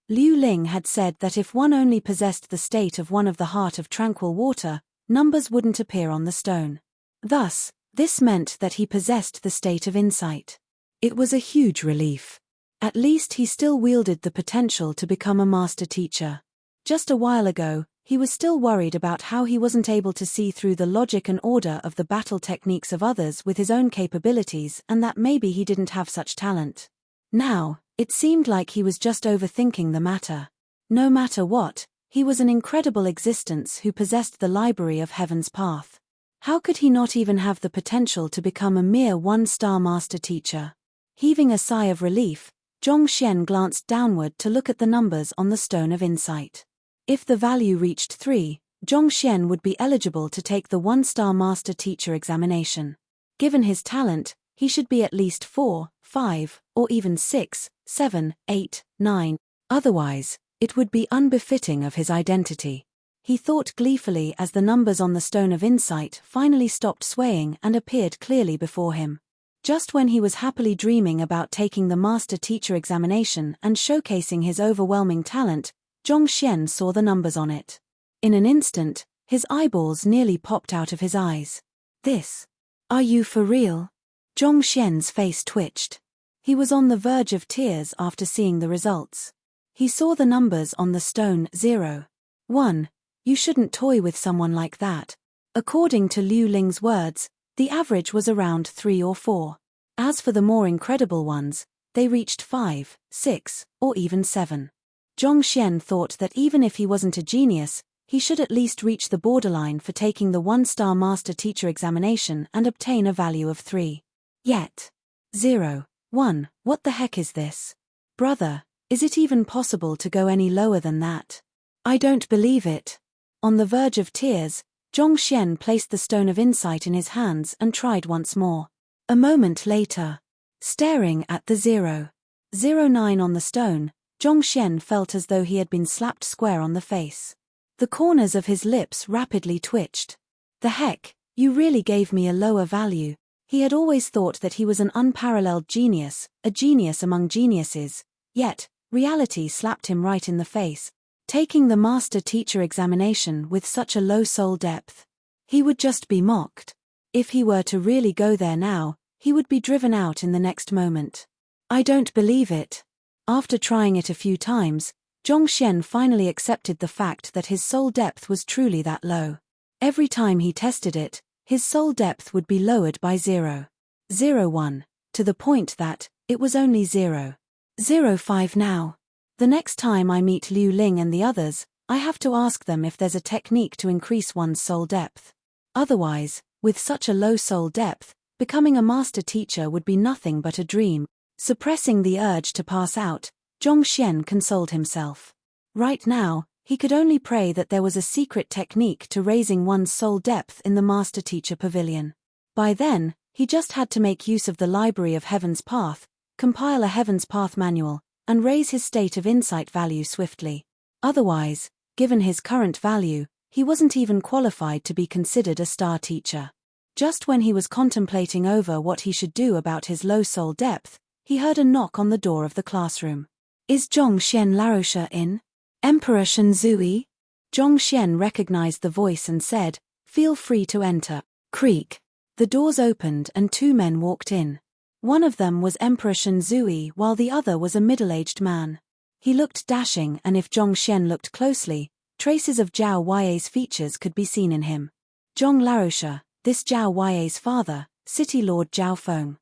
Liu Ling had said that if one only possessed the state of one of the Heart of Tranquil Water, numbers wouldn't appear on the stone. Thus, this meant that he possessed the state of insight. It was a huge relief. At least he still wielded the potential to become a master teacher. Just a while ago, he was still worried about how he wasn't able to see through the logic and order of the battle techniques of others with his own capabilities and that maybe he didn't have such talent. Now, it seemed like he was just overthinking the matter. No matter what, he was an incredible existence who possessed the Library of Heaven's Path. How could he not even have the potential to become a mere 1-star master teacher? Heaving a sigh of relief, Zhongxian glanced downward to look at the numbers on the stone of insight. If the value reached 3, Zhongxian would be eligible to take the 1-star master teacher examination. Given his talent, he should be at least 4, 5, or even 6, 7, 8, 9. Otherwise, it would be unbefitting of his identity. He thought gleefully as the numbers on the stone of insight finally stopped swaying and appeared clearly before him. Just when he was happily dreaming about taking the master teacher examination and showcasing his overwhelming talent, Zhongxian saw the numbers on it. In an instant, his eyeballs nearly popped out of his eyes. This. Are you for real? Zhongxian's face twitched. He was on the verge of tears after seeing the results. He saw the numbers on the stone 0. 1. You shouldn't toy with someone like that. According to Liu Ling's words, the average was around 3 or 4. As for the more incredible ones, they reached 5, 6, or even 7. Zhongxian thought that even if he wasn't a genius, he should at least reach the borderline for taking the 1-star master teacher examination and obtain a value of 3. Yet. 0, 1, what the heck is this? Brother, is it even possible to go any lower than that? I don't believe it. On the verge of tears, Zhongxian placed the stone of insight in his hands and tried once more. A moment later, staring at the 0.09 on the stone, Zhongxian felt as though he had been slapped square on the face. The corners of his lips rapidly twitched. The heck, you really gave me a lower value. He had always thought that he was an unparalleled genius, a genius among geniuses, yet, Reality slapped him right in the face. Taking the master-teacher examination with such a low soul depth. He would just be mocked. If he were to really go there now, he would be driven out in the next moment. I don't believe it. After trying it a few times, Zhongxian finally accepted the fact that his soul depth was truly that low. Every time he tested it, his soul depth would be lowered by 0.01, to the point that it was only 0.05 now. The next time I meet Liu Ling and the others, I have to ask them if there's a technique to increase one's soul depth. Otherwise, with such a low soul depth, becoming a master teacher would be nothing but a dream. Suppressing the urge to pass out, Zhongxian consoled himself. Right now, he could only pray that there was a secret technique to raising one's soul depth in the master teacher pavilion. By then, he just had to make use of the Library of Heaven's Path, compile a Heaven's Path manual, and raise his state of insight value swiftly. Otherwise, given his current value, he wasn't even qualified to be considered a star teacher. Just when he was contemplating over what he should do about his low soul depth, he heard a knock on the door of the classroom. Is Zhongxian Laroche in? Emperor Shenzui? Zhongxian recognized the voice and said, "Feel free to enter." Creak. The doors opened and two men walked in. One of them was Emperor Shenzui while the other was a middle-aged man. He looked dashing, and if Zhongxian looked closely, traces of Zhao Huai's features could be seen in him. Zhong Laroche, this Zhao Huai's father, City Lord Zhao Feng.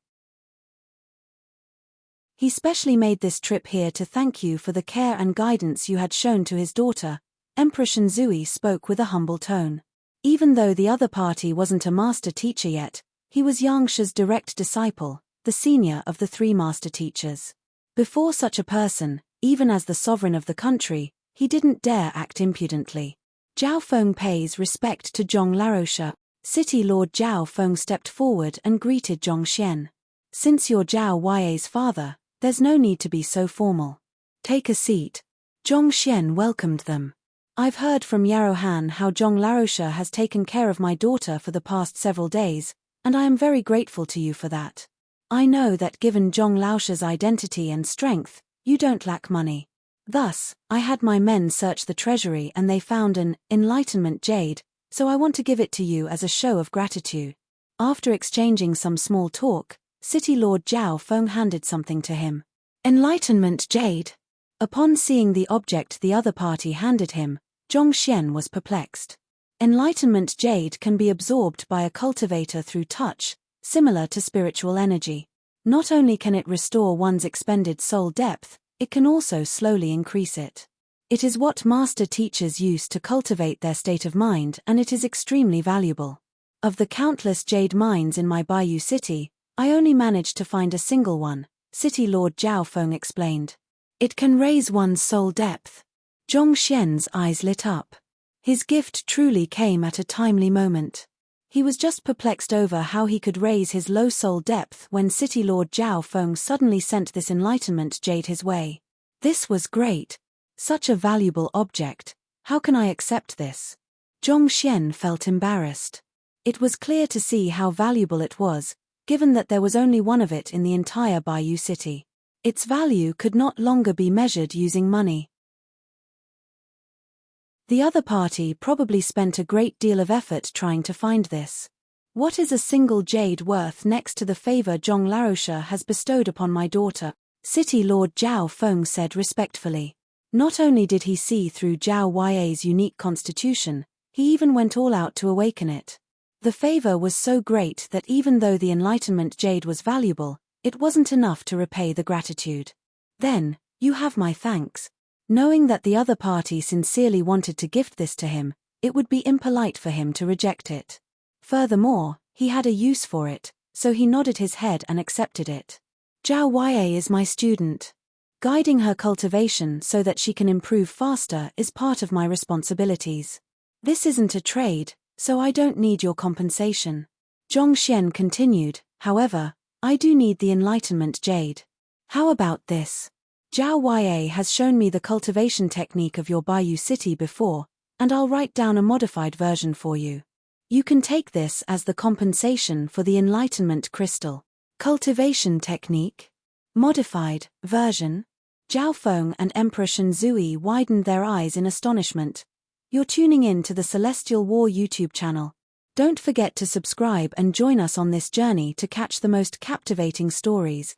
He specially made this trip here to thank you for the care and guidance you had shown to his daughter. Emperor Shenzui spoke with a humble tone. Even though the other party wasn't a master teacher yet, he was Yangshi's direct disciple, the senior of the three master teachers. Before such a person, even as the sovereign of the country, he didn't dare act impudently. Zhao Feng pays respect to Zhong Laroche. City Lord Zhao Feng stepped forward and greeted Zhongxian. Since you're Zhao Huai's father, there's no need to be so formal. Take a seat. Zhongxian welcomed them. I've heard from Yarohan how Zhong Laroche has taken care of my daughter for the past several days, and I am very grateful to you for that. I know that given Zhong Laoche's identity and strength, you don't lack money. Thus, I had my men search the treasury and they found an enlightenment jade, so I want to give it to you as a show of gratitude. After exchanging some small talk, City Lord Zhao Feng handed something to him. Enlightenment jade. Upon seeing the object the other party handed him, Zhongxian was perplexed. Enlightenment jade can be absorbed by a cultivator through touch, similar to spiritual energy. Not only can it restore one's expended soul depth, it can also slowly increase it. It is what master teachers use to cultivate their state of mind, and it is extremely valuable. Of the countless jade mines in my Bayou City, I only managed to find a single one, City Lord Zhao Feng explained. It can raise one's soul depth. Zhongxian's eyes lit up. His gift truly came at a timely moment. He was just perplexed over how he could raise his low soul depth when City Lord Zhao Feng suddenly sent this enlightenment jade his way. This was great. Such a valuable object. How can I accept this? Zhongxian felt embarrassed. It was clear to see how valuable it was, given that there was only one of it in the entire Bayou City. Its value could not longer be measured using money. The other party probably spent a great deal of effort trying to find this. What is a single jade worth next to the favor Zhong Laroche has bestowed upon my daughter? City Lord Zhao Feng said respectfully. Not only did he see through Zhao Huai's unique constitution, he even went all out to awaken it. The favor was so great that even though the enlightenment jade was valuable, it wasn't enough to repay the gratitude. Then, you have my thanks. Knowing that the other party sincerely wanted to gift this to him, it would be impolite for him to reject it. Furthermore, he had a use for it, so he nodded his head and accepted it. Zhao Huai is my student. Guiding her cultivation so that she can improve faster is part of my responsibilities. This isn't a trade, so I don't need your compensation. Zhongxian continued, however, I do need the enlightenment jade. How about this? Zhao Huai has shown me the cultivation technique of your Bayou City before, and I'll write down a modified version for you. You can take this as the compensation for the enlightenment crystal. Cultivation technique? Modified version? Zhao Feng and Emperor Shenzui widened their eyes in astonishment. You're tuning in to the Celestial War YouTube channel. Don't forget to subscribe and join us on this journey to catch the most captivating stories.